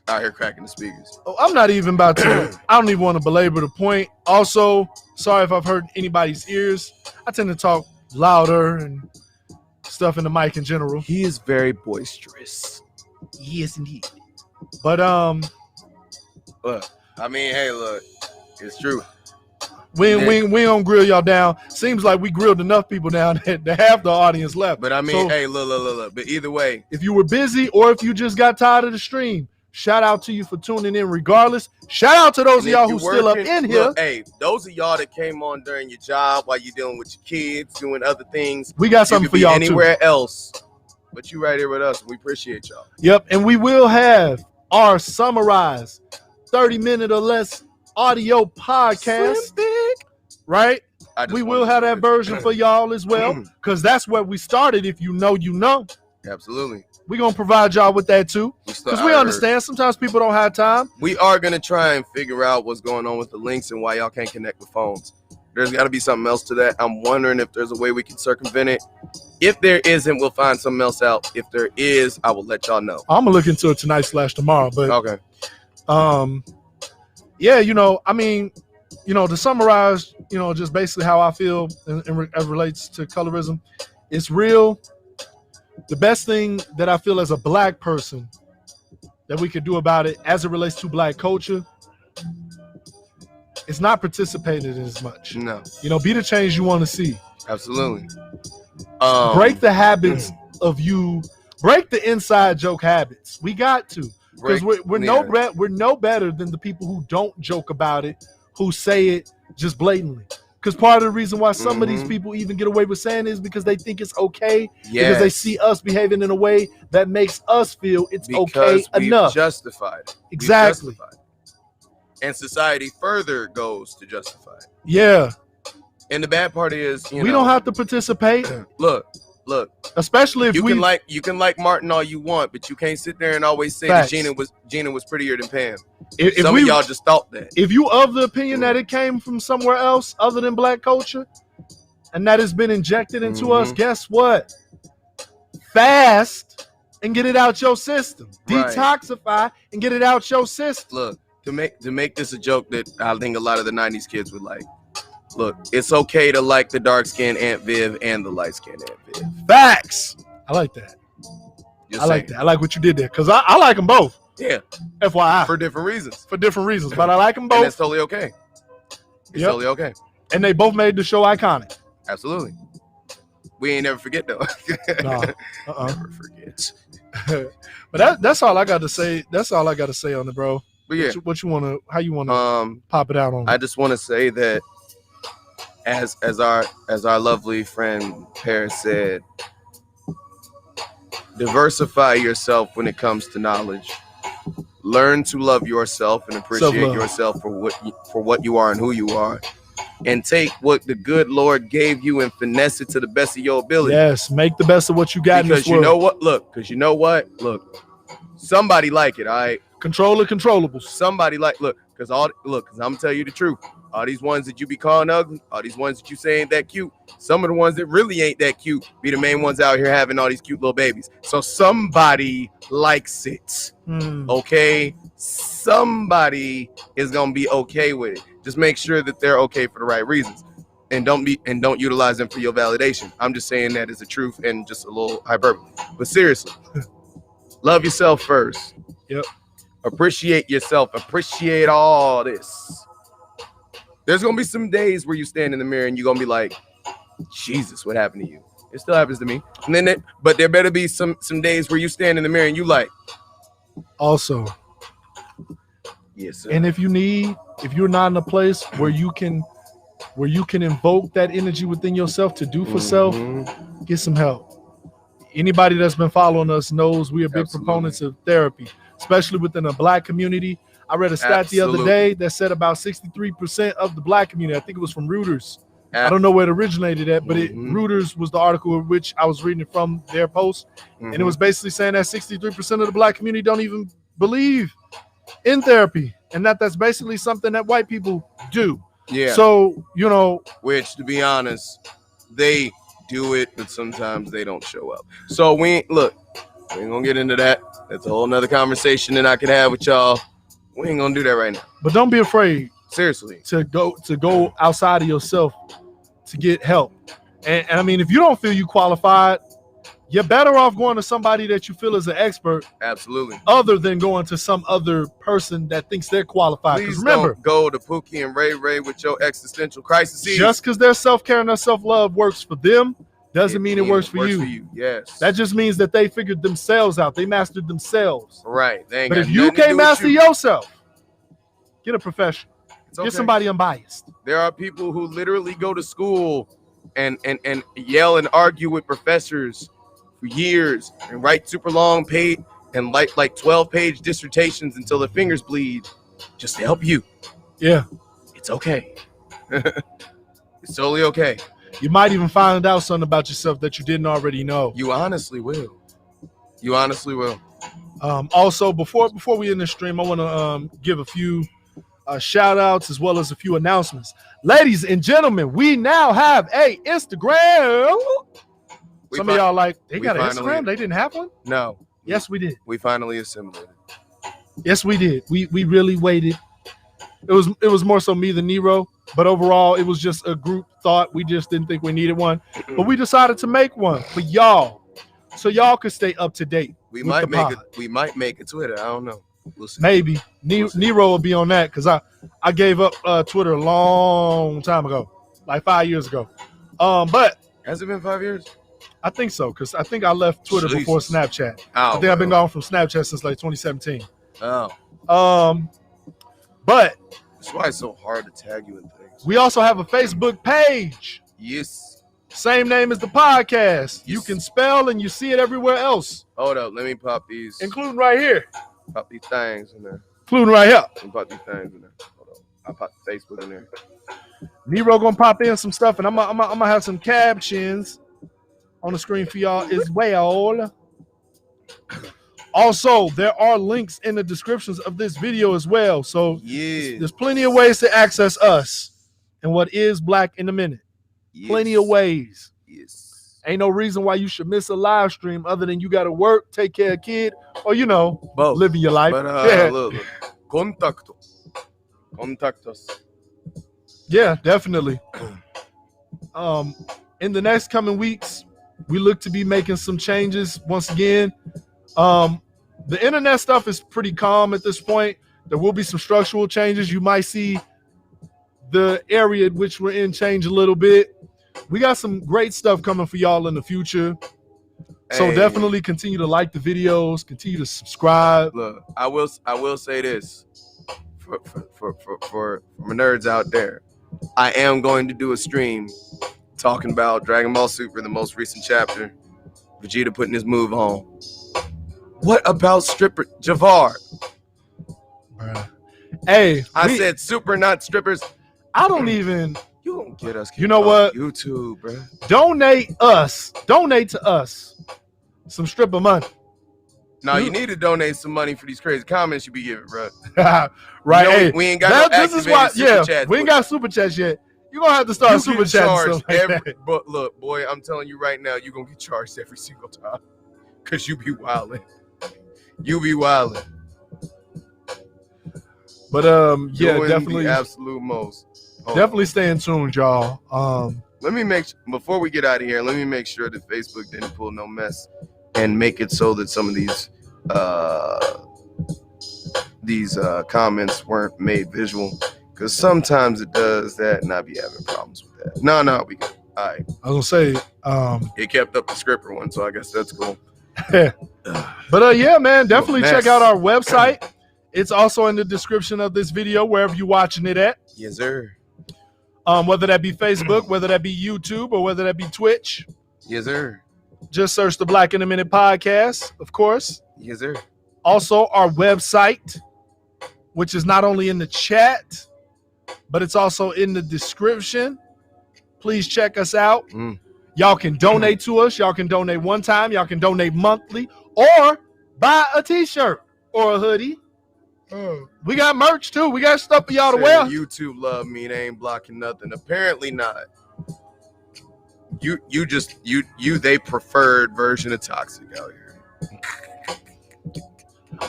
Out here cracking the speakers. Oh, I'm not even about to. I don't even want to belabor the point. Also, sorry if I've hurt anybody's ears. I tend to talk louder and stuff in the mic in general. He is very boisterous. Yes, indeed. But look, I mean, hey, look, it's true. We ain't gonna grill y'all down. Seems like we grilled enough people down that half the audience left. But I mean, so, hey, look. But either way, if you were busy or if you just got tired of the stream, shout out to you for tuning in regardless. Shout out to those of y'all who's still up in here. Look, hey, those of y'all that came on during your job while you're dealing with your kids, doing other things. We got something for y'all anywhere else. But you right here with us. We appreciate y'all. Yep, and we will have our summarized 30-minute or less audio podcast. Right? We will have that version for y'all as well, because that's where we started. If you know, you know. Absolutely. We're going to provide y'all with that too, because we understand sometimes people don't have time. We are going to try and figure out what's going on with the links and why y'all can't connect with phones. There's got to be something else to that. I'm wondering if there's a way we can circumvent it. If there isn't, we'll find something else out. If there is, I will let y'all know. I'm going to look into it tonight/tomorrow. But okay. Yeah, I mean, to summarize, just basically how I feel as it relates to colorism, it's real. The best thing that I feel as a black person that we could do about it as it relates to black culture, it's not participated as much. No. Be the change you want to see. Absolutely. Break the habits break the inside joke habits. We got to. Because we're no better than the people who don't joke about it, who say it just blatantly. Because part of the reason why some of these people even get away with saying it is because they think it's okay. Because they see us behaving in a way that makes us feel it's okay enough. Justified it. Exactly. And society further goes to justify it. Yeah. And the bad part is, we don't have to participate. Look. Especially if you can like Martin all you want, but you can't sit there and always say that Gina was prettier than Pam. Some of y'all just thought that. If you of the opinion that it came from somewhere else other than black culture, and that has been injected into us, guess what? Fast and get it out your system. Right. Detoxify and get it out your system. Look, to make this a joke that I think a lot of the 90s kids would like. Look, it's okay to like the dark-skinned Aunt Viv and the light-skinned Aunt Viv. Facts. I like that. Like that. I like what you did there, because I like them both. Yeah. FYI. For different reasons. But I like them both. And it's totally okay. It's totally okay. And they both made the show iconic. Absolutely. We ain't never forget, though. No. Never forget. But that's all I got to say. That's all I got to say on it, bro. But yeah. How you want to pop it out on? I just want to say that as our lovely friend Paris said, diversify yourself when it comes to knowledge. Learn to love yourself and appreciate yourself for what you are and who you are, and take what the good Lord gave you and finesse it to the best of your ability. Yes, make the best of what you got. Because you know what? Look, somebody like it. All right, control the controllables. Somebody because I'm gonna tell you the truth. All these ones that you be calling ugly, all these ones that you say ain't that cute, some of the ones that really ain't that cute be the main ones out here having all these cute little babies. So somebody likes it, okay? Somebody is gonna be okay with it. Just make sure that they're okay for the right reasons, and don't utilize them for your validation. I'm just saying that as a truth and just a little hyperbole. But seriously, love yourself first. Yep. Appreciate yourself. Appreciate all this. There's gonna be some days where you stand in the mirror and you're gonna be like, Jesus, what happened to you? It still happens to me. And then but there better be some days where you stand in the mirror and you like, also, yes, sir. And if you're not in a place where you can invoke that energy within yourself to do for self, get some help. Anybody that's been following us knows we are big proponents of therapy, especially within the Black community. I read a stat the other day that said about 63% of the Black community, I think it was from Reuters. I don't know where it originated at, but Reuters was the article in which I was reading it from, their post. And it was basically saying that 63% of the Black community don't even believe in therapy. And that's basically something that white people do. Yeah. So, you know. Which, to be honest, they do it, but sometimes they don't show up. So we ain't gonna get into that. That's a whole nother conversation that I could have with y'all. We ain't gonna do that right now. But don't be afraid. Seriously. To go outside of yourself to get help. And I mean, if you don't feel you qualified, you're better off going to somebody that you feel is an expert. Absolutely. Other than going to some other person that thinks they're qualified. Please remember, don't go to Pookie and Ray with your existential crises. Just because their self-care and their self-love works for them doesn't mean it works for you. Yes. That just means that they figured themselves out. They mastered themselves. Right. But if you can't master yourself, get a professional. Get somebody unbiased. There are people who literally go to school and yell and argue with professors for years and write super long page and like 12-page dissertations until their fingers bleed just to help you. Yeah. It's okay. It's totally okay. You might even find out something about yourself that you didn't already know. You honestly will. You honestly will. Also, before we end the stream, I want to give a few shout outs as well as a few announcements. Ladies and gentlemen, we now have a Instagram. Some of y'all like, they got an Instagram? They didn't have one? No. Yes, we did. We finally assimilated. Yes, we did. We really waited. It was more so me than Nero, but overall it was just a group thought. We just didn't think we needed one. But we decided to make one for y'all. So y'all could stay up to date. We might make a Twitter. I don't know. We'll see. Maybe. Nero will be on that because I gave up Twitter a long time ago, like 5 years ago. But has it been 5 years? I think so, because I think I left Twitter before Snapchat. I think I've been gone from Snapchat since like 2017. Oh. But that's why it's so hard to tag you in things. We also have a Facebook page. Yes. Same name as the podcast. Yes. You can spell and you see it everywhere else. Hold up, let me pop these. Including right here. Pop these things in there. Including right here. Let me pop these things in there. Hold up. I'll pop Facebook in there. Nero gonna pop in some stuff, and I'm gonna have some captions on the screen for y'all as well. Also, there are links in the descriptions of this video as well. So there's plenty of ways to access us and what is Black in a Minute. Yes. Plenty of ways. Yes. Ain't no reason why you should miss a live stream other than you got to work, take care of a kid, or, you know, both. Living your life. But look. Contact us. Yeah, definitely. In the next coming weeks, we look to be making some changes once again. The internet stuff is pretty calm at this point. There will be some structural changes. You might see the area in which we're in change a little bit. We got some great stuff coming for y'all in the future. So definitely continue to like the videos, continue to subscribe. Look, I will say this for my nerds out there. I am going to do a stream talking about Dragon Ball Super, the most recent chapter. Vegeta putting his move on. What about stripper Javar? Bruh. Hey, I said super, not strippers. I don't even. You don't get us. You know what? YouTube, bro. Donate to us some stripper money. No, you need to donate some money for these crazy comments you be giving, bro. Right? You know, hey, we ain't got no super chats. We ain't got super chats yet. You're gonna have to start super chatting. But look, boy, I'm telling you right now, you're gonna get charged every single time. Cause you be wilding. You be wilding. But yeah, definitely the absolute most. Definitely stay in tune, y'all. Let me before we get out of here, let me make sure that Facebook didn't pull no mess and make it so that some of these these comments weren't made visual, because sometimes it does that, and I be having problems with that. No, we good. All right. I was gonna say, it kept up the scripper one, so I guess that's cool. But yeah, man, definitely check out our website. It's also in the description of this video, wherever you're watching it at. Yes, sir. Whether that be Facebook, whether that be YouTube, or whether that be Twitch. Yes, sir. Just search the Black in a Minute podcast, of course. Yes, sir. Also, our website, which is not only in the chat, but it's also in the description. Please check us out. Y'all can donate to us. Y'all can donate one time. Y'all can donate monthly, or buy a t-shirt or a hoodie. We got merch too. We got stuff for y'all to wear. YouTube love me. They ain't blocking nothing. Apparently not. They preferred version of Toxic out here.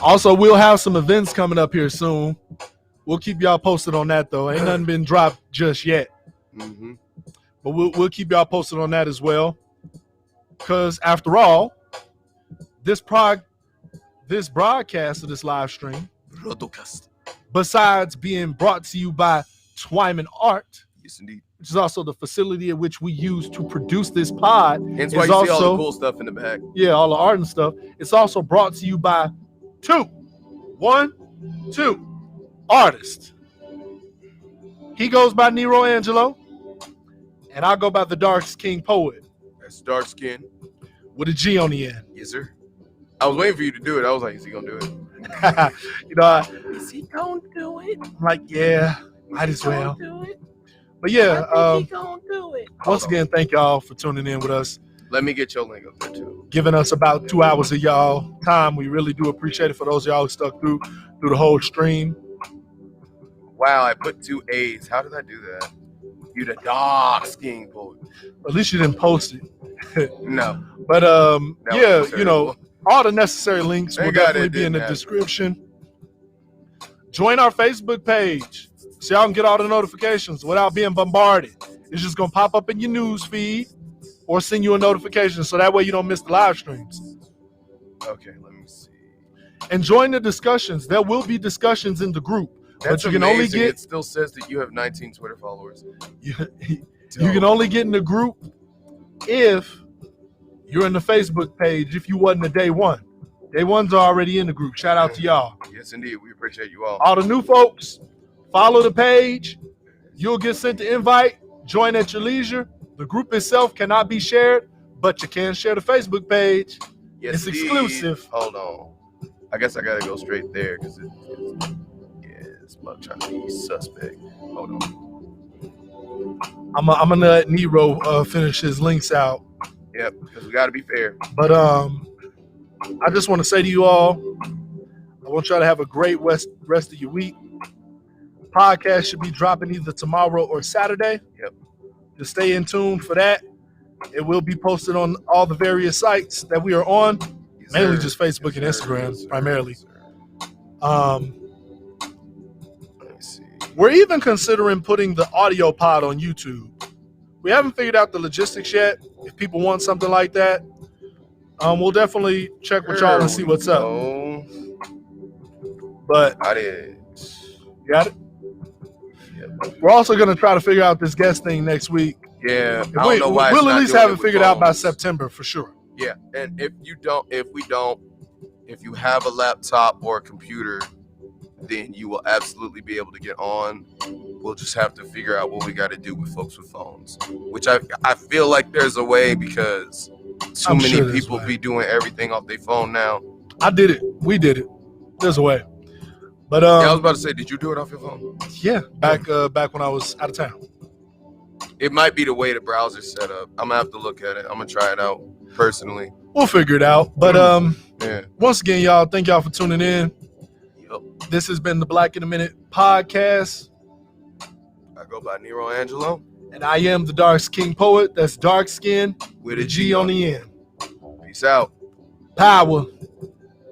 Also, we'll have some events coming up here soon. We'll keep y'all posted on that though. Ain't nothing been dropped just yet. But we'll keep y'all posted on that as well. Because after all, this broadcast of this live stream, besides being brought to you by Twyman Art, yes, indeed, which is also the facility in which we use to produce this pod. Hence why you see all the cool stuff in the back. Yeah, all the art and stuff. It's also brought to you by two artists. He goes by NeRo AnGeLo, and I go by the DarksKing Poet. That's Darkskin. With a G on the end. Yes, sir. I was waiting for you to do it. I was like, is he gonna do it? Is he gonna do it? I'm like, yeah, might as well. But yeah, once again, thank y'all for tuning in with us. Let me get your link up there too. Giving us about 2 hours of y'all time. We really do appreciate it for those of y'all who stuck through the whole stream. Wow, I put 2 A's. How did I do that? You the DarksKing Poet. At least you didn't post it. No. But yeah, all the necessary links will definitely be in the description. Join our Facebook page so y'all can get all the notifications without being bombarded. It's just gonna pop up in your news feed or send you a notification so that way you don't miss the live streams. Okay, let me see. And join the discussions. There will be discussions in the group. That's but you can amazing. only get. It still says that you have 19 Twitter followers. You can only get in the group if you're in the Facebook page. If you wasn't a day one, day ones are already in the group. Shout out to y'all. Yes, indeed. We appreciate you all. All the new folks, follow the page. You'll get sent the invite. Join at your leisure. The group itself cannot be shared, but you can share the Facebook page. Yes, it's indeed. Exclusive. Hold on. I guess I gotta go straight there because it's trying to be suspect. Hold on. I'm gonna let NeRo finish his links out. Yep, because we gotta be fair. But I just want to say to you all, I want y'all to have a great rest of your week. Podcast should be dropping either tomorrow or Saturday. Yep. Just stay in tune for that. It will be posted on all the various sites that we are on, mainly just Facebook and Instagram, primarily. We're even considering putting the audio pod on YouTube. We haven't figured out the logistics yet. If people want something like that, we'll definitely check with y'all and see what's up. But I did. Got it? Yep. We're also going to try to figure out this guest thing next week. Yeah, I don't know why. We'll at least have it figured out by September for sure. Yeah, and if you have a laptop or a computer, then you will absolutely be able to get on. We'll just have to figure out what we got to do with folks with phones, which I feel like there's a way because too many people be doing everything off their phone now. I did it. We did it. There's a way. But yeah, I was about to say, did you do it off your phone? Yeah, back when I was out of town. It might be the way the browser's set up. I'm gonna have to look at it. I'm gonna try it out personally. We'll figure it out. But yeah. Once again, y'all, thank y'all for tuning in. Yep. This has been the Black in a Minute podcast. I go by NeRo AnGeLo. And I am the DarksKing Poet. That's Darkskin with a G on the end. Peace out. Power.